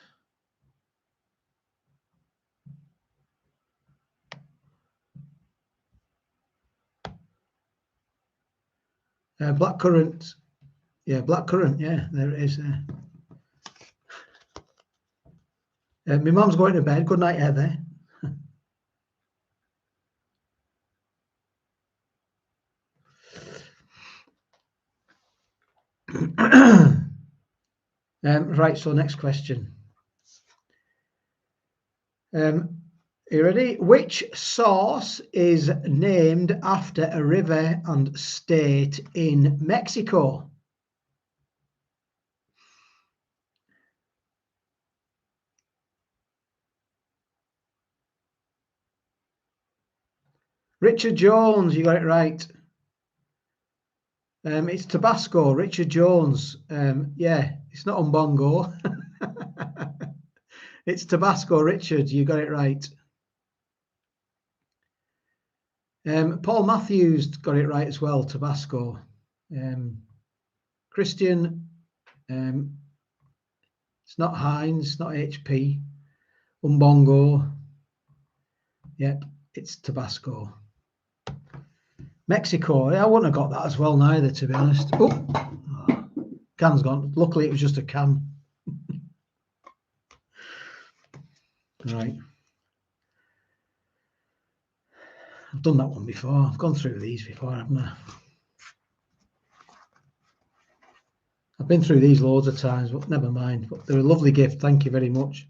Black currant. Yeah, black currant. Yeah, there it is. My mum's going to bed. Good night, Heather. Right, so next question. Are you ready? Which sauce is named after a river and state in Mexico? Richard Jones, you got it right. It's Tabasco, Richard Jones. Yeah, it's not Umbongo. It's Tabasco, Richard. You got it right. Paul Matthews got it right as well, Tabasco. Christian, it's not Heinz, it's not HP. Umbongo. Yep, it's Tabasco. Mexico, I wouldn't have got that as well neither, to be honest. Oh, can's gone. Luckily, it was just a can. Right. I've done that one before. I've gone through these before, haven't I? I've been through these loads of times, but never mind. But they're a lovely gift. Thank you very much.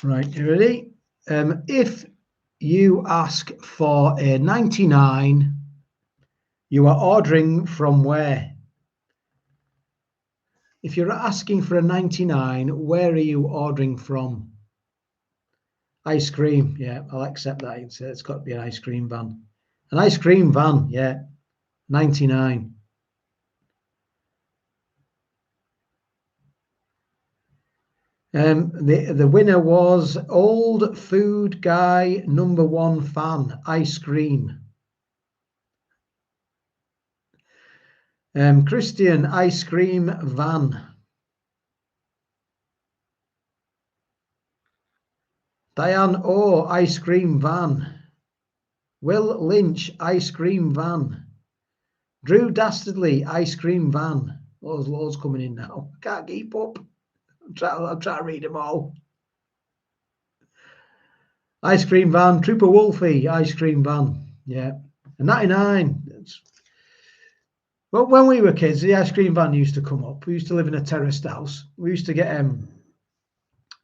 Right, you ready? If you ask for a 99, you are ordering from where? If you're asking for a 99, where are you ordering from? Ice cream, yeah, I'll accept that. It's got to be an ice cream van. An ice cream van, yeah, 99. The winner was Old Food Guy #1 fan, ice cream. Christian, ice cream van. Diane O, ice cream van. Will Lynch, ice cream van. Drew Dastardly, ice cream van. There's loads coming in now. I can't keep up. I'm trying to read them all. Ice cream van. Trooper Wolfie, ice cream van. Yeah. And 99. Well, when we were kids, the ice cream van used to come up. We used to live in a terraced house. We used to get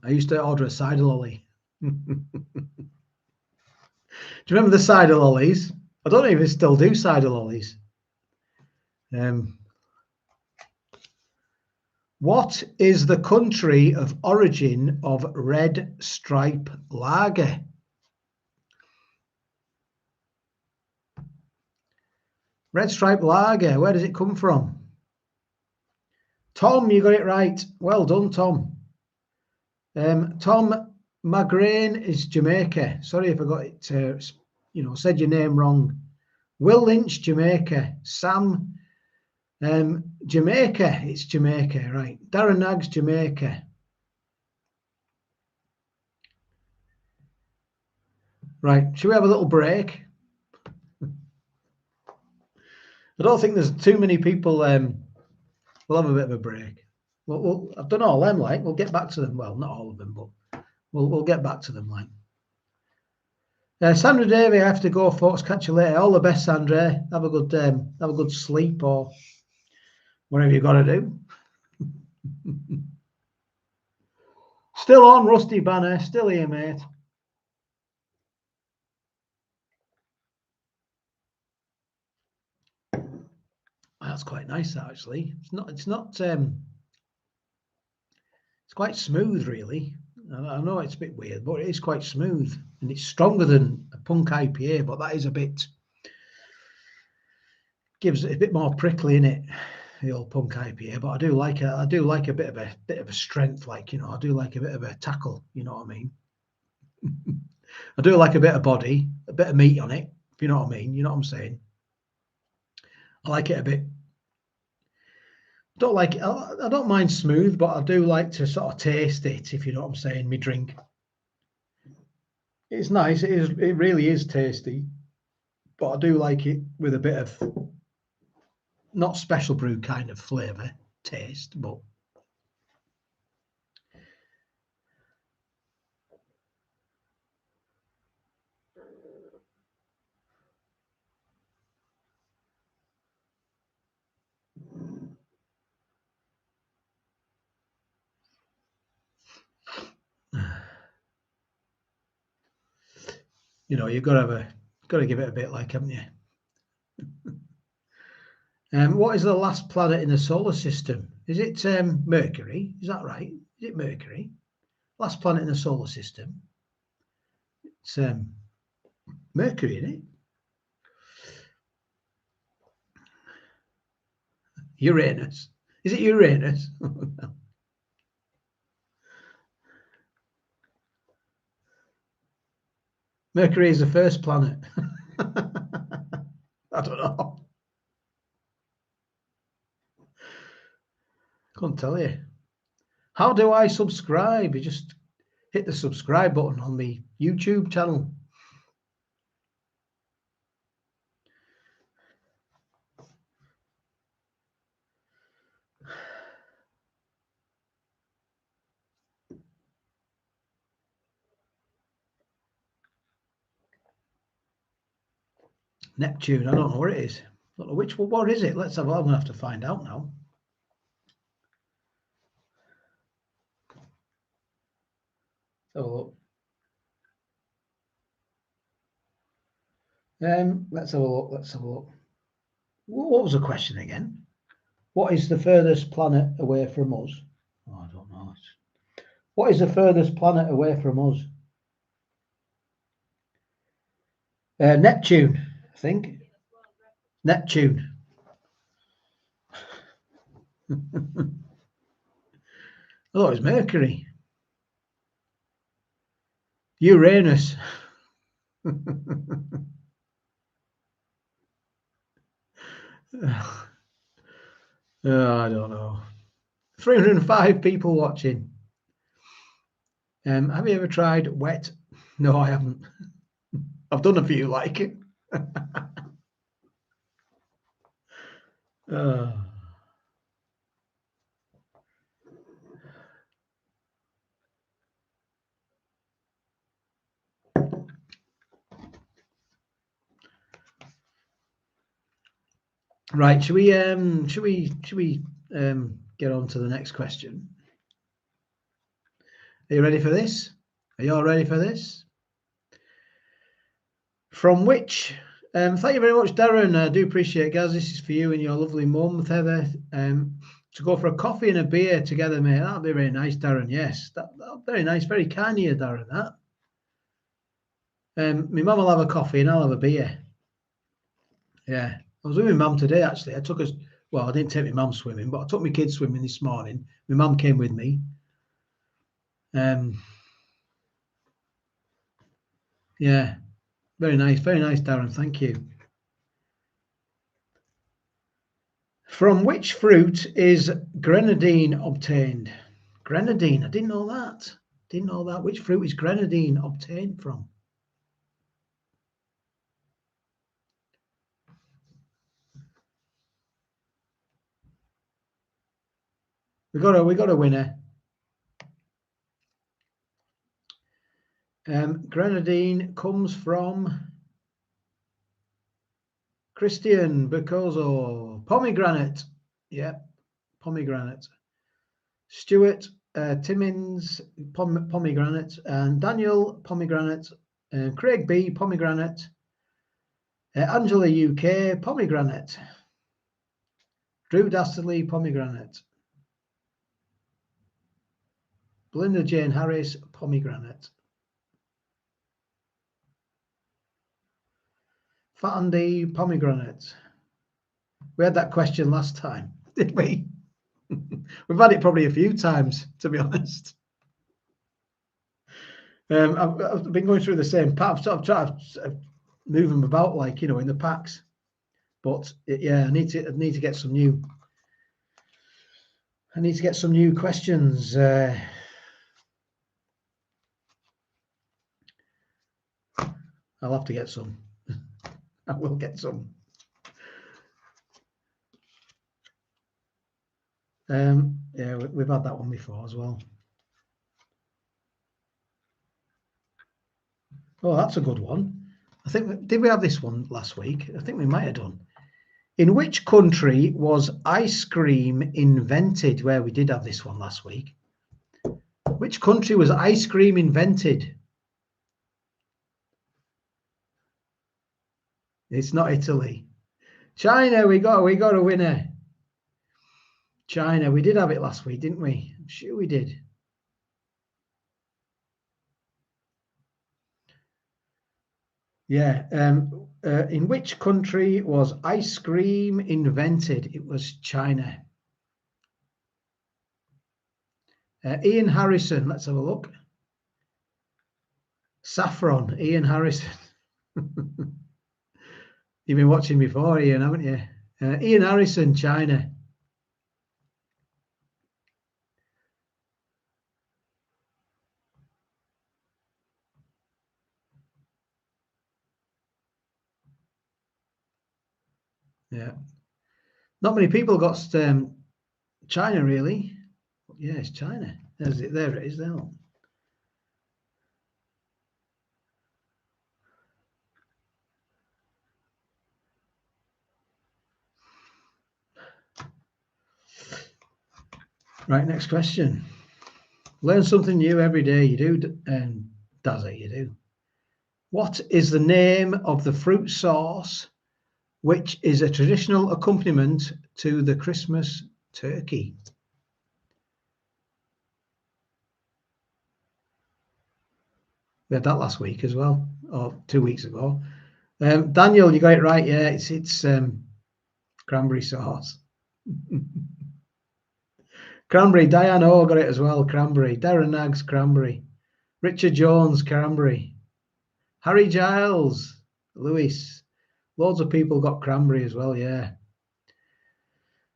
I used to order a cider lolly. Do you remember the cider lollies? I don't know if they still do cider lollies. What is the country of origin of Red Stripe Lager? Red Stripe Lager, where does it come from? Tom, you got it right. Well done, Tom. Tom McGrain is Jamaica. Sorry if I got it, said your name wrong. Will Lynch, Jamaica. Sam, Jamaica. It's Jamaica, right. Darren Nags, Jamaica. Right, should we have a little break? I don't think there's too many people. We'll have a bit of a break. I've done all them, like. We'll get back to them. Well, not all of them, but we'll get back to them, like. Sandra Davey, I have to go, folks. Catch you later. All the best, Sandra. Have a good sleep or whatever you got to do. Still on, Rusty Banner. Still here, mate. That's quite nice, actually. It's quite smooth, really. I know it's a bit weird, but it is quite smooth, and it's stronger than a punk IPA. But that is gives it a bit more prickly in it, the old punk IPA. But I do like a bit of a strength, like, I do like a bit of a tackle. You know what I mean? I do like a bit of body, a bit of meat on it. If you know what I mean, you know what I'm saying. I like it a bit. I don't mind smooth, but I do like to sort of taste it, if you know what I'm saying, me drink. It's nice, it really is tasty, but I do like it with a bit of not special brew kind of flavour taste, but you've got to give it a bit, like, haven't you? What is the last planet in the solar system? Is it Mercury? Is that right? Is it Mercury? Last planet in the solar system. It's Mercury, isn't it? Uranus. Is it Uranus? Mercury is the first planet. I don't know. Couldn't tell you. How do I subscribe? You just hit the subscribe button on the YouTube channel. Neptune, I don't know what it is. I don't know which one. What is it? Let's have. I'm gonna have to find out now. Let's have a look. Let's have a look. Let's have a look. What was the question again? What is the furthest planet away from us? Oh, I don't know. What is the furthest planet away from us? Neptune, I think. Neptune. Oh, it's Mercury. Uranus. I don't know. 305 people watching. Have you ever tried wet? No, I haven't. I've done a few like it. Right, should we get on to the next question? Are you ready for this? Are you all ready for this? From which, thank you very much, Darren. I do appreciate it, guys. This is for you and your lovely mum, Heather. To go for a coffee and a beer together, mate. That'd be very nice, Darren. Yes, that'd very nice. Very kind of you, Darren. That. My mum will have a coffee and I'll have a beer. Yeah, I was with my mum today. Actually, I didn't take my mum swimming, but I took my kids swimming this morning. My mum came with me. Yeah, very nice, Darren. Thank you. From which fruit is grenadine obtained? Grenadine, I didn't know that. Which fruit is grenadine obtained from? We got a winner. Grenadine comes from Christian Becozo. Pomegranate. Yeah, pomegranate. Stuart Timmins, pomegranate. And Daniel, pomegranate. Craig B, pomegranate. Angela UK, pomegranate. Drew Dastardly, pomegranate. Belinda Jane Harris, pomegranate. Fat Andy, pomegranate. We had that question last time, did we? We've had it probably a few times, to be honest. I've been going through the same path. I've sort of tried to move them about, like, in the packs. But yeah, I need to get some new. I need to get some new questions. I'll have to get some. I will get some. Yeah, we've had that one before as well. Oh, that's a good one. I think, did we have this one last week? I think we might have done. In which country was ice cream invented? Where we did have this one last week. Which country was ice cream invented? It's not Italy. China, we got a winner. China, we did have it last week, didn't we? I'm sure we did. Yeah. In which country was ice cream invented? It was China. Ian Harrison. Let's have a look. Saffron. Ian Harrison. You've been watching before, Ian, haven't you? Ian Harrison, China. Yeah. Not many people got China, really. Yeah, it's China. There's it. There it is. There. Right, next question. Learn something new every day. You do, Dazzy, you do. What is the name of the fruit sauce which is a traditional accompaniment to the Christmas turkey? We had that last week as well, or 2 weeks ago. Daniel, you got it right. Yeah, it's cranberry sauce. Cranberry. Diane O got it as well. Cranberry. Darren Naggs, cranberry. Richard Jones, cranberry. Harry Giles, Lewis. Loads of people got cranberry as well. Yeah.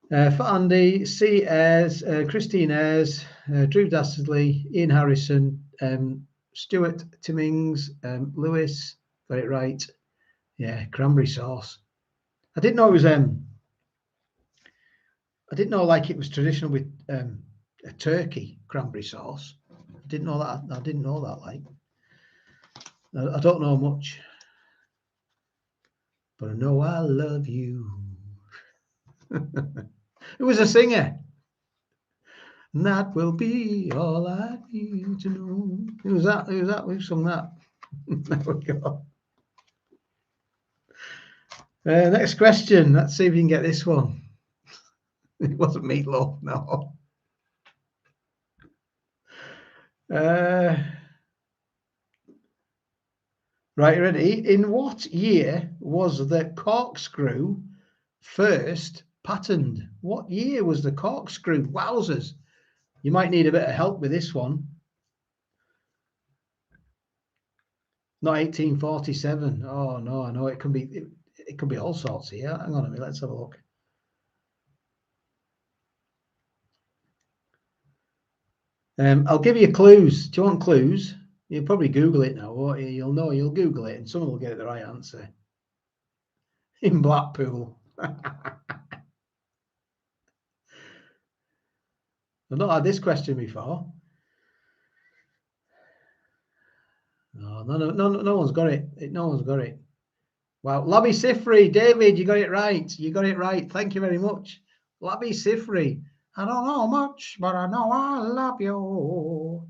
For Andy, C. Ayres, Christine Ayres, Drew Dastardly, Ian Harrison, Stuart Timmings, Lewis, got it right. Yeah, cranberry sauce. I didn't know it was. I didn't know like it was traditional with a turkey cranberry sauce. I didn't know that. I didn't know that. Like, I don't know much, but I know I love you. It was a singer. And that will be all I need to know. Who was that? Who was that? Who sung that? There we go. Next question. Let's see if you can get this one. It wasn't Meatloaf, no. Right, ready? In what year was the corkscrew first patterned? What year was the corkscrew? Wowzers. You might need a bit of help with this one. Not 1847. Oh no, I know it can be. It could be all sorts here. Hang on a minute. Let's have a look. I'll give you clues. Do you want clues? You'll probably Google it now, won't you? You'll know. You'll Google it, and someone will get the right answer. In Blackpool. I've not had this question before. No one's got it. No one's got it. Wow, Labby Sifri, David, you got it right. You got it right. Thank you very much. Labby Sifri. I don't know much, but I know I love you.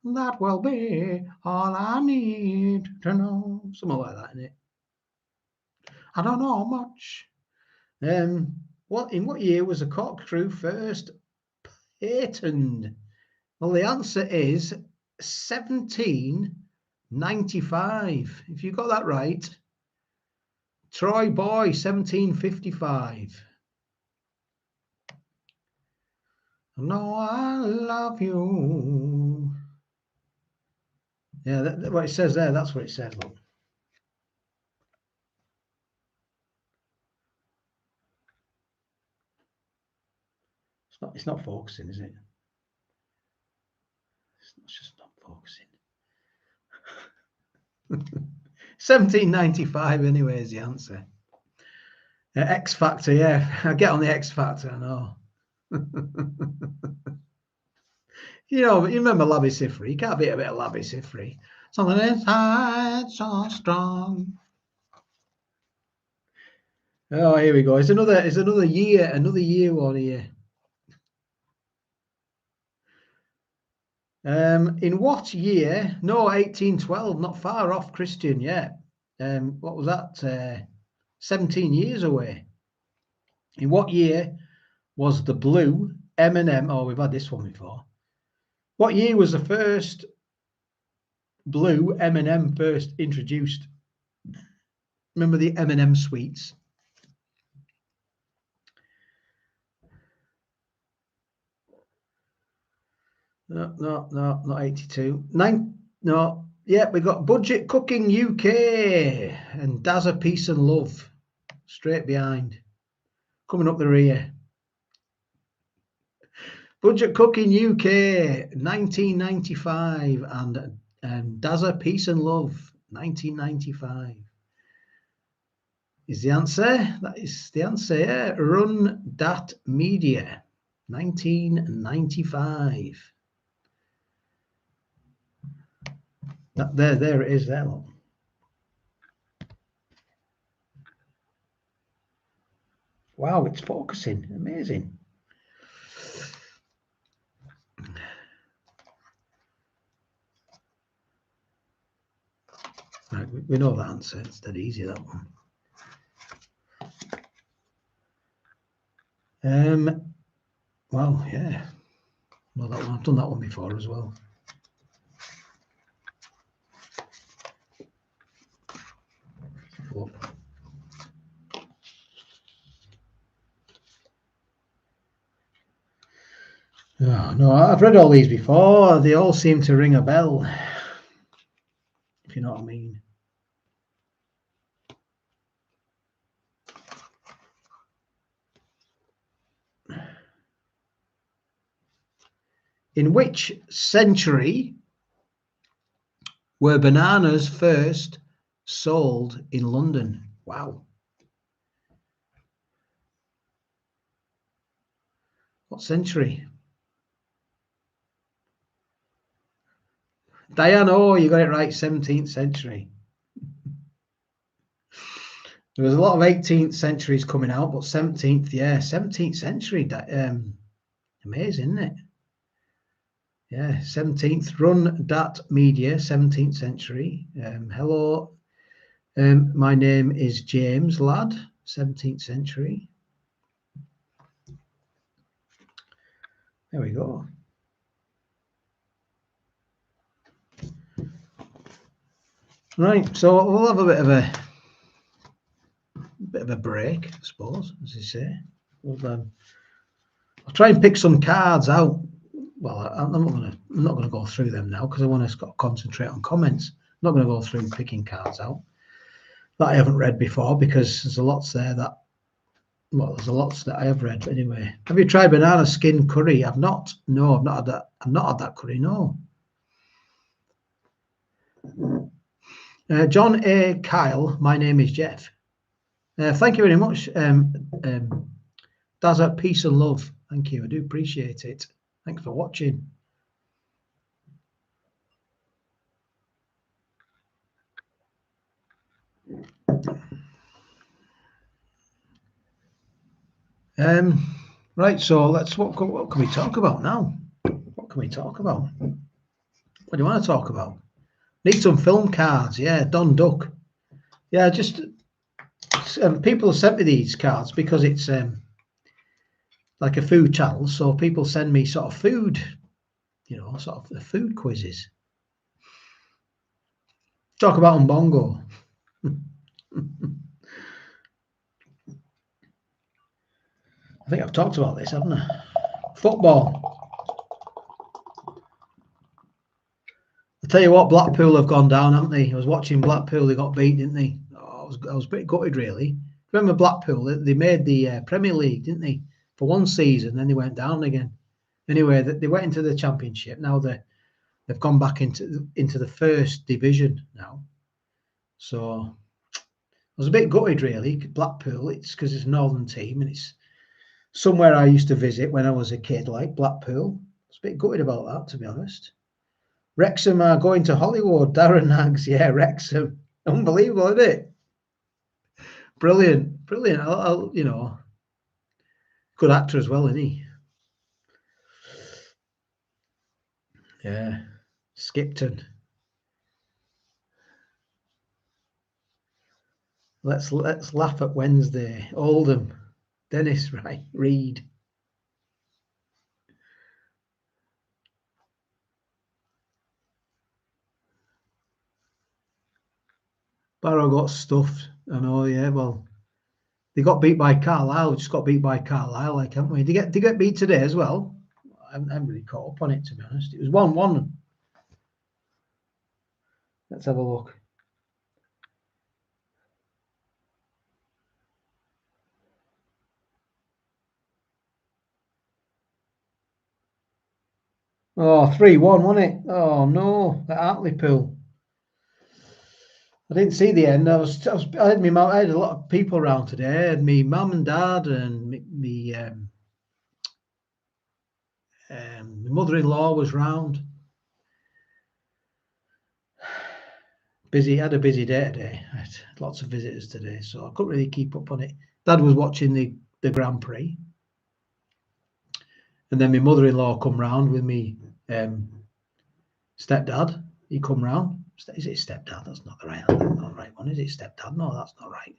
That will be all I need to know. Something like that, isn't it? I don't know much. In what year was the corkscrew first patented? Well, the answer is 1795. If you got that right, Troy Boy, 1755. No, I love you. Yeah, what it says there, that's what it says. Look. It's not focusing, is it? It's just not focusing. 1795 anyway is the answer. X Factor, yeah. I get on the X Factor, I know. You remember Labby Sifri. You can't beat a bit of Labby Sifri. Something inside so strong. Oh, here we go. It's another year one here. In what year? No, 1812. Not far off, Christian. Yeah. What was that? 17 years away. In what year was the blue M&M? Oh, we've had this one before. What year was the first blue M&M first introduced? Remember the M&M sweets? No, not 82. No. Yeah, we got Budget Cooking UK and Dazza Peace and Love straight behind. Coming up the rear. Budget Cooking UK 1995 and Dazza Peace and Love 1995 is the answer. That is the answer. Yeah. Run Dat Media 1995. There it is there. Look. Wow, it's focusing. Amazing. Right, we know that answer. It's dead easy, that one. Well, yeah. Well, that one, I've done that one before as well. Oh. Oh, no, I've read all these before. They all seem to ring a bell, if you know what I mean. In which century were bananas first sold in London? Wow. What century? Diane, oh, you got it right, 17th century. There was a lot of 18th centuries coming out, but 17th, yeah, 17th century. Amazing, isn't it? Yeah, 17th. Run Dat Media, 17th century. Hello, my name is James Ladd, 17th century. There we go. Right, so we'll have a bit of a break, I suppose, as you say. I'll try and pick some cards out. Well, I'm not gonna go through them now because I want to concentrate on comments. I'm not going to go through picking cards out that I haven't read before because there's a lots there that. Well, there's a lots that I have read anyway. Have you tried banana skin curry? I've not. No, I've not had that. I've not had that curry. No. John A. Kyle, my name is Jeff. Thank you very much. Dazza, peace and love. Thank you. I do appreciate it. Thanks for watching. Right, so what can we talk about now? What can we talk about? What do you want to talk about? Need some film cards. Yeah, Don Duck. Yeah, just people have sent me these cards because it's like a food channel, so people send me sort of food, sort of the food quizzes. Talk about Umbongo. I think I've talked about this, haven't I? Football. I tell you what, Blackpool have gone down, haven't they? I was watching Blackpool; they got beat, didn't they? Oh, I was a bit gutted, really. Remember Blackpool? They made the Premier League, didn't they? For one season, then they went down again. Anyway, they went into the Championship. Now they've gone back into the first division now. So I was a bit gutted, really. Blackpool, it's because it's a northern team and it's somewhere I used to visit when I was a kid, like Blackpool. I was a bit gutted about that, to be honest. Wrexham are going to Hollywood. Darren Nags, yeah, Wrexham. Unbelievable, isn't it? Brilliant. I'll good actor as well, isn't he? Yeah, Skipton. Let's laugh at Wednesday. Oldham, Dennis, right? Reed. Barrow got stuffed. I know, yeah. Well, they got beat by Carlisle. Just got beat by Carlisle, like, haven't we? They get beat today as well. I haven't really caught up on it, to be honest. It was 1-1. Let's have a look. Oh, 3-1, wasn't it? Oh no, at Hartlepool. I didn't see the end. I had my mum. I had a lot of people around today. I had my mum and dad and my mother-in-law was round. Busy. Had a busy day today. I had lots of visitors today, so I couldn't really keep up on it. Dad was watching the Grand Prix, and then my mother-in-law come round with me stepdad. He come round. Is it stepdad? That's not the right one. Is it stepdad? No, that's not right.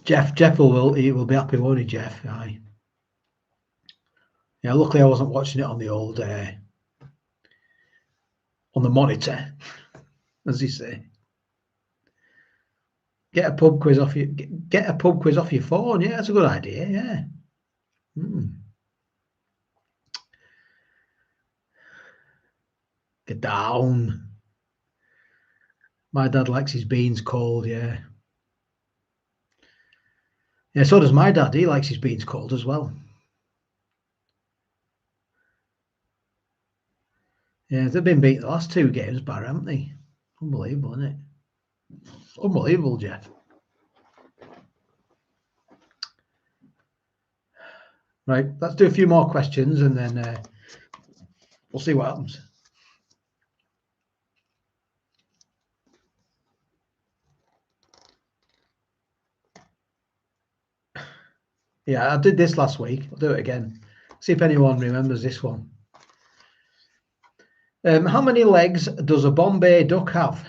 Jeff will be happy, won't he, Jeff? Aye. Yeah, luckily I wasn't watching it on the old on the monitor, as you say. Get a pub quiz off your phone. Yeah, that's a good idea. Yeah. Get down. My dad likes his beans cold. Yeah. Yeah. So does my dad. He likes his beans cold as well. Yeah, they've been beat the last 2 games, Barry, haven't they? Unbelievable, isn't it? Unbelievable, Jeff. Right, let's do a few more questions and then we'll see what happens. Yeah, I did this last week. I'll do it again. See if anyone remembers this one. How many legs does a Bombay duck have?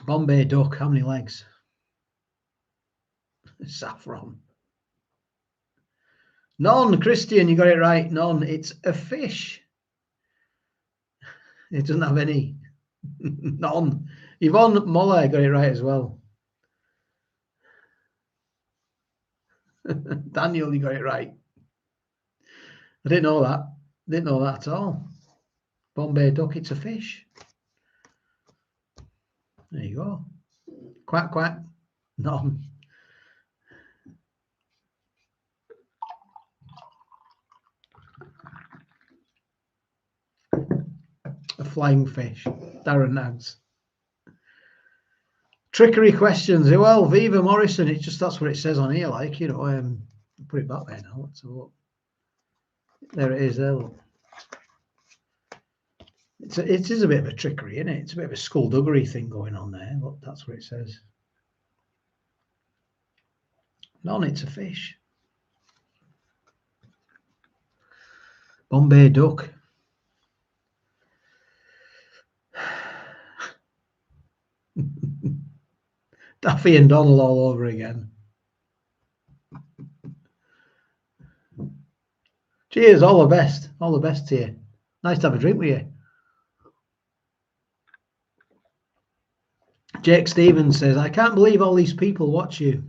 Bombay duck, how many legs? Saffron. None, Christian, you got it right. None. It's a fish. It doesn't have any. None. Yvonne Muller got it right as well. Daniel, you got it right. I didn't know that. Didn't know that at all. Bombay duck, it's a fish. There you go. Quack, quack. None. A flying fish. Darren Nags. Trickery questions. Well, Viva Morrison, it's just that's what it says on here, like, you know, put it back there now. Let's have a look. There it is there. Look. It is a bit of a trickery, isn't it? It's a bit of a skullduggery thing going on there. Look, that's what it says. None, it's a fish. Bombay duck. Daffy and Donald all over again. Cheers, all the best. All the best to you. Nice to have a drink with you. Jake Stevens says, I can't believe all these people watch you.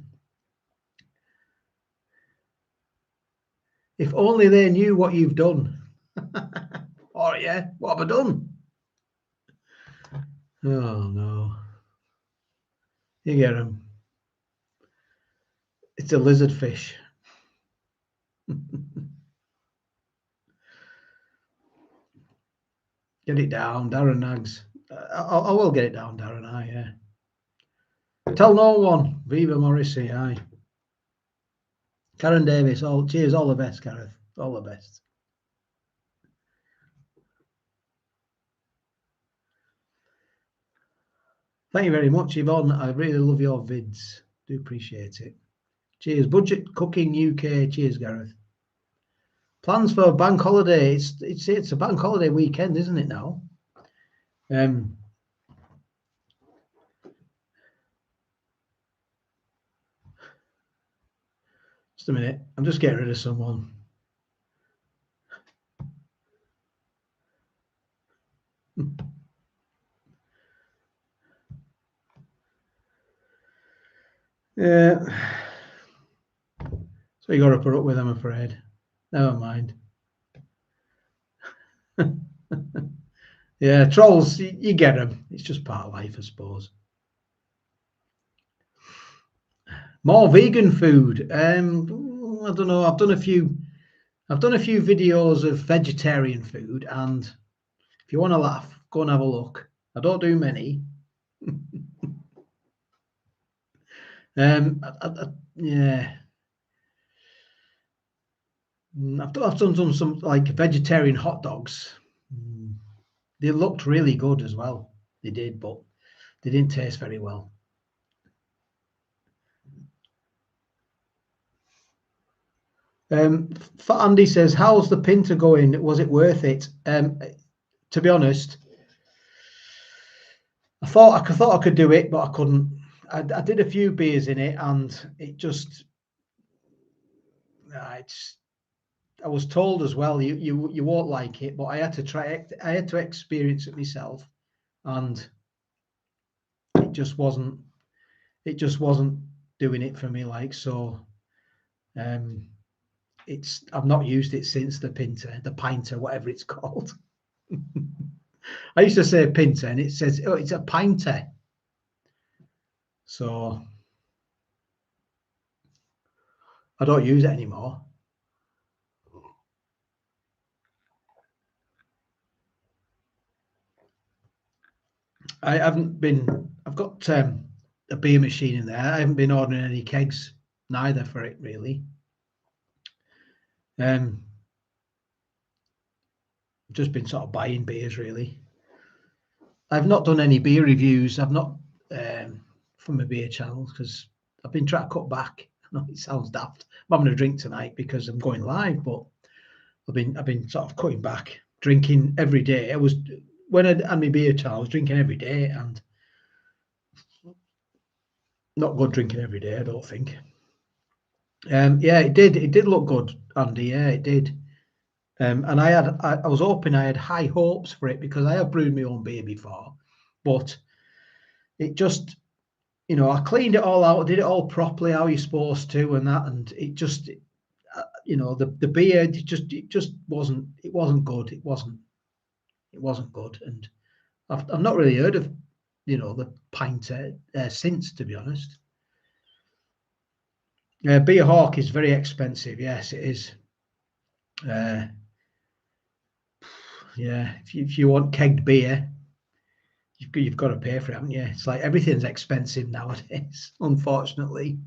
If only they knew what you've done. Oh, yeah. What have I done? Oh, no. You get him. It's a lizard fish. Get it down, Darren Nags. I will get it down, Darren. Aye, yeah. Tell no one. Viva Morrissey. Aye. Karen Davis. Cheers. All the best, Gareth. All the best. Thank you very much, Yvonne. I really love your vids. Do appreciate it. Cheers. Budget Cooking UK. Cheers, Gareth. Plans for bank holiday. It's a bank holiday weekend, isn't it now? Just a minute. I'm just getting rid of someone. Yeah. So you got to put up with, I'm afraid. Never mind. Yeah, trolls, you get them. It's just part of life, I suppose. More vegan food. I don't know. I've done a few videos of vegetarian food, and if you want to laugh, go and have a look. I don't do many. Yeah. I've done some like vegetarian hot dogs. They looked really good as well. They did, but they didn't taste very well. Andy says, "How's the Pinter going? Was it worth it?" To be honest, I thought I could do it, but I couldn't. I did a few beers in it, and it just, it's. I was told as well, you won't like it, but I had to try it. I had to experience it myself, and it just wasn't. It just wasn't doing it for me. Like so, it's. I've not used it since the Pinter, whatever it's called. I used to say Pinter, and it says, oh, it's a Pinter. So I don't use it anymore. I haven't been. I've got a beer machine in there. I haven't been ordering any kegs neither for it really. Just been sort of buying beers really. I've not done any beer reviews. I've not from my beer channel because I've been trying to cut back. I know it sounds daft. I'm having a drink tonight because I'm going live, but I've been sort of cutting back, drinking every day. I was when I had my beer channel, I was drinking every day, and not good drinking every day, I don't think. Yeah, it did look good, Andy. Yeah, it did. And I was hoping I had high hopes for it because I have brewed my own beer before, but it just, I cleaned it all out, did it all properly how you're supposed to, and that, and it just, the beer it just wasn't good. It wasn't good, and I've not really heard of, the Pinter since, to be honest. Beer Hawk is very expensive. Yes, it is. Yeah, if you want kegged beer, you've got to pay for it, haven't you? It's like everything's expensive nowadays, unfortunately.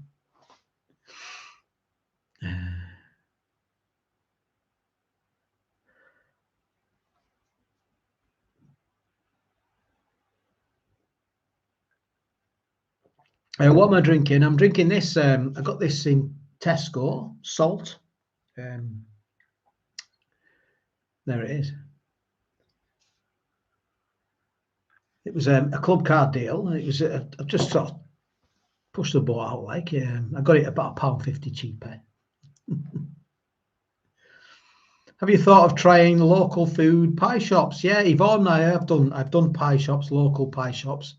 What am I drinking? I'm drinking this. I got this in Tesco, Salt. There it is. It was a club card deal. It was I've just sort of pushed the boat out like. I got it about £1.50 cheaper. Have you thought of trying local food pie shops? Yeah, Yvonne and I have done. I've done pie shops, local pie shops,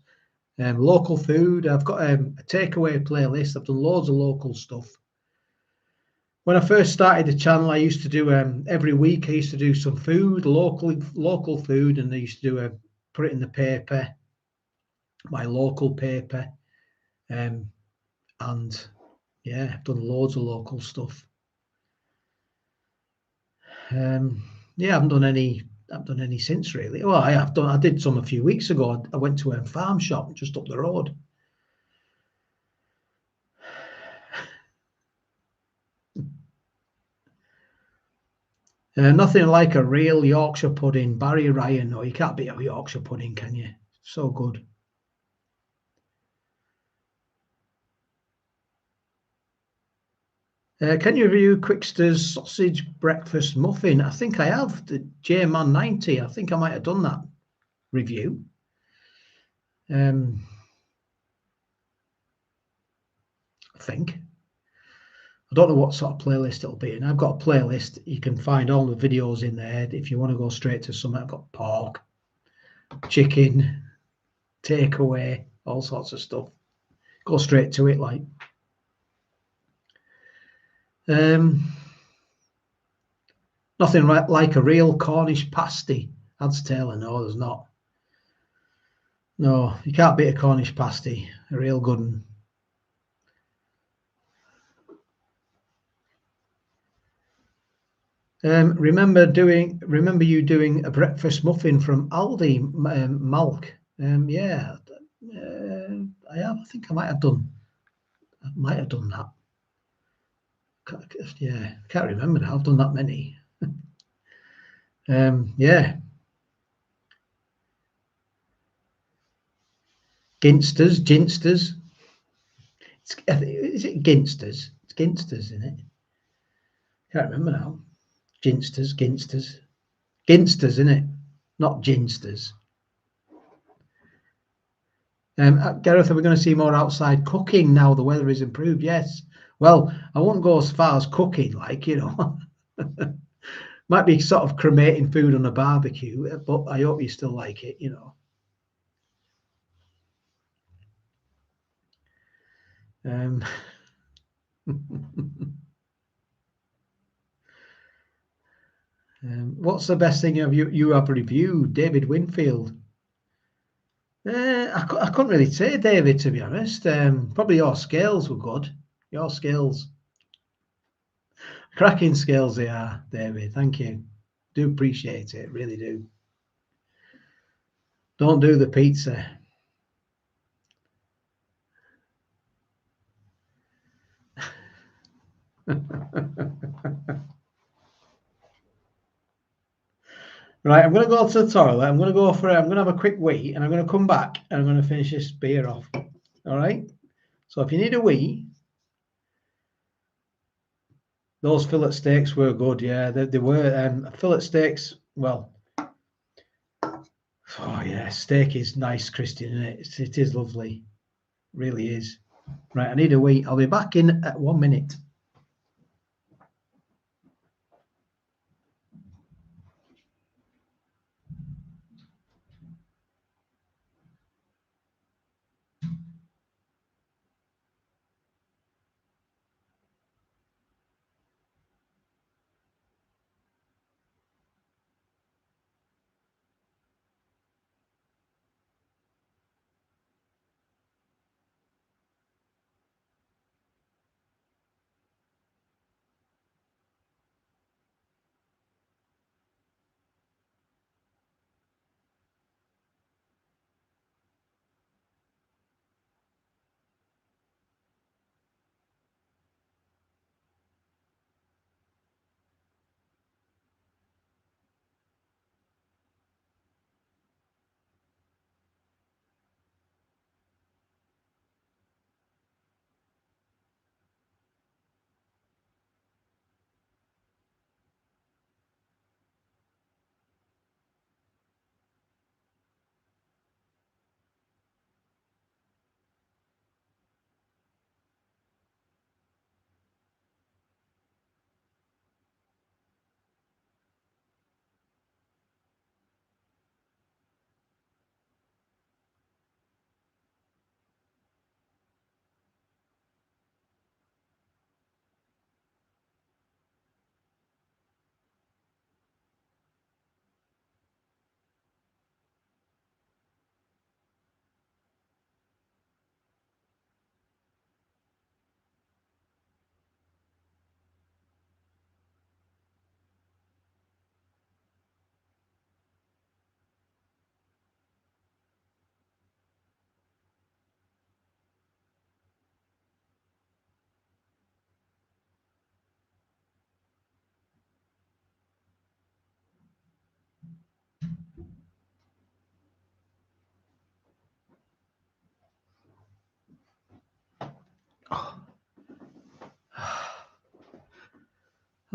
local food. I've got a takeaway playlist. I've done loads of local stuff. When I first started the channel, I used to do every week. I used to do some food, local food, and I used to do put it in the paper, my local paper, and yeah, I've done loads of local stuff. Yeah, I haven't done any since really. Well, I have done. I did some a few weeks ago. I went to a farm shop just up the road. Nothing like a real Yorkshire pudding, Barry Ryan. No, you can't beat a Yorkshire pudding, can you? So good. Can you review Quickster's sausage breakfast muffin? I think I have. The J-Man 90. I think I might have done that review. I think. I don't know what sort of playlist it'll be. And I've got a playlist. You can find all the videos in there. If you want to go straight to something, I've got pork, chicken, takeaway, all sorts of stuff. Go straight to it, like. Nothing like a real Cornish pasty. Adds Taylor. No, there's not. No, you can't beat a Cornish pasty. A real good one. Remember you doing a breakfast muffin from Aldi, Malk. Yeah, I have. I think I might have done that. Yeah, I can't remember now. I've done that many. Yeah. Ginsters. Is it Ginsters? It's Ginsters, isn't it? Can't remember now. Ginsters, isn't it? Not Ginsters. Gareth, are we going to see more outside cooking now the weather is improved? Yes. Well, I won't go as far as cooking, like, might be sort of cremating food on a barbecue, but I hope you still like it, What's the best thing you have reviewed, David Winfield? I couldn't really say, David, to be honest. Probably your scales were good. Your scales. Cracking skills they are, David. Thank you. Do appreciate it. Really do. Don't do the pizza. Right, I'm going to go to the toilet. I'm going to have a quick wee, and I'm going to come back, and I'm going to finish this beer off. All right? So if you need a wee, those fillet steaks were good. Yeah, they were. Fillet steaks, well, oh yeah, steak is nice, Christian, isn't it? It is lovely. Really is. Right, I need a wee. I'll be back in at 1 minute.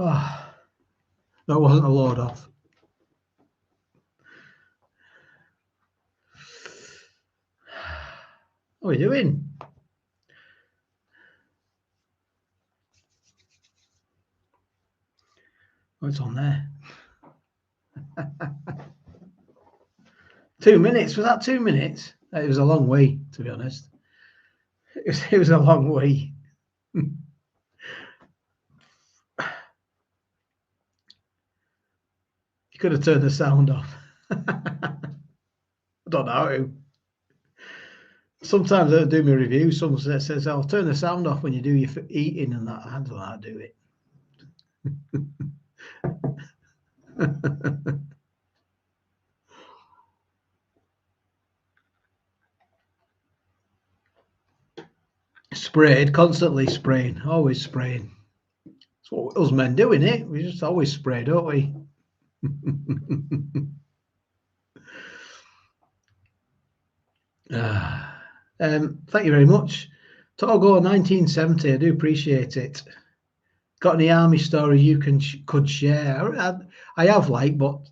Oh, that wasn't a load off. What are we doing? it's on there. 2 minutes. Was that 2 minutes? It was a long way, to be honest. It was a long way. You could have turned the sound off. I don't know how to. Sometimes I do my review. Someone says, "I'll turn the sound off when you do your eating," and that. I don't know how to do it. Sprayed, constantly spraying, always spraying. That's what us men do, innit? We just always spray, don't we? Thank you very much. Togo 1970, I do appreciate it. Got any army story you could share? I have, but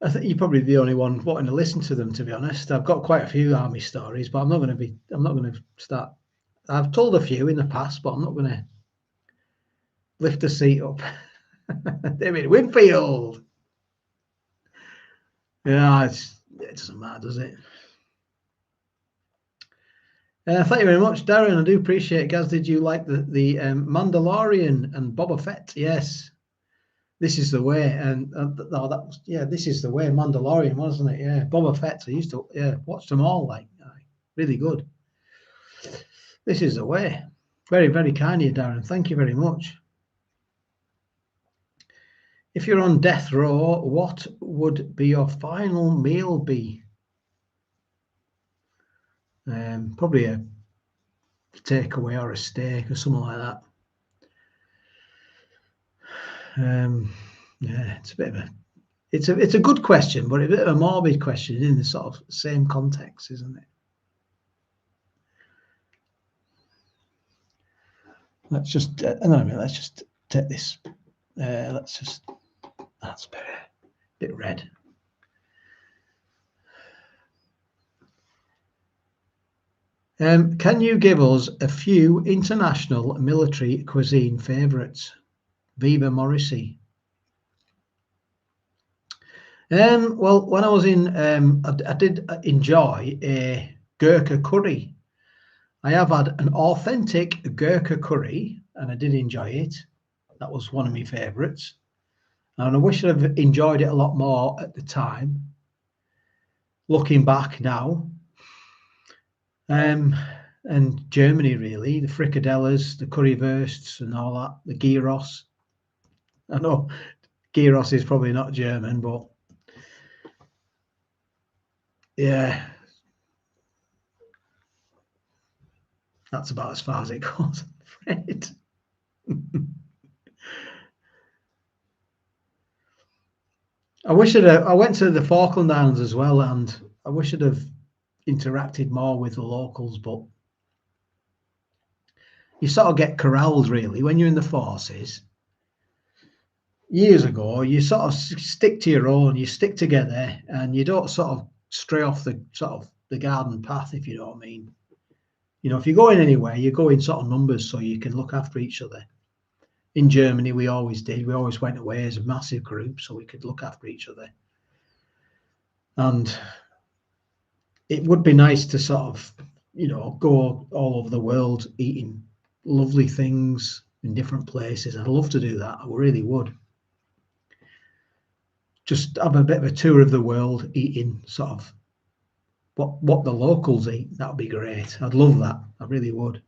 I think you're probably the only one wanting to listen to them, to be honest. I've got quite a few army stories, but I'm not going to start. I've told a few in the past, but I'm not going to lift the seat up. David Winfield. Yeah, it doesn't matter, does it? Thank you very much, Darren. I do appreciate it. Gaz, did you like the Mandalorian and Boba Fett? Yes. This is the way, and no, that was This is the way. Mandalorian, wasn't it? Yeah, Boba Fett. I used to watch them all. Really good. This is the way. Very, very kind of you, Darren. Thank you very much. If you're on death row, what would be your final meal be? Probably a takeaway or a steak or something like that. It's a bit of it's a good question, but a bit of a morbid question in the sort of same context, isn't it? Let's just let's just take this. That's a bit red. Can you give us a few international military cuisine favourites? Viva Morrissey. Well, when I was in, I did enjoy a Gurkha curry. I have had an authentic Gurkha curry, and I did enjoy it. That was one of my favourites. And I wish I'd have enjoyed it a lot more at the time. Looking back now. And Germany, really, the frikadellas, the currywursts and all that, the gyros. I know gyros is probably not German, but yeah, that's about as far as it goes, I'm afraid. I went to the Falkland Islands as well, and I wish I'd have interacted more with the locals, but you sort of get corralled, really, when you're in the forces. Years ago, you sort of stick to your own, you stick together, and you don't sort of stray off the garden path, if you know what I mean. You know, if you're going anywhere, you go in sort of numbers so you can look after each other. In Germany, we always did. We always went away as a massive group so we could look after each other. And it would be nice to sort of, go all over the world eating lovely things in different places. I'd love to do that. I really would. Just have a bit of a tour of the world, eating sort of what the locals eat. That would be great. I'd love that. I really would.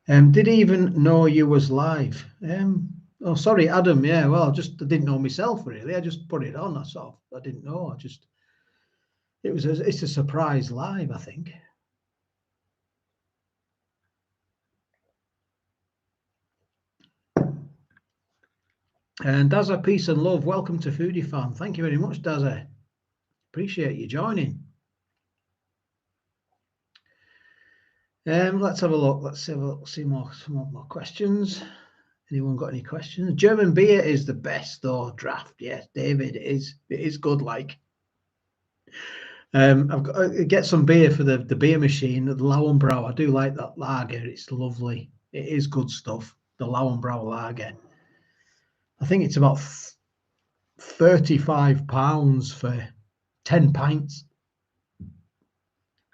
Did he even know you was live? Oh, sorry, Adam. Yeah, well, I didn't know myself, really. I just put it on. I didn't know. It's a surprise live, I think. And Dazza, peace and love. Welcome to Foodie Fan. Thank you very much, Dazza. Appreciate you joining. Let's have a look. Let's see some more questions. Anyone got any questions? German beer is the best, though. Draft, yes, David, it is good. I've got to get some beer for the beer machine, the Lauenbrau. I do like that lager. It's lovely. It is good stuff. The Lauenbrau lager. I think it's about £35 for 10 pints.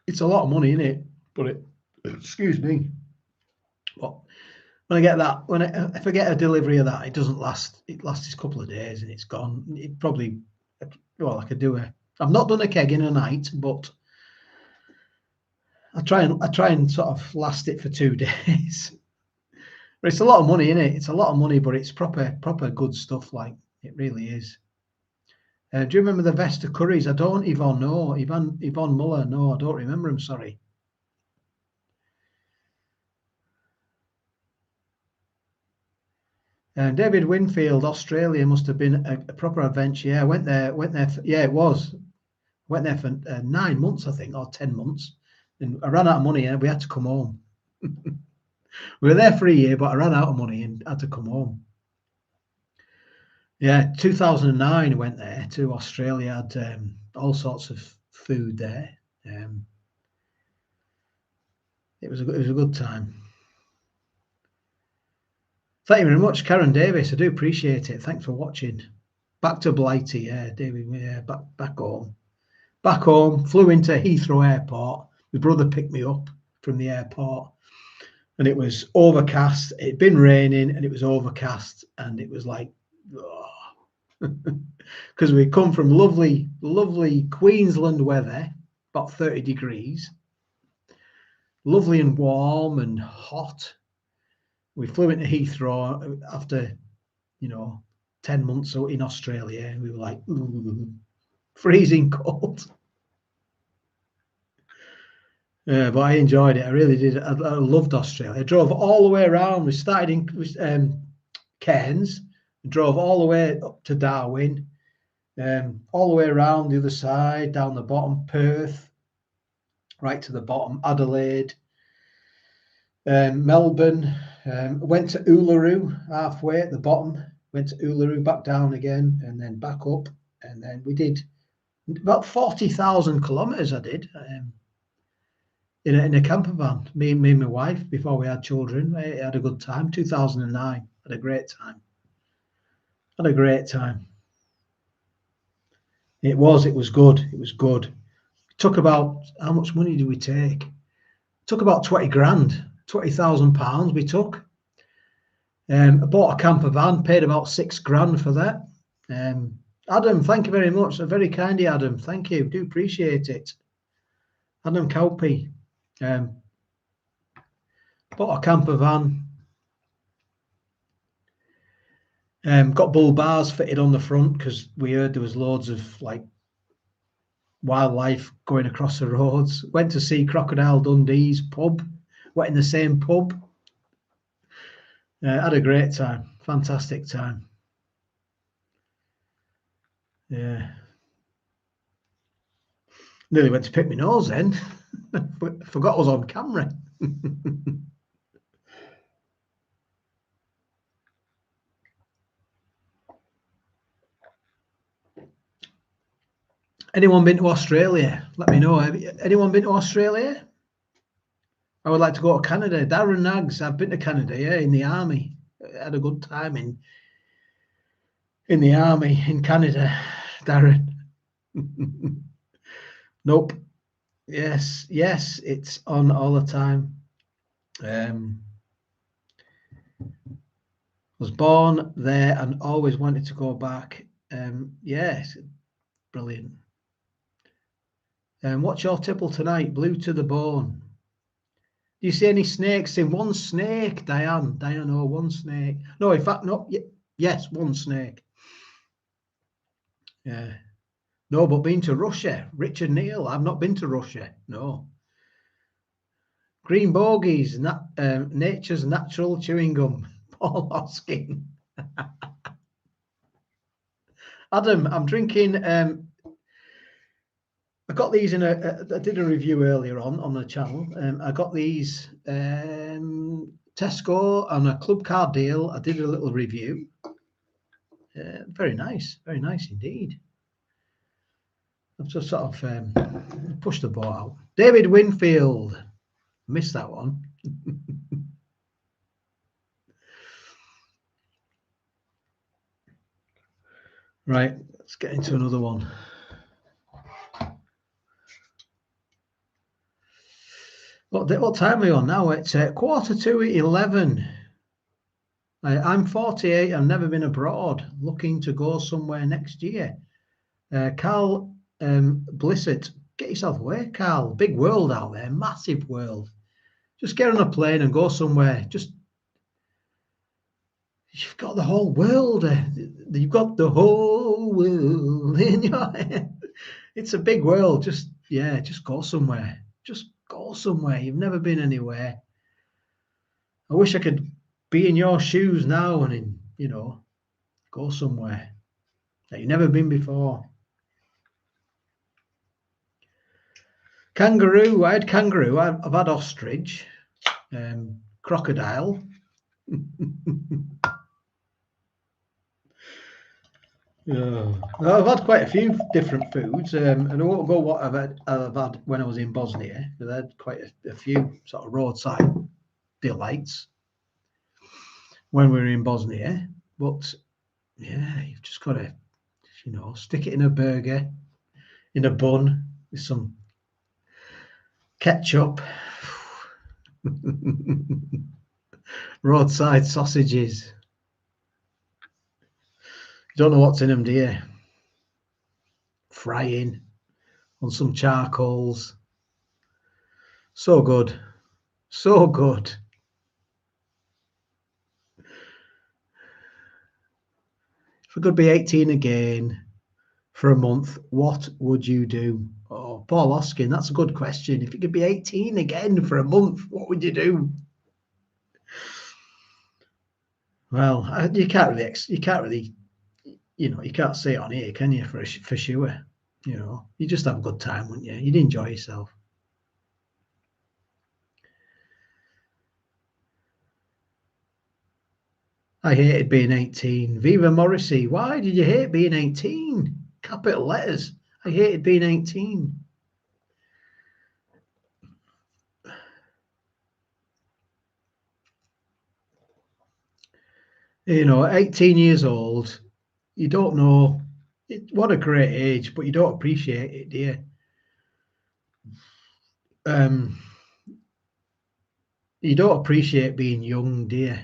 It's a lot of money, isn't it? But excuse me. But when I get that, if I get a delivery of that, it doesn't last. It lasts a couple of days and it's gone. It probably, well, I could do I've not done a keg in a night, but I try and sort of last it for 2 days. But it's a lot of money, isn't it? It's a lot of money, but it's proper good stuff. Like, it really is. Do you remember the Vesta curries? I don't, Yvonne. No, Yvonne Muller. No, I don't remember him. Sorry. David Winfield, Australia must have been a proper adventure. Yeah, I went there. Yeah, it was. Went there for 9 months, I think, or 10 months. And I ran out of money and we had to come home. We were there for a year, but I ran out of money and had to come home. Yeah, 2009 I went there to Australia. Had all sorts of food there. It was a good time. Thank you very much, Karen Davis. I do appreciate it. Thanks for watching. Back to Blighty, yeah, David. Yeah, back home. Back home. Flew into Heathrow Airport. My brother picked me up from the airport, and it was overcast. It'd been raining, and it was overcast, and it was like, because we come from lovely Queensland weather, about 30 degrees, lovely and warm and hot. We flew into Heathrow after, 10 months in Australia, and we were like, freezing cold. Yeah, but I enjoyed it. I really did. I loved Australia. I drove all the way around. We started in Cairns, drove all the way up to Darwin, all the way around the other side, down the bottom, Perth, right to the bottom, Adelaide, Melbourne, went to Uluru halfway at the bottom, went to Uluru, back down again, and then back up. And then we did about 40,000 kilometers. I did in a camper van. Me and my wife, before we had children. I had a good time. 2009, had a great time. Had a great time. It was good. It was good. It took about, how much money did we take? It took about 20 grand, £20,000 we took. I bought a camper van, paid about 6 grand for that. Adam, thank you very much. Very kind of you, Adam. Thank you. Do appreciate it. Adam Cowpey. Bought a camper van. Got bull bars fitted on the front because we heard there was loads of like wildlife going across the roads. Went to see Crocodile Dundee's pub. Went in the same pub. Had a great time. Fantastic time. Yeah. Nearly went to pick my nose then. Forgot I was on camera. Anyone been to Australia? Let me know. Anyone been to Australia? I would like to go to Canada. Darren Nags, I've been to Canada, yeah, in the army. I had a good time in the army in Canada, Darren. Nope. Yes, it's on all the time. Was born there and always wanted to go back. Yes, brilliant. What's your tipple tonight? Blue to the bone. Do you see any snakes? In one snake, Diane. Oh, one snake. No, in fact, no. Yes, one snake. Yeah. No, but been to Russia. Richard Neal. I've not been to Russia. No. Green Bogies, nature's natural chewing gum. Paul Hoskin. Adam, I'm drinking. I got these I did a review earlier on the channel. I got these Tesco on a club card deal. I did a little review. Very nice indeed. I've just sort of pushed the ball out. David Winfield. Missed that one. Right, let's get into another one. What time are we on now? It's 11:45. I'm 48. I've never been abroad. Looking to go somewhere next year. Carl Blissett, get yourself away, Carl. Big world out there, massive world. Just get on a plane and go somewhere. You've got the whole world. You've got the whole world in your head. It's a big world. Just go somewhere. Just go somewhere. You've never been anywhere. I wish I could be in your shoes now and go somewhere that you've never been before. Kangaroo. I had kangaroo. I've had ostrich, crocodile. I've had quite a few different foods, and I won't go what I've had when I was in Bosnia, because I had quite a few sort of roadside delights when we were in Bosnia. But yeah, you've just got to, stick it in a burger, in a bun with some ketchup, roadside sausages. You don't know what's in them, do you? Frying on some charcoals. So good. So good. If I could be 18 again for a month, what would you do? Oh, Paul Hoskin, that's a good question. If you could be 18 again for a month, what would you do? Well, you can't really, you can't say it on here, can you? For sure, you just have a good time, wouldn't you? You'd enjoy yourself. I hated being 18. Viva Morrissey, why did you hate being 18? Capital letters. I hated being 18. You know, 18 years old, you don't know what a great age, but you don't appreciate it, do you? You don't appreciate being young, do you?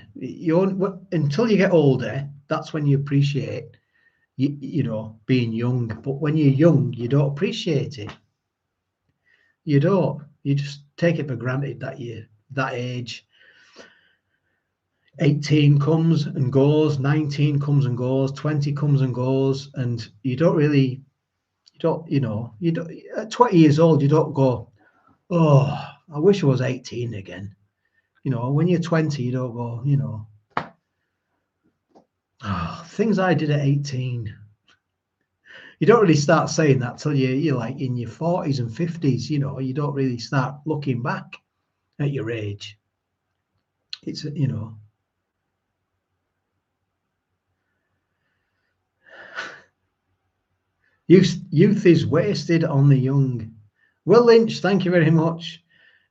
Until you get older, that's when you appreciate, being young. But when you're young, you don't appreciate it. You don't. You just take it for granted that you're that age. 18 comes and goes, 19 comes and goes, 20 comes and goes, and you don't, at 20 years old, you don't go, oh, I wish I was 18 again. When you're 20, you don't go, oh, things I did at 18. You don't really start saying that till you're like in your 40s and 50s, you don't really start looking back at your age. It's, Youth is wasted on the young. Will Lynch, thank you very much.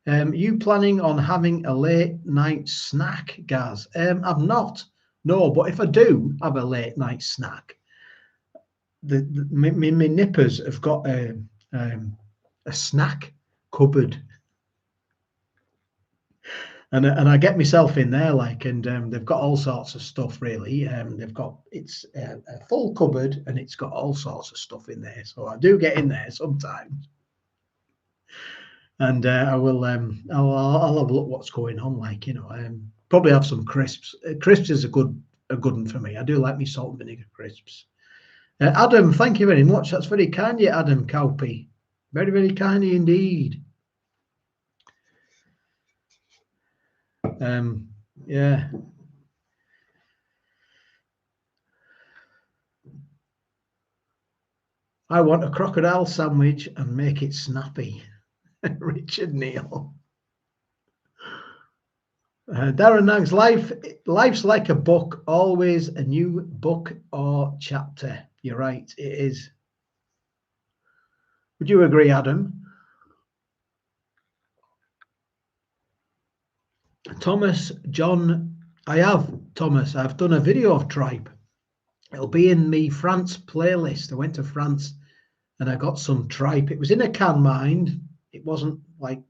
You planning on having a late night snack, Gaz? I'm not. No, but if I do have a late night snack, my nippers have got a snack cupboard, and I get myself in there, and they've got all sorts of stuff. Really, it's a full cupboard, and it's got all sorts of stuff in there. So I do get in there sometimes. And I will. I'll have a look what's going on. Probably have some crisps. Crisps is a good one for me. I do like me salt and vinegar crisps. Adam, thank you very much. That's very kind of you, Adam Cowpy. Very, very kind of you indeed. Yeah. I want a crocodile sandwich and make it snappy. Richard Neal. Darren Nags, life's like a book, always a new book or chapter. You're right, it is. Would you agree, Adam? Thomas, John, I have, Thomas, I've done a video of tripe. It'll be in me France playlist. I went to France and I got some tripe. It was in a can, mind. It wasn't like,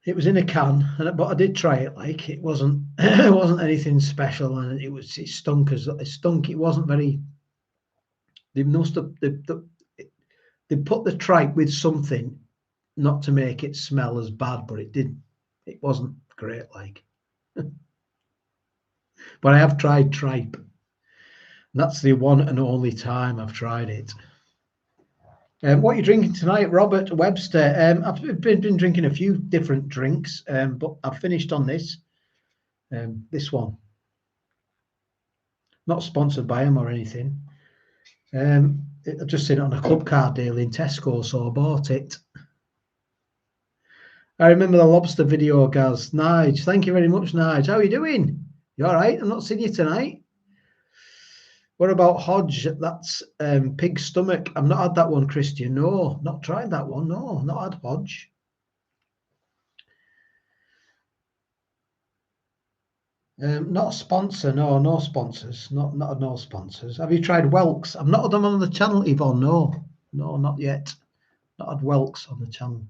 it was in a can, but I did try it. Like it wasn't, it wasn't anything special, and it stunk as it stunk. It wasn't very. They must have they put the tripe with something, not to make it smell as bad, but it didn't. It wasn't great, like. But I have tried tripe. That's the one and only time I've tried it. What are you drinking tonight, Robert Webster? I've been drinking a few different drinks, but I've finished on this one. Not sponsored by him or anything. I've just seen it on a club card deal in Tesco, so I bought it. I remember the lobster video, Gaz. Nige, thank you very much, Nige. How are you doing? You all right? I'm not seeing you tonight. What about Hodge? That's pig stomach. I've not had that one, Christian. No, not tried that one. No, not had Hodge. Not a sponsor. No sponsors. No sponsors. Have you tried Whelks? I've not had them on the channel, Yvonne. No, not yet. Not had Whelks on the channel.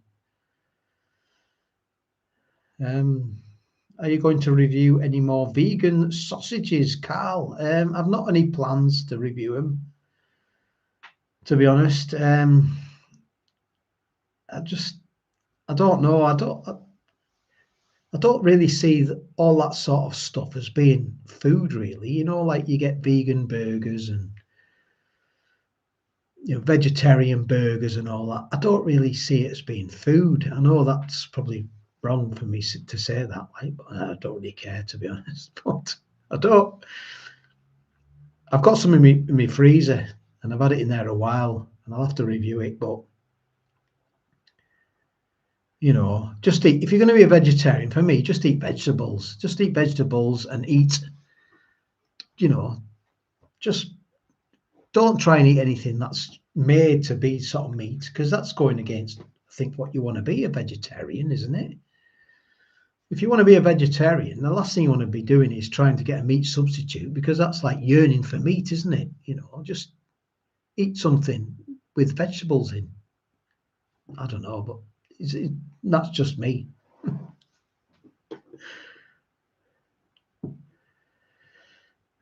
Are you going to review any more vegan sausages, Carl? I've not any plans to review them, to be honest. I don't know. I don't really see all that sort of stuff as being food, really. You know, like you get vegan burgers and vegetarian burgers and all that. I don't really see it as being food. I know that's probably wrong for me to say that, like, but I don't really care, to be honest. But I don't. I've got some in my freezer, and I've had it in there a while, and I'll have to review it. But just eat. If you're going to be a vegetarian, for me, just eat vegetables. Just eat vegetables and eat. Just don't try and eat anything that's made to be sort of meat, because that's going against, I think, what you want to be, a vegetarian, isn't it? If you want to be a vegetarian, the last thing you want to be doing is trying to get a meat substitute, because that's like yearning for meat, isn't it? Just eat something with vegetables in. I don't know, but that's just me.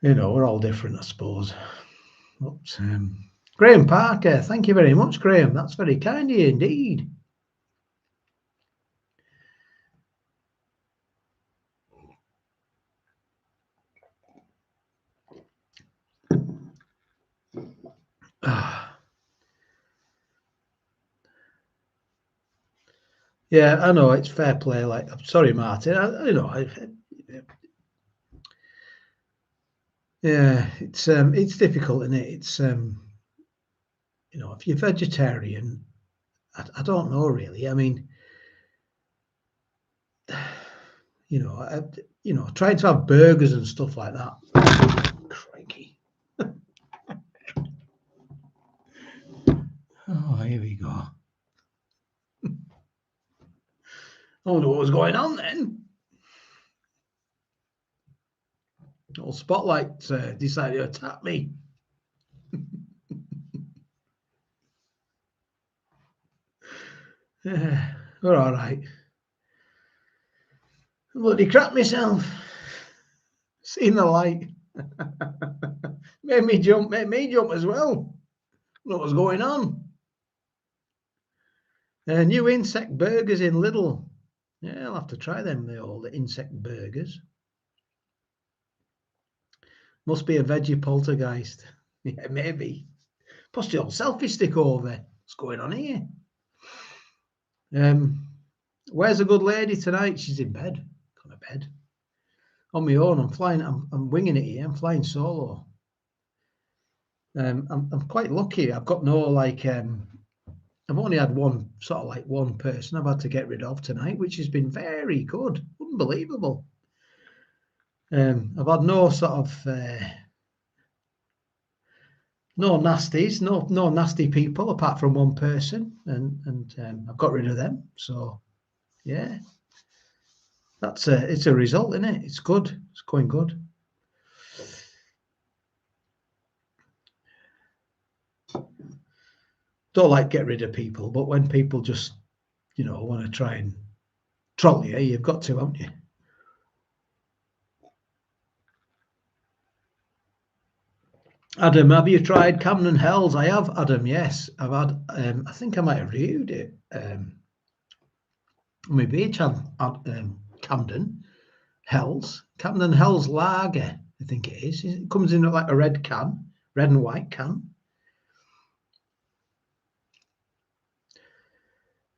We're all different, I suppose. But, Graham Parker, thank you very much, Graham. That's very kind of you indeed. Yeah, I know, it's fair play. Like, I'm sorry, Martin. Yeah, it's difficult, isn't it? It's if you're vegetarian, I don't know really. I mean, trying to have burgers and stuff like that. Crikey. Oh, here we go. I wonder what was going on then. Little spotlight decided to attack me. We're all right. Bloody crap myself. Seen the light. Made me jump as well. What was going on? New insect burgers in Lidl. Yeah, I'll have to try them, the insect burgers. Must be a veggie poltergeist. Yeah, maybe. Plus the old selfie stick over. What's going on here? Where's a good lady tonight? She's in bed. Gone to bed. On my own. I'm flying. I'm winging it here. I'm flying solo. I'm quite lucky. I've got no I've only had one person I've had to get rid of tonight, which has been very good, unbelievable. I've had no sort of No nasties, no nasty people apart from one person, and I've got rid of them. So yeah, it's a result, isn't it? It's good. It's going good. Don't like get rid of people, but when people just want to try and troll you, you've got to, haven't you? Adam, have you tried Camden Hells? I have, Adam. Yes, I've had. I think I might have reviewed it. Maybe Camden Hells Lager. I think it is. It comes in like a red and white can.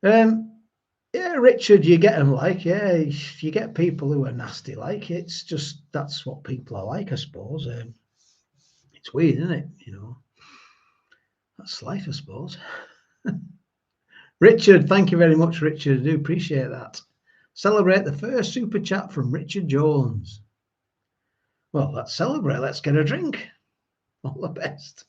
Yeah, Richard, you get them like, yeah, you get people who are nasty like. It's just that's what people are like, I suppose. It's weird, isn't it? That's life, I suppose. Richard, thank you very much, Richard. I do appreciate that. Celebrate the first super chat from Richard Jones. Well, let's celebrate. Let's get a drink. All the best.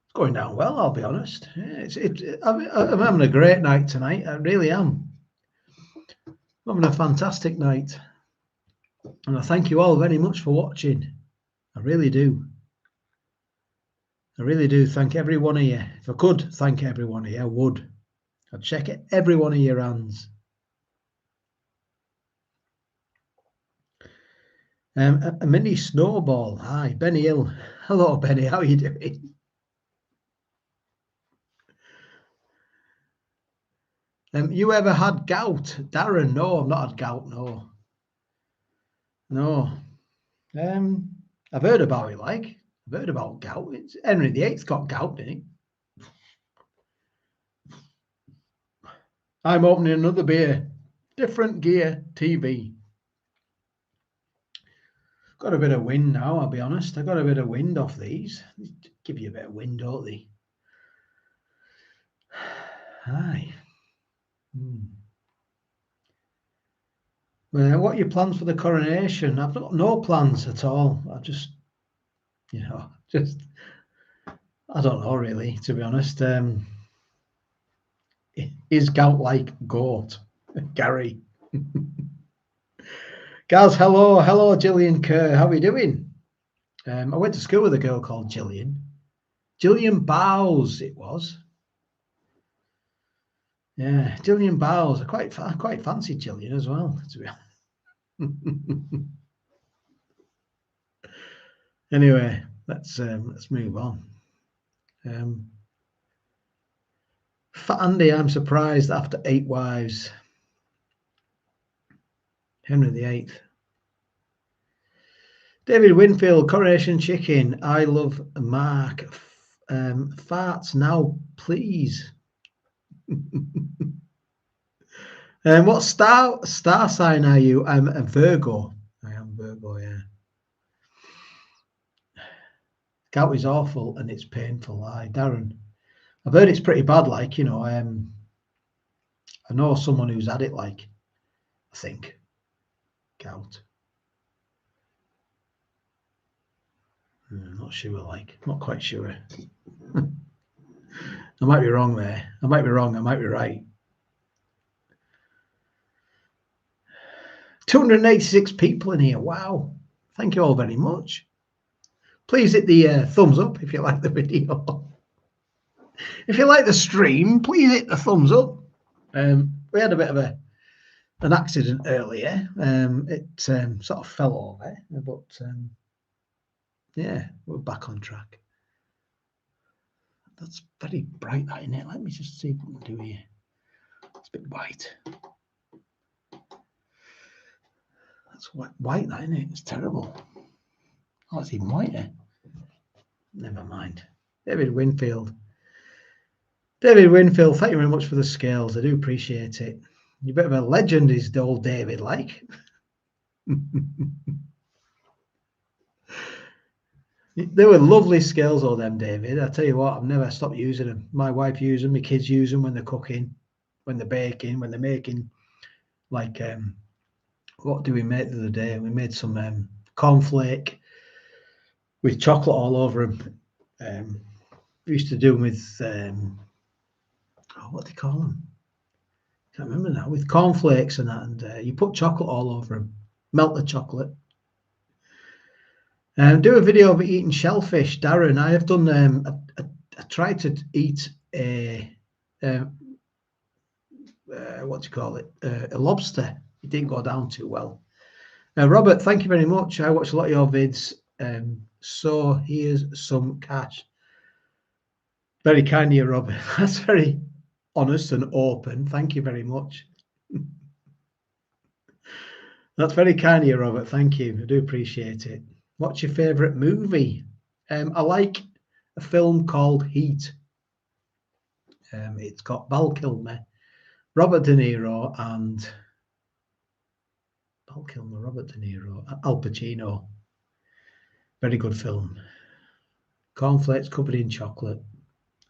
It's going down well, I'll be honest. Yeah, I'm having a great night tonight. I really am. I'm having a fantastic night. And I thank you all very much for watching. I really do. I really do thank every one of you. If I could thank every one of you, I would. I'd check every one of your hands. A mini snowball. Hi, Benny Hill. Hello, Benny. How are you doing? You ever had gout? Darren, no, I've not had gout, no. No. I've heard about it, like. I've heard about gout. It's Henry VIII got gout, didn't he? I'm opening another beer. Different Gear TV. Got a bit of wind now, I'll be honest. I got a bit of wind off these. Give you a bit of wind, don't they? Aye. Well, what are your plans for the coronation? I've got no plans at all. I just, I don't know really, to be honest. Is gout like goat? Gary. Gaz, hello, Gillian Kerr. How are you doing? I went to school with a girl called Gillian. Gillian Bowes, it was. Yeah, Gillian Bowes. I quite fancy Gillian as well, to be honest. Anyway, let's move on. Fat Andy, I'm surprised after 8 wives. Henry VIII. David Winfield, Coronation Chicken. I love Mark. Farts now, please. What star sign are you? I'm a Virgo. I am Virgo, yeah. Gout is awful and it's painful. Aye, Darren. I've heard it's pretty bad, like, I know someone who's had it, like, I think. Gout. I'm not sure, like, not quite sure. I might be wrong there. I might be wrong. I might be right. 286 people in here. Wow. Thank you all very much. Please hit the thumbs up if you like the video. If you like the stream, please hit the thumbs up. We had a bit of an accident earlier. It sort of fell over, but yeah, we're back on track. That's very bright, that, isn't it? Let me just see what we can do here. It's a bit white. That's white, that, isn't it? It's terrible. Oh, it's even whiter. Never mind. David Winfield, thank you very much for the scales. I do appreciate it. You're a bit of a legend, is the old David, like. They were lovely scales, all them, David. I tell you what, I've never stopped using them. My wife uses them, my kids use them when they're cooking. when they're making like what do we make the other day? We made some cornflake with chocolate all over them. We used to do them with what do they call them? Can't remember now. With cornflakes and that, and you put chocolate all over them. Melt the chocolate. Do a video of eating shellfish, Darren. I have done. I tried to eat a what do you call it? A lobster. It didn't go down too well. Robert, thank you very much. I watch a lot of your vids. So here's some cash. Very kind of you, Robert. That's very honest and open. Thank you very much. That's very kind of you, Robert. Thank you. I do appreciate it. What's your favourite movie? I like a film called Heat. It's got Val Kilmer, Robert De Niro, and Al Pacino. Very good film. Cornflakes covered in chocolate.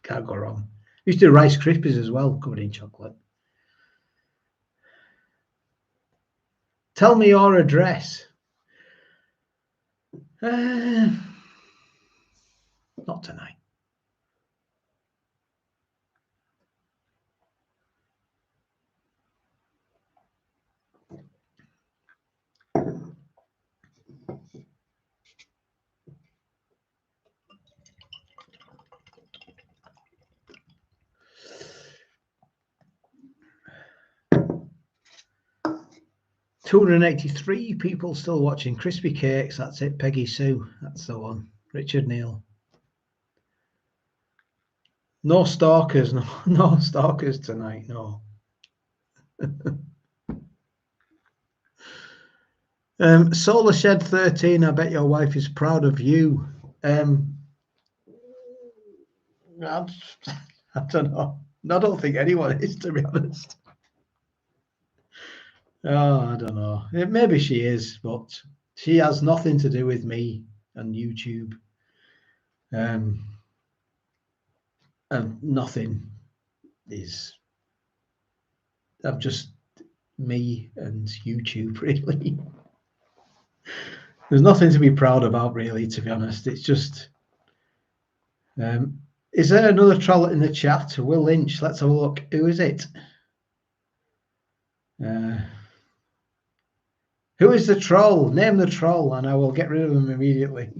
Can't go wrong. Used to do Rice Krispies as well, covered in chocolate. Tell me your address. Not tonight. $283 people still watching. Crispy Cakes, that's it. Peggy Sue, that's the one. Richard Neal. No stalkers, no stalkers tonight, no. Solar Shed 13, I bet your wife is proud of you. I don't know. I don't think anyone is, to be honest. Oh, I don't know. Maybe she is, but she has nothing to do with me and YouTube. And nothing is. I'm just me and YouTube, really. There's nothing to be proud about, really, to be honest. It's just. Is there another troll in the chat? Will Lynch. Let's have a look. Who is it? Who is the troll? Name the troll, and I will get rid of them immediately.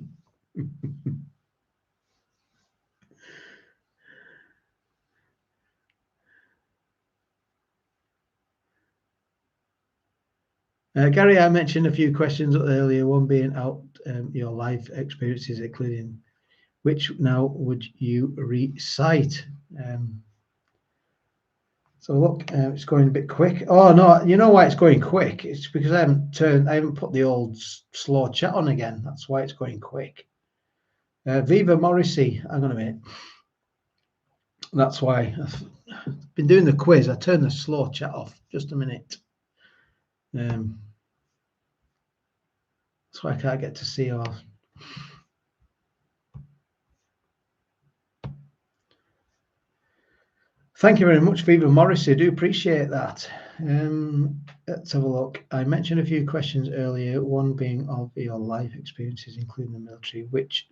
Gary, I mentioned a few questions earlier, one being out your life experiences, including which now would you recite? So look, it's going a bit quick. Oh no, you know why it's going quick? It's because I haven't put the old slow chat on again. That's why it's going quick. Viva Morrissey, hang on a minute. That's why I've been doing the quiz. I turned the slow chat off. Just a minute. That's why I can't get to see all. Thank you very much, Viva Morrissey. I do appreciate that. Let's have a look. I mentioned a few questions earlier, one being of your life experiences, including the military. Which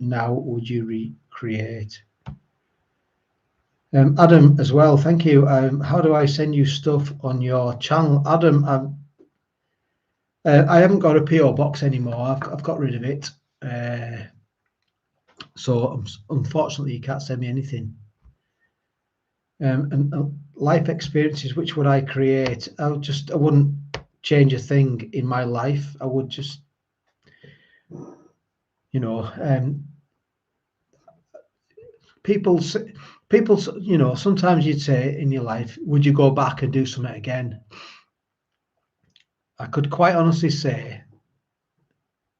now would you recreate? Adam as well, thank you. How do I send you stuff on your channel? Adam, I haven't got a PO box anymore. I've got rid of it. So unfortunately, you can't send me anything. And life experiences, which would I create? I wouldn't change a thing in my life. I would just, people, sometimes you'd say in your life, would you go back and do something again? I could quite honestly say,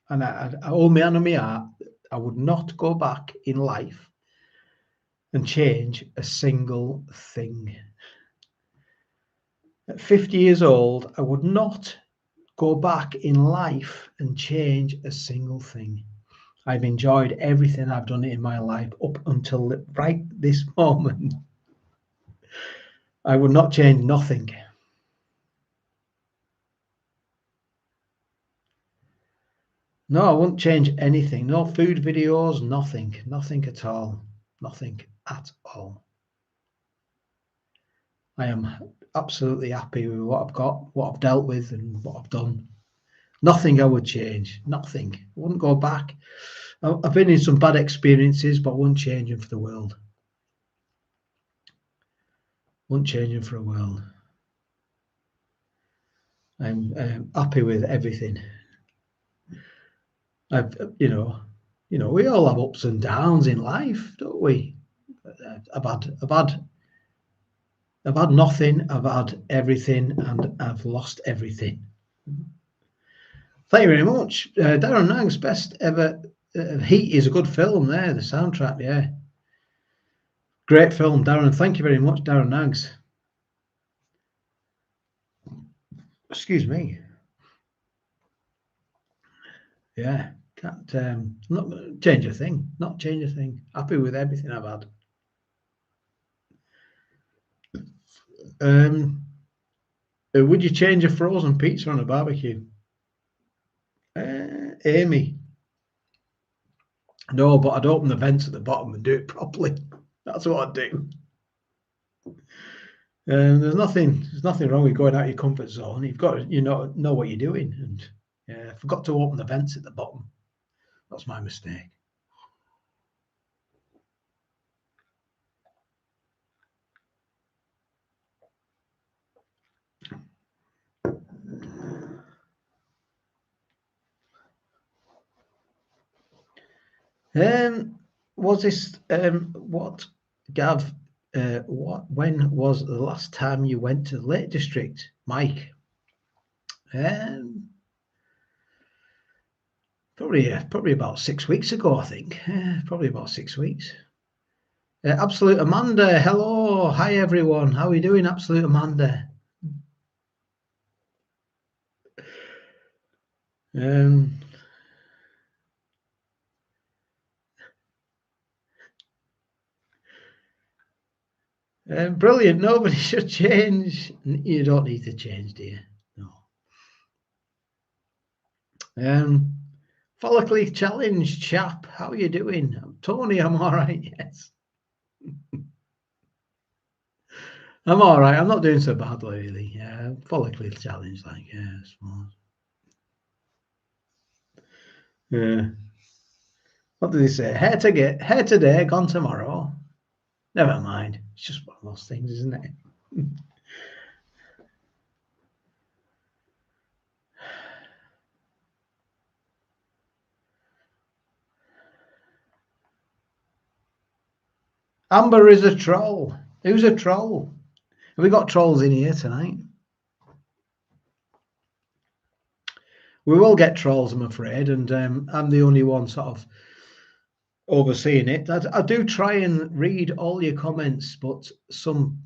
and I hold my hand on my heart, I would not go back in life and change a single thing. At 50 years old, I would not go back in life and change a single thing. I've enjoyed everything I've done in my life up until right this moment. I would not change nothing. No, I wouldn't change anything. No food videos, nothing. Nothing at all. Nothing at all. I am absolutely happy with what I've got, what I've dealt with, and what I've done. Nothing I would change. Nothing. I wouldn't go back. I've been in some bad experiences, but I wouldn't change them for the world. Wouldn't change them for the world. I'm happy with everything. You know, we all have ups and downs in life, don't we? I've had nothing, I've had everything, and I've lost everything. Thank you very much. Darren Nang's best ever. Heat is a good film there, the soundtrack, yeah. Great film, Darren. Thank you very much, Darren Nags. Excuse me. Yeah, can't not change a thing. Not change a thing. Happy with everything I've had. Would you change a frozen pizza on a barbecue? Amy. No, but I'd open the vents at the bottom and do it properly. That's what I'd do. There's nothing wrong with going out of your comfort zone. You've got to know what you're doing. And I forgot to open the vents at the bottom. That's my mistake. Was this what, Gav? When was the last time you went to the Lake District, Mike? Probably about 6 weeks ago, I think. Probably about 6 weeks. Absolute Amanda, hello, hi everyone. How are you doing, Absolute Amanda? Brilliant. Nobody should change. You don't need to change, do you? No. Follically challenged chap. How are you doing? Tony, I'm all right. Yes. I'm all right. I'm not doing so badly, really. Yeah, follically challenged, like, yeah, I suppose. Yeah. What did he say? Hair today, gone tomorrow. Never mind. It's just one of those things, isn't it? Amber is a troll. Who's a troll? Have we got trolls in here tonight? We will get trolls, I'm afraid, and I'm the only one sort of overseeing it. I do try and read all your comments, but some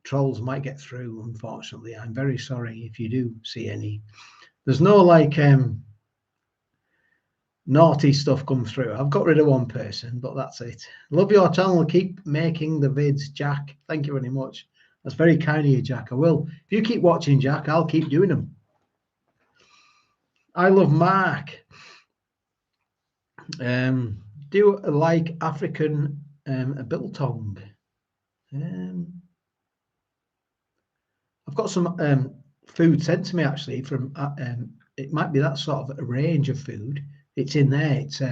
trolls might get through, unfortunately. I'm very sorry if you do see any. There's no like naughty stuff come through. I've got rid of one person, but that's it. Love your channel. Keep making the vids, Jack. Thank you very much. That's very kind of you, Jack. I will. If you keep watching, Jack, I'll keep doing them. I love Mark. Do you like African biltong? I've got some food sent to me actually from it might be that sort of a range of food. It's in there. It's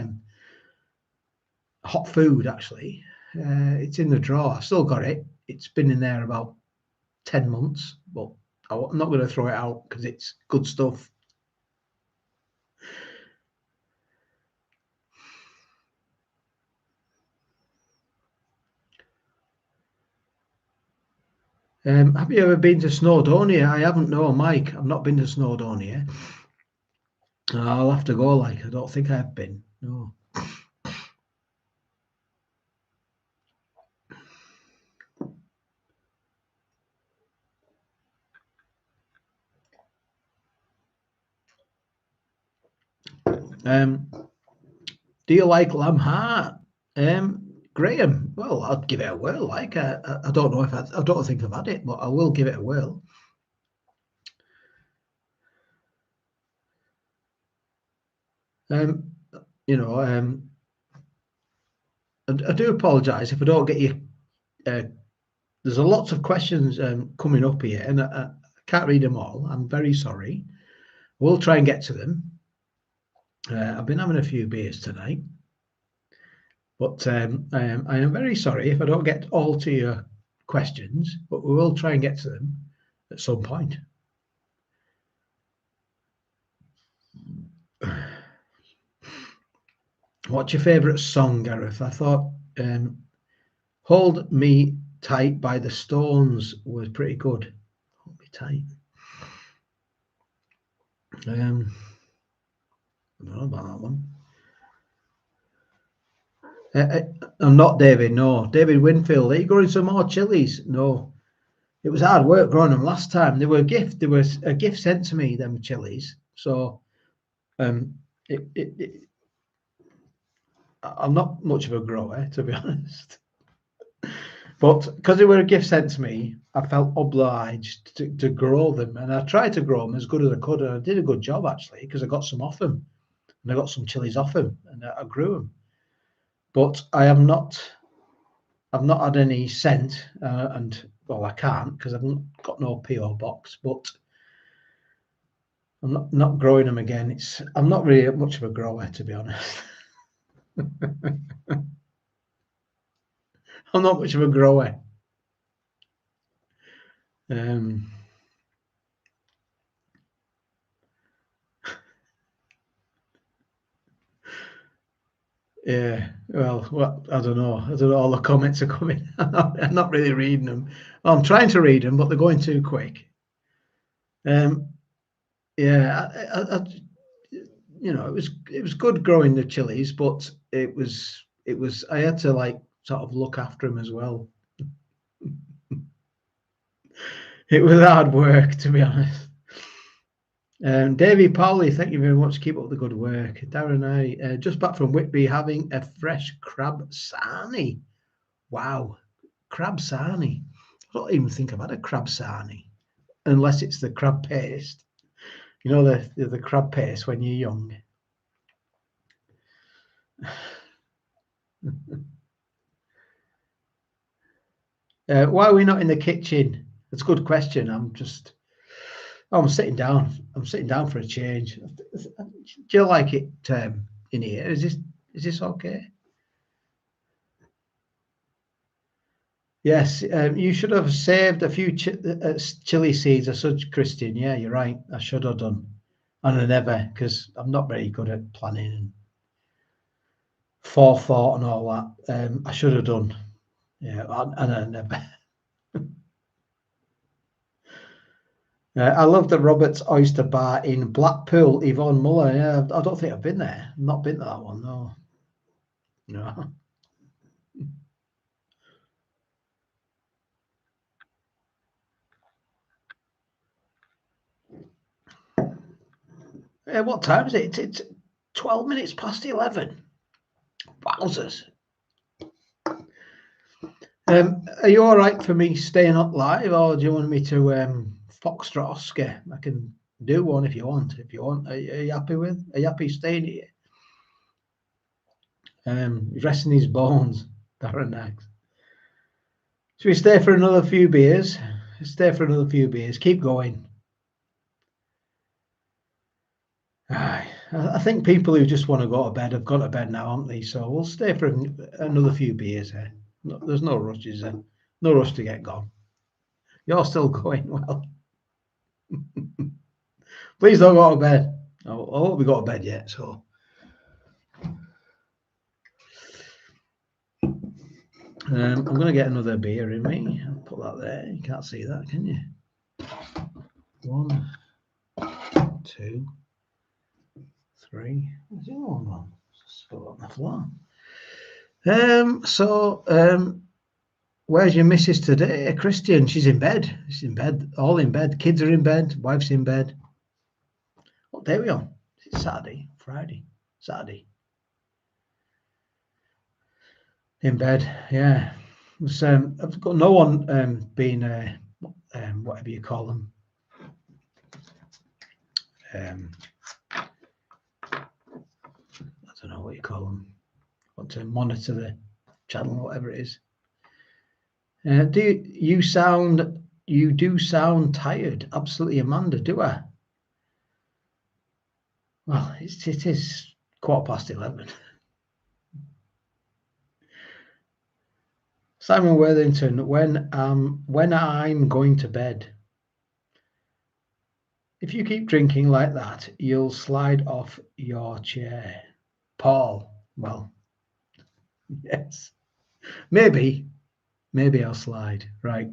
hot food actually. It's in the drawer. I've still got it. It's been in there about 10 months, but I'm not going to throw it out because it's good stuff. Have you ever been to Snowdonia? I haven't, no, Mike. I've not been to Snowdonia. I'll have to go, like, I don't think I've been, no. Do you like lamb heart? Graham, well, I'd give it a whirl. Like I don't know if I don't think I've had it, but I will give it a whirl. You know, I do apologise if I don't get you. There's a lots of questions coming up here, and I can't read them all. I'm very sorry. We'll try and get to them. I've been having a few beers tonight, but I am very sorry if I don't get all to your questions, but we will try and get to them at some point. What's your favourite song, Gareth? I thought Hold Me Tight by the Stones was pretty good. Hold Me Tight. I don't know about that one. I'm not David, no. David Winfield, are you growing some more chilies? No. It was hard work growing them last time. They were a gift. There was a gift sent to me, them chilies. So I'm not much of a grower, to be honest. But because they were a gift sent to me, I felt obliged to grow them. And I tried to grow them as good as I could. And I did a good job, actually, because I got some off them. And I got some chilies off them. And I grew them. But I've not had any scent. And, well, I can't because I've got no PO box. But I'm not growing them again. I'm not really much of a grower, to be honest. I'm not much of a grower. Yeah, well, I don't know. All the comments are coming. I'm not really reading them. Well, I'm trying to read them, but they're going too quick. Yeah, you know, it was good growing the chilies, but it was I had to like sort of look after them as well. It was hard work, to be honest. Davy Powley, thank you very much. Keep up the good work. Darren, I just back from Whitby having a fresh crab sarnie. Wow, crab sarnie. I don't even think I've had a crab sarnie, unless it's the crab paste. You know the crab paste when you're young. Why are we not in the kitchen? That's a good question. I'm sitting down. I'm sitting down for a change. Do you like it in here? Is this okay? Yes, you should have saved a few chili seeds or such, Christian. Yeah, you're right. I should have done, and I never, because I'm not very good at planning and forethought and all that. I should have done. Yeah, and I never. I love the Robert's Oyster Bar in Blackpool, Yvonne Muller. Yeah, I don't think I've been there. I've not been to that one, no. No. What time is it? It's 12 minutes past 11. Wowzers. Are you all right for me staying up live, or do you want me to Foxtrot Oscar? I can do one if you want. Are you happy Are you happy staying here? He's resting his bones. Darren Nags. Should we stay for another few beers? Stay for another few beers. Keep going. I think people who just want to go to bed have gone to bed now, haven't they? So we'll stay for another few beers here. No, there's no rush, is there? No rush to get gone. You're still going well. Please don't go to bed. I hope we got to bed yet. So I'm going to get another beer in me. I'll put that there. You can't see that, can you? 1, 2, 3. Where's the other one gone? Spill on the floor. Where's your missus today, Christian? She's in bed. She's in bed. All in bed. Kids are in bed. Wife's in bed. What day are we on? Is it Saturday? Friday? Saturday. In bed, yeah. I've got no one being whatever you call them. I don't know what you call them. Want to monitor the channel, whatever it is. You do sound tired? Absolutely, Amanda. Do I? Well, it is 11:15. Simon Worthington, when I'm going to bed. If you keep drinking like that, you'll slide off your chair. Paul, well, yes, maybe I'll slide. Right,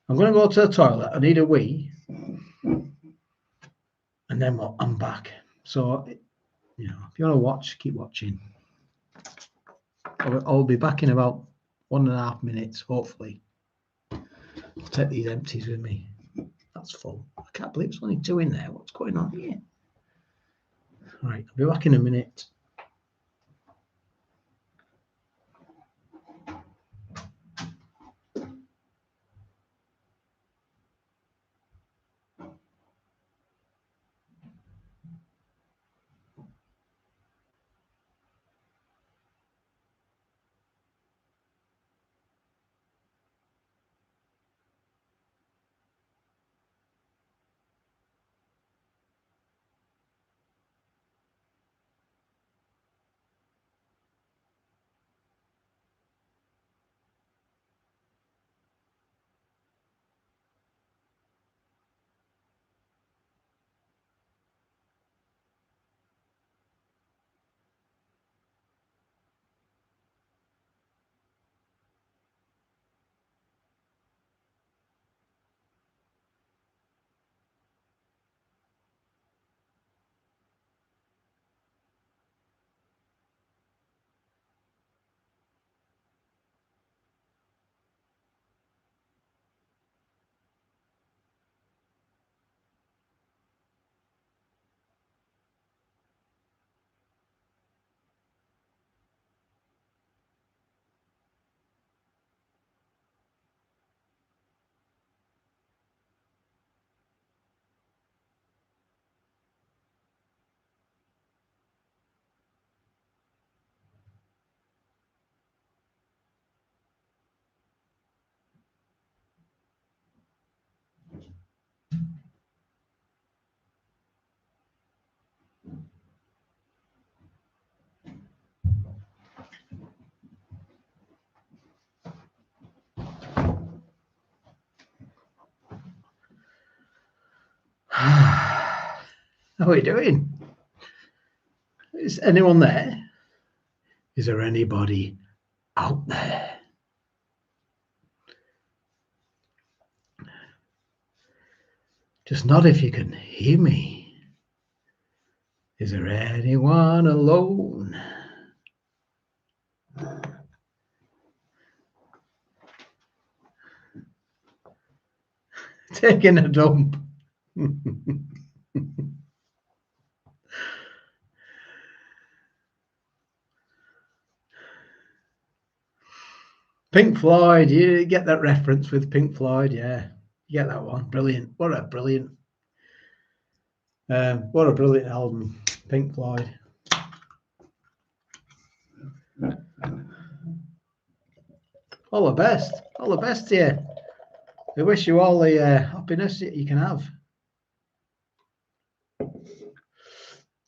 I'm going to go to the toilet. I need a wee, and then I'm back. So, if you want to watch, keep watching. I'll be back in about 1.5 minutes, hopefully. I'll take these empties with me. That's full. I can't believe there's only 2 in there. What's going on here? Right, I'll be back in a minute. How are you doing? Is anyone there? Is there anybody out there? Just nod if you can hear me. Is there anyone alone? Taking a dump. Pink Floyd, you get that reference with Pink Floyd, yeah. You get that one. Brilliant. What a brilliant album, Pink Floyd. All the best to you. We wish you all the happiness that you can have.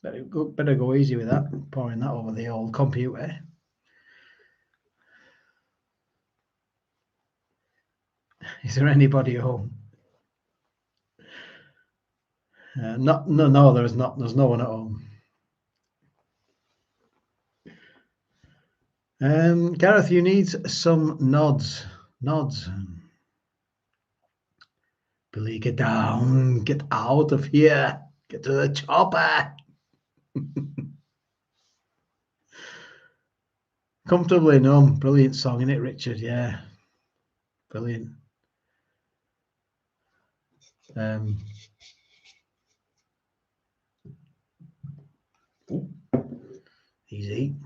Better go easy with that, pouring that over the old computer. Is there anybody home? No, there's not. There's no one at home. Gareth, you need some nods. Billy, get down, get out of here, get to the chopper. Comfortably Numb, brilliant song, isn't it, Richard? Yeah, brilliant. Easy.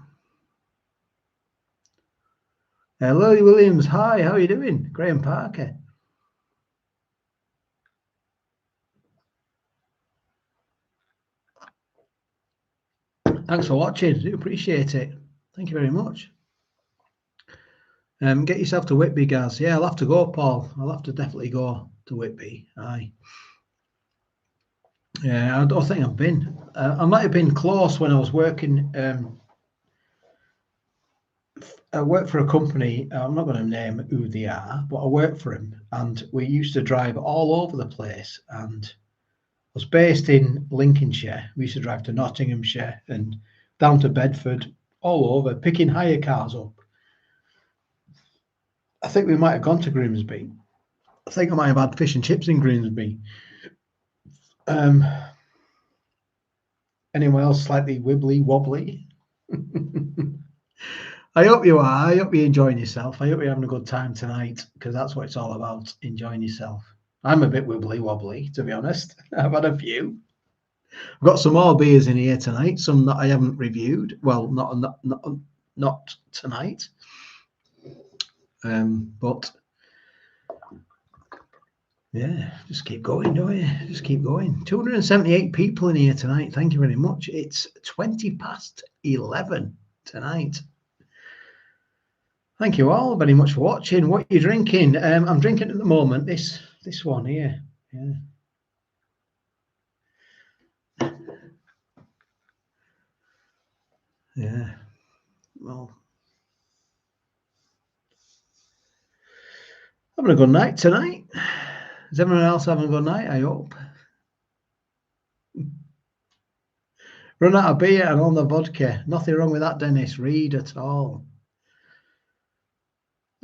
Lily Williams, hi, how are you doing? Graham Parker. Thanks for watching. Do appreciate it. Thank you very much. Get yourself to Whitby, guys. Yeah, I'll have to go, Paul. I'll have to definitely go to Whitby. Aye. Yeah, I don't think I've been. I might have been close when I was working. I worked for a company. I'm not going to name who they are, but I worked for them, and we used to drive all over the place. And I was based in Lincolnshire. We used to drive to Nottinghamshire and down to Bedford, all over, picking hire cars up. I think we might have gone to Grimsby. I think I might have had fish and chips in Grimsby. Anyone else slightly wibbly wobbly? I hope you are. I hope you're enjoying yourself. I hope you're having a good time tonight, because that's what it's all about, enjoying yourself. I'm a bit wibbly wobbly, to be honest. I've had a few. I've got some more beers in here tonight, some that I haven't reviewed. Well, not tonight. But yeah, just keep going, don't you? Just keep going. 278 people in here tonight. Thank you very much. It's 11:20 tonight. Thank you all very much for watching. What are you drinking? I'm drinking at the moment this one here. Yeah. Yeah. Well, having a good night tonight. Is everyone else having a good night? I hope. Run out of beer and on the vodka. Nothing wrong with that, Dennis Reed, at all.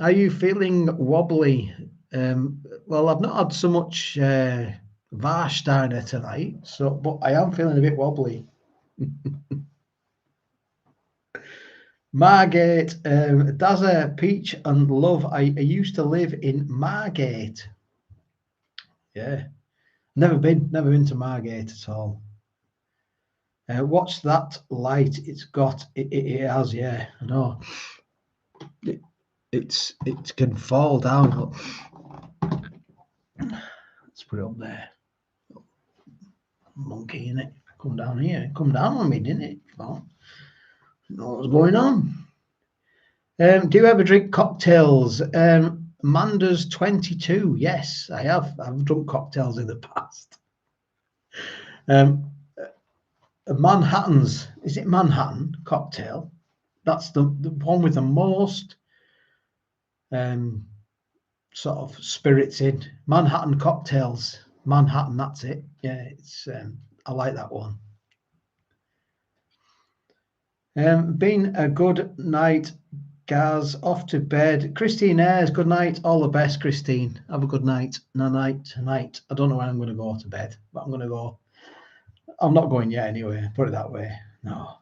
Are you feeling wobbly? Well, I've not had so much Warsteiner tonight, but I am feeling a bit wobbly. Margate, Dazza, Peach and Love. I used to live in Margate. Yeah, never been to Margate at all. What's that light? It's got it has, yeah, I know. It can fall down. Look. Let's put it up there. Monkey in it. Come down here. Come down on me, didn't it? Oh, know what's going on. Do you ever drink cocktails? Manda's 22. Yes, I have. I've drunk cocktails in the past. Manhattan's. Is it Manhattan cocktail? That's the one with the most sort of spirits in. Manhattan cocktails. Manhattan. That's it. Yeah, it's. I like that one. Been a good night, Gaz. Off to bed. Christine Ayres, good night. All the best, Christine. Have a good night. Night. I don't know when I'm going to go to bed, but I'm going to go. I'm not going yet anyway. Put it that way. No.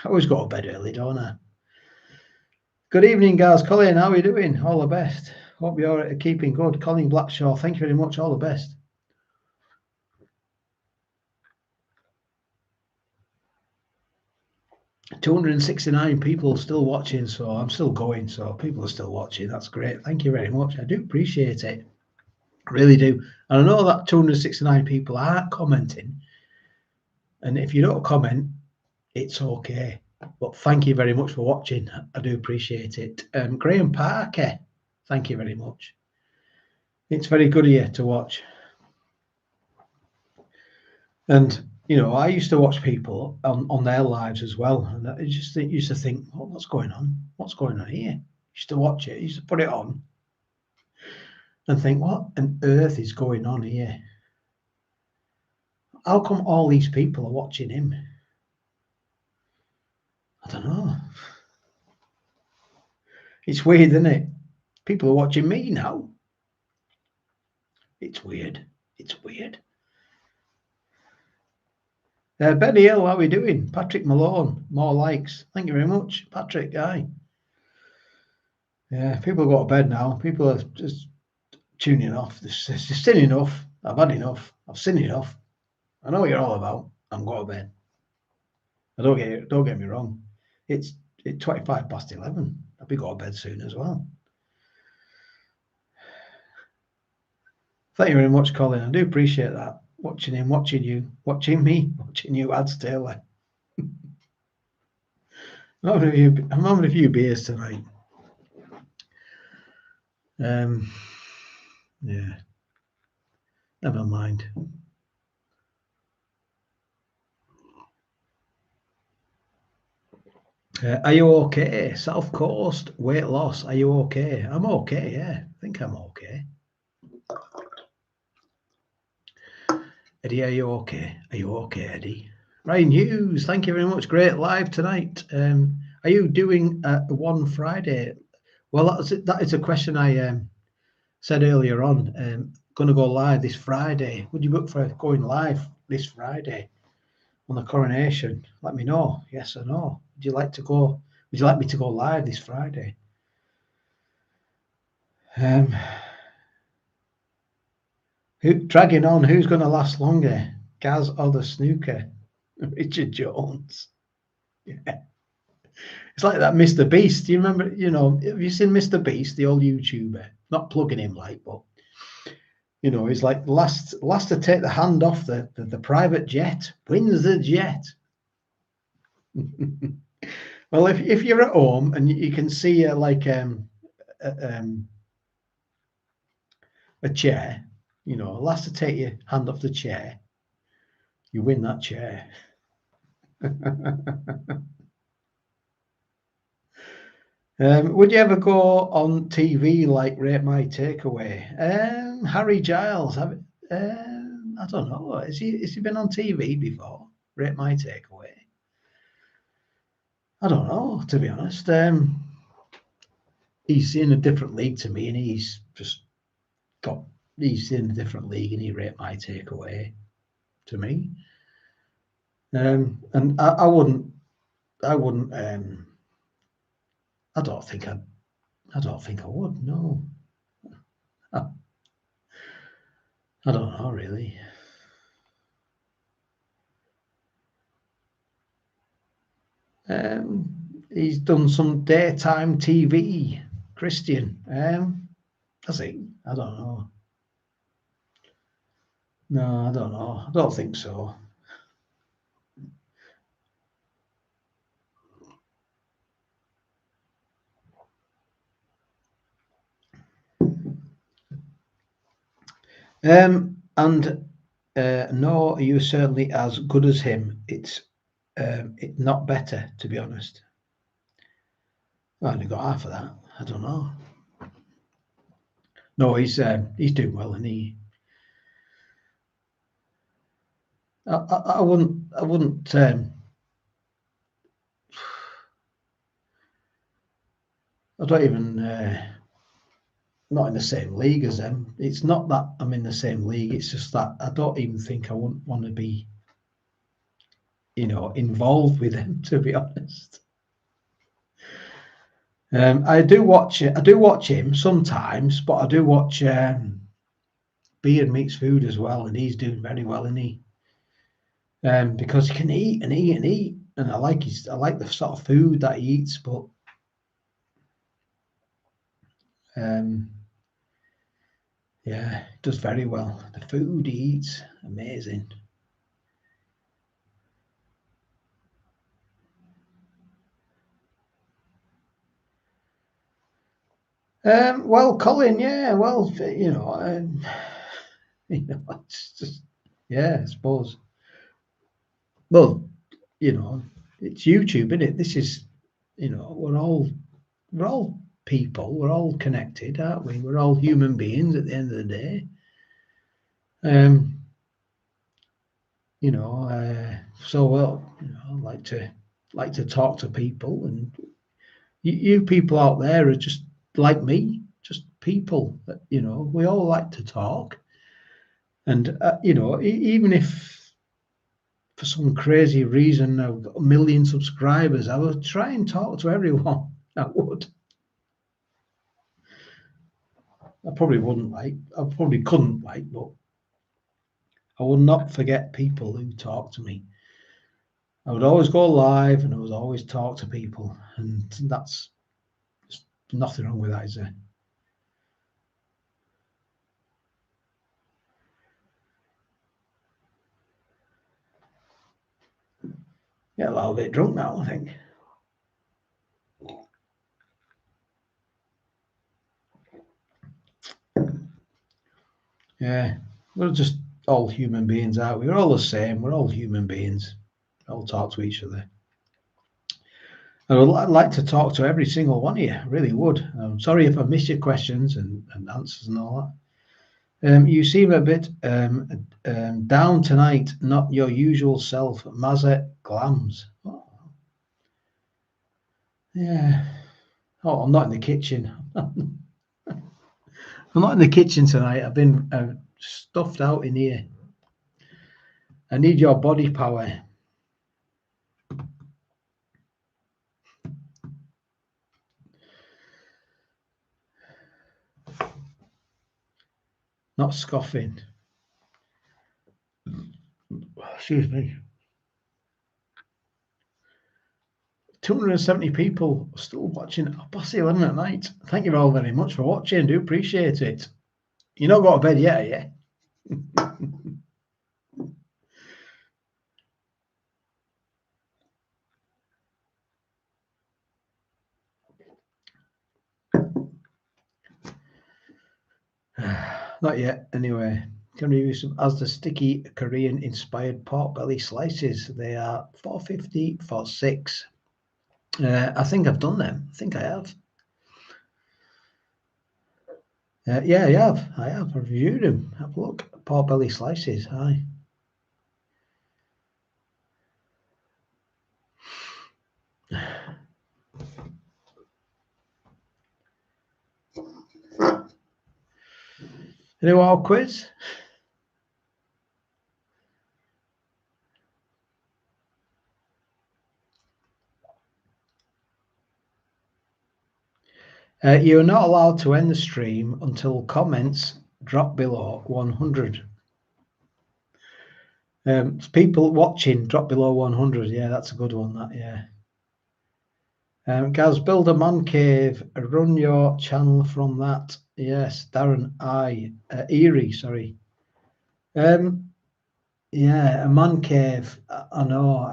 I always go to bed early, don't I? Good evening, Gaz. Colin, how are you doing? All the best. Hope you're keeping good. Colin Blackshaw, thank you very much. All the best. $269 people still watching, so I'm still going. So people are still watching. That's great. Thank you very much. I do appreciate it. I really do. And I know that 269 people aren't commenting. And if you don't comment, it's okay. But thank you very much for watching. I do appreciate it. Graham Parker, thank you very much. It's very good of you to watch. And you know, I used to watch people on their lives as well, and I just used to think, oh, what's going on? What's going on here? Used to watch it, used to put it on, and think, what on earth is going on here? How come all these people are watching him? I don't know. It's weird, isn't it? People are watching me now. It's weird. It's weird. Benny Hill, how are we doing? Patrick Malone, more likes. Thank you very much, Patrick. Guy. Yeah, people go to bed now. People are just tuning off. It's just seen enough. I've had enough. I've seen enough. I know what you're all about. I'm going to bed. Don't get me wrong. It's 11:25. I'll be going to bed soon as well. Thank you very much, Colin. I do appreciate that. Watching him, watching you, watching me, watching you, Ads Taylor. I'm having a few beers tonight. Yeah, never mind. Are you okay? South Coast, weight loss, are you okay? I'm okay, yeah. I think I'm okay. Eddie, are you okay? Are you okay, Eddie? Ryan Hughes, thank you very much. Great live tonight. Are you doing one Friday? Well, that is a question I said earlier on. Going to go live this Friday. Would you book for going live this Friday on the coronation? Let me know, yes or no. Would you like to go? Would you like me to go live this Friday? Dragging on, who's going to last longer, Gaz or the snooker? Richard Jones. Yeah. It's like that Mr. Beast. Do you remember, have you seen Mr. Beast, the old YouTuber? Not plugging him but, he's like last to take the hand off the private jet, wins the jet. Well, if you're at home and you can see like a chair, last to take your hand off the chair, you win that chair. Would you ever go on TV like Rate My Takeaway? Harry Giles, I don't know. Has he been on TV before? Rate My Takeaway. I don't know, to be honest. He's in a different league to me, and he's in a different league, and he Rate My Takeaway to me. And I wouldn't. I don't think I would. No. I don't know really. He's done some daytime TV, Christian. Has he? I don't know. No, I don't know. I don't think so. And no, you're certainly as good as him. It's not better, to be honest. I only got half of that. I don't know. No, he's doing well, and he. I wouldn't. I don't even. Not in the same league as them. It's not that I'm in the same league. It's just that I don't even think I wouldn't want to be, involved with them. To be honest. I do watch it. I do watch him sometimes, but I do watch Beard Meets Food as well, and he's doing very well, isn't he? Because he can eat and eat and eat, and I like the sort of food that he eats, but yeah, does very well. The food he eats, amazing. Well, Colin, yeah, well, it's just, yeah, I suppose. Well, it's YouTube, isn't it? This is, we're all people. We're all connected, aren't we? We're all human beings at the end of the day. So well, I like to talk to people, and you people out there are just like me, just people that we all like to talk, and even if for some crazy reason I've got 1 million subscribers, I would try and talk to everyone. I would. I probably couldn't, but I would not forget people who talk to me. I would always go live, and I would always talk to people, and that's Nothing wrong with that, is there? Get a little bit drunk now, I think. Yeah, we're just all human beings, aren't we? We're all the same. We're all human beings. We all talk to each other. I would like to talk to every single one of you. I really would. I'm sorry if I missed your questions and answers and all that. You seem a bit down tonight, not your usual self. Mazet Glams. Oh. Yeah. Oh, I'm not in the kitchen. I'm not in the kitchen tonight. I've been stuffed out in here. I need your body power. Not scoffing. Excuse me. 270 people still watching past 11 at night. Thank you all very much for watching. Do appreciate it. You're not got to bed yet, yeah? Not yet, anyway. Can we use some as the sticky Korean inspired pork belly slices? They are $4.50 for 6. I think I've done them. I think I have. Yeah, I have. I've reviewed them. Have a look. Pork belly slices. Hi. Anyone want a quiz? You're not allowed to end the stream until comments drop below 100. People watching drop below 100. Yeah, that's a good one. That, yeah. Gaz, build a man cave. Run your channel from that. Yes, Darren Erie. Sorry. Yeah, a man cave. I know.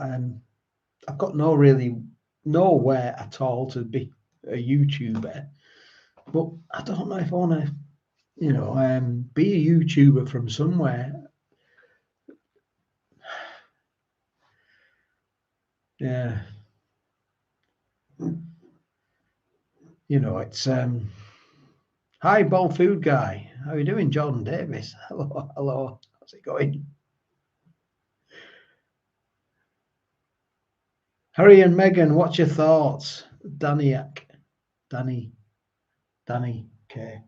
I've got nowhere at all to be a YouTuber, but I don't know if I want to, be a YouTuber from somewhere. Yeah. It's hi, Bold Food Guy. How are you doing, Jordan Davis? Hello. How's it going? Harry and Meghan, what's your thoughts? Danny, okay.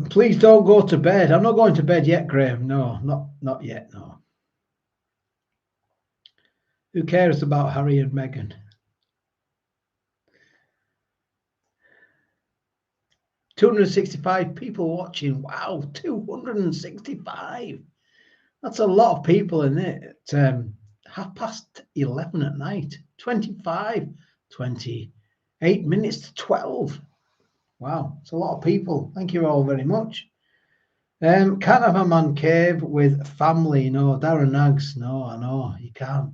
Please don't go to bed. I'm not going to bed yet, Graham. No, not yet. No. Who cares about Harry and Meghan? 265 people watching. Wow, 265. That's a lot of people in it. At 11:30 at night. 28 minutes to 12. Wow, it's a lot of people. Thank you all very much. Can't have a man cave with family. No, Darren Nags. No, I know you can't.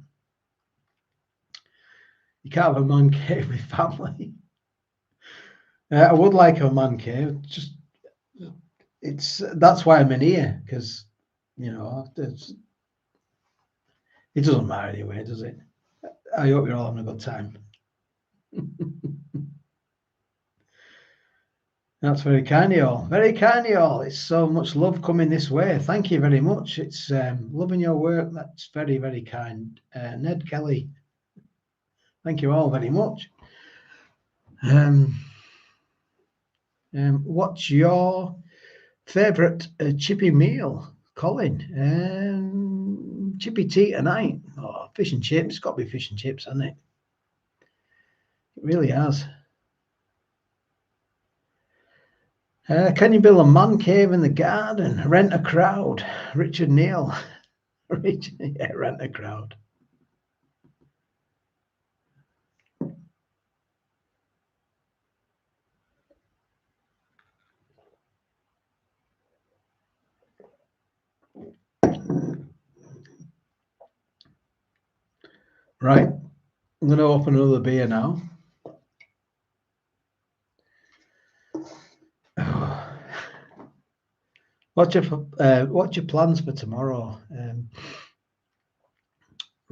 You can't have a man cave with family. I would like a man cave. Just that's why I'm in here, because it doesn't matter anyway, does it? I hope you're all having a good time. That's very kind of you all. Very kind of you all. It's so much love coming this way. Thank you very much. It's loving your work. That's very, very kind. Ned Kelly, thank you all very much. What's your favourite chippy meal, Colin? Chippy tea tonight. Oh, Fish and chips. It's got to be fish and chips, hasn't it? It really has. Can you build a man cave in the garden? Rent a crowd. Richard Neal. Yeah, rent a crowd. Right. I'm going to open another beer now. What's your plans for tomorrow?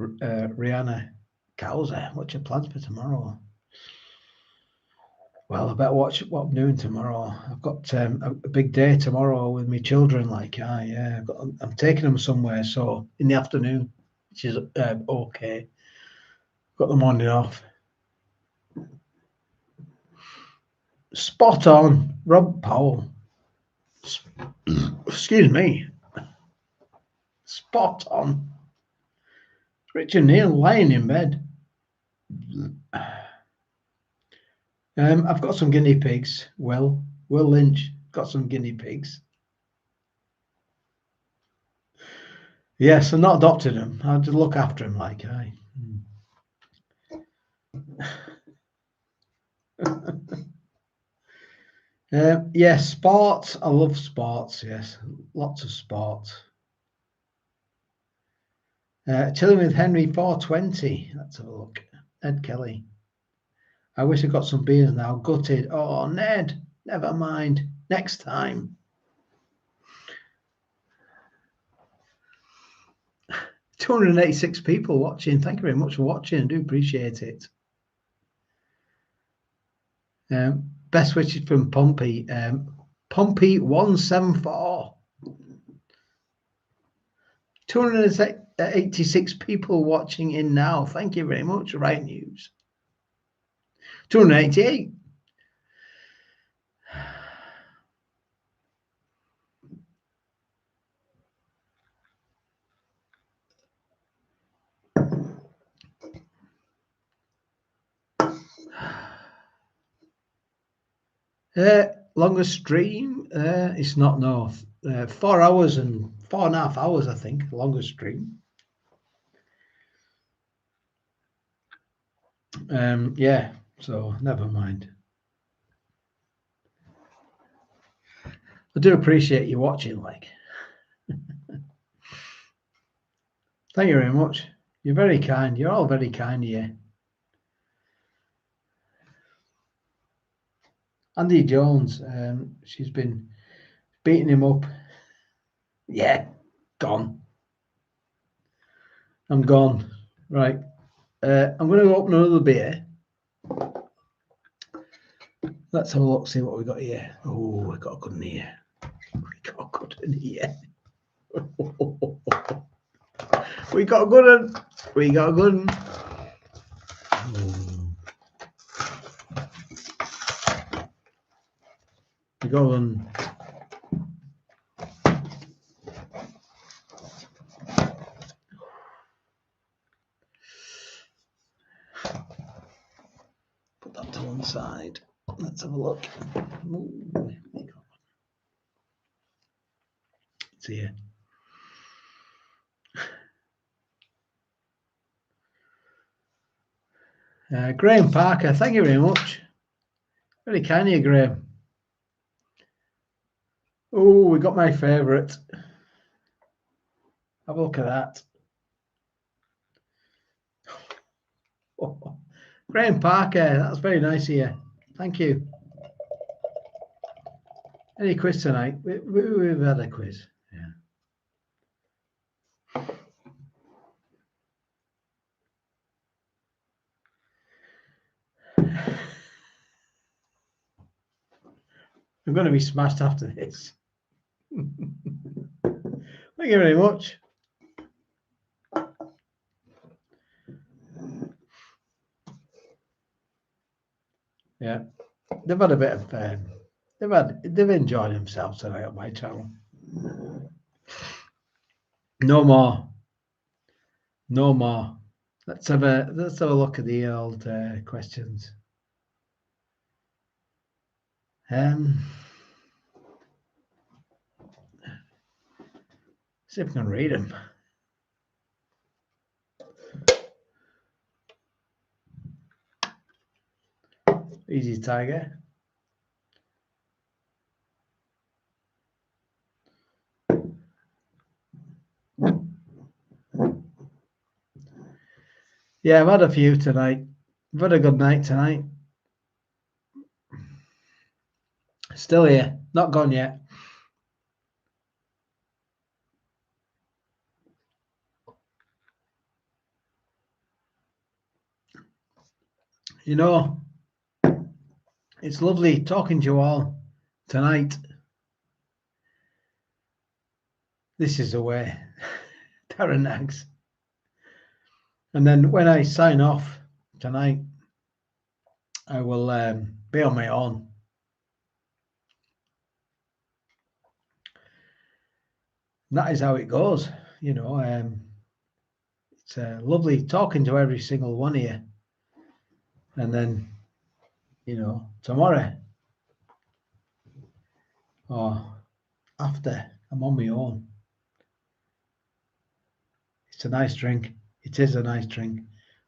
Rihanna Causa, what's your plans for tomorrow? Well, I better watch what I'm doing tomorrow. I've got a big day tomorrow with my children. Yeah, I'm taking them somewhere. So in the afternoon, which is okay. Got the morning off. Spot on, Rob Powell. Excuse me. Spot on. Richard Neal lying in bed. I've got some guinea pigs. Will Lynch got some guinea pigs. Yes, I'm not adopting them. I just look after them like I. Yes, sports. I love sports. Yes, lots of sports. Chilling with Henry 420. Let's have a look. Ed Kelly. I wish I got some beers now. Gutted. Oh, Ned. Never mind. Next time. $286 people watching. Thank you very much for watching. I do appreciate it. Best wishes from Pompey. Pompey 174. 286 people watching in now. Thank you very much. Right news. 288. Longest stream? It's not north. 4 hours and 4.5 hours, I think. Longest stream. Yeah, so never mind. I do appreciate you watching, like. Thank you very much. You're very kind. You're all very kind here. Andy Jones, she's been beating him up. Yeah, gone. I'm gone. Right. I'm going to open another beer. Let's have a look, see what we got here. Oh, we got a good one here. We got a good one here. We got a good one. We got a good one. We got one. Put that to one side. Let's have a look. Ooh, it's here. Graham Parker, thank you very much. Very kind of you, Graham. Oh, we got my favourite. Have a look at that. Oh, Graham Parker, that's very nice of you. Thank you. Any quiz tonight? We've had a quiz. Yeah. I'm going to be smashed after this. Thank you very much. Yeah, they've had a bit of they've enjoyed themselves tonight on my channel. No more. No more. Let's have a look at the old questions. See if I can read them. Easy, Tiger. Yeah, I've had a few tonight. I've had a good night tonight. Still here, not gone yet. You know, it's lovely talking to you all tonight. This is the way. Darren Nags. And then when I sign off tonight, I will be on my own. And that is how it goes. You know, it's lovely talking to every single one of you. And then, you know, tomorrow or after, I'm on my own. It's a nice drink. It is a nice drink.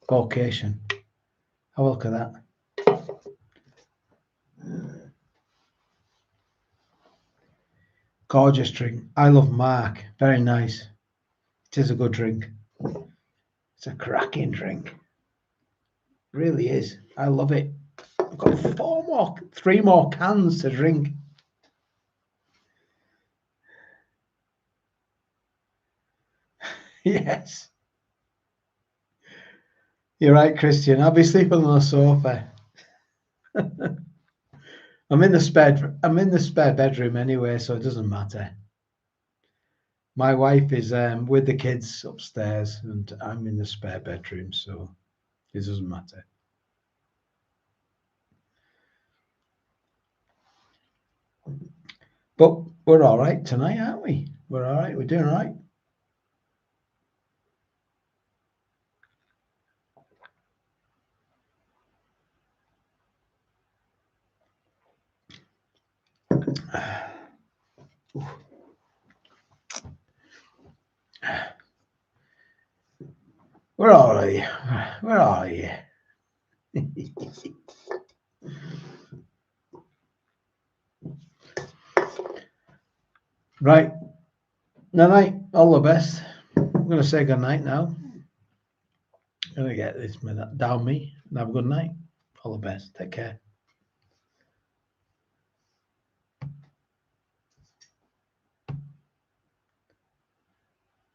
Vocation. Have a look at that. Gorgeous drink. I love Mark. Very nice. It is a good drink. It's a cracking drink. It really is. I love it. I've got 3 more cans to drink. Yes. You're right, Christian. I'll be sleeping on the sofa. I'm in the spare bedroom anyway, so it doesn't matter. My wife is with the kids upstairs, and I'm in the spare bedroom, so it doesn't matter. But we're all right tonight, aren't we? We're all right. We're doing all right. Where are you? Where are you? Right. Night. All the best. I'm going to say good night now. I'm going to get this minute down me and have a good night. All the best. Take care.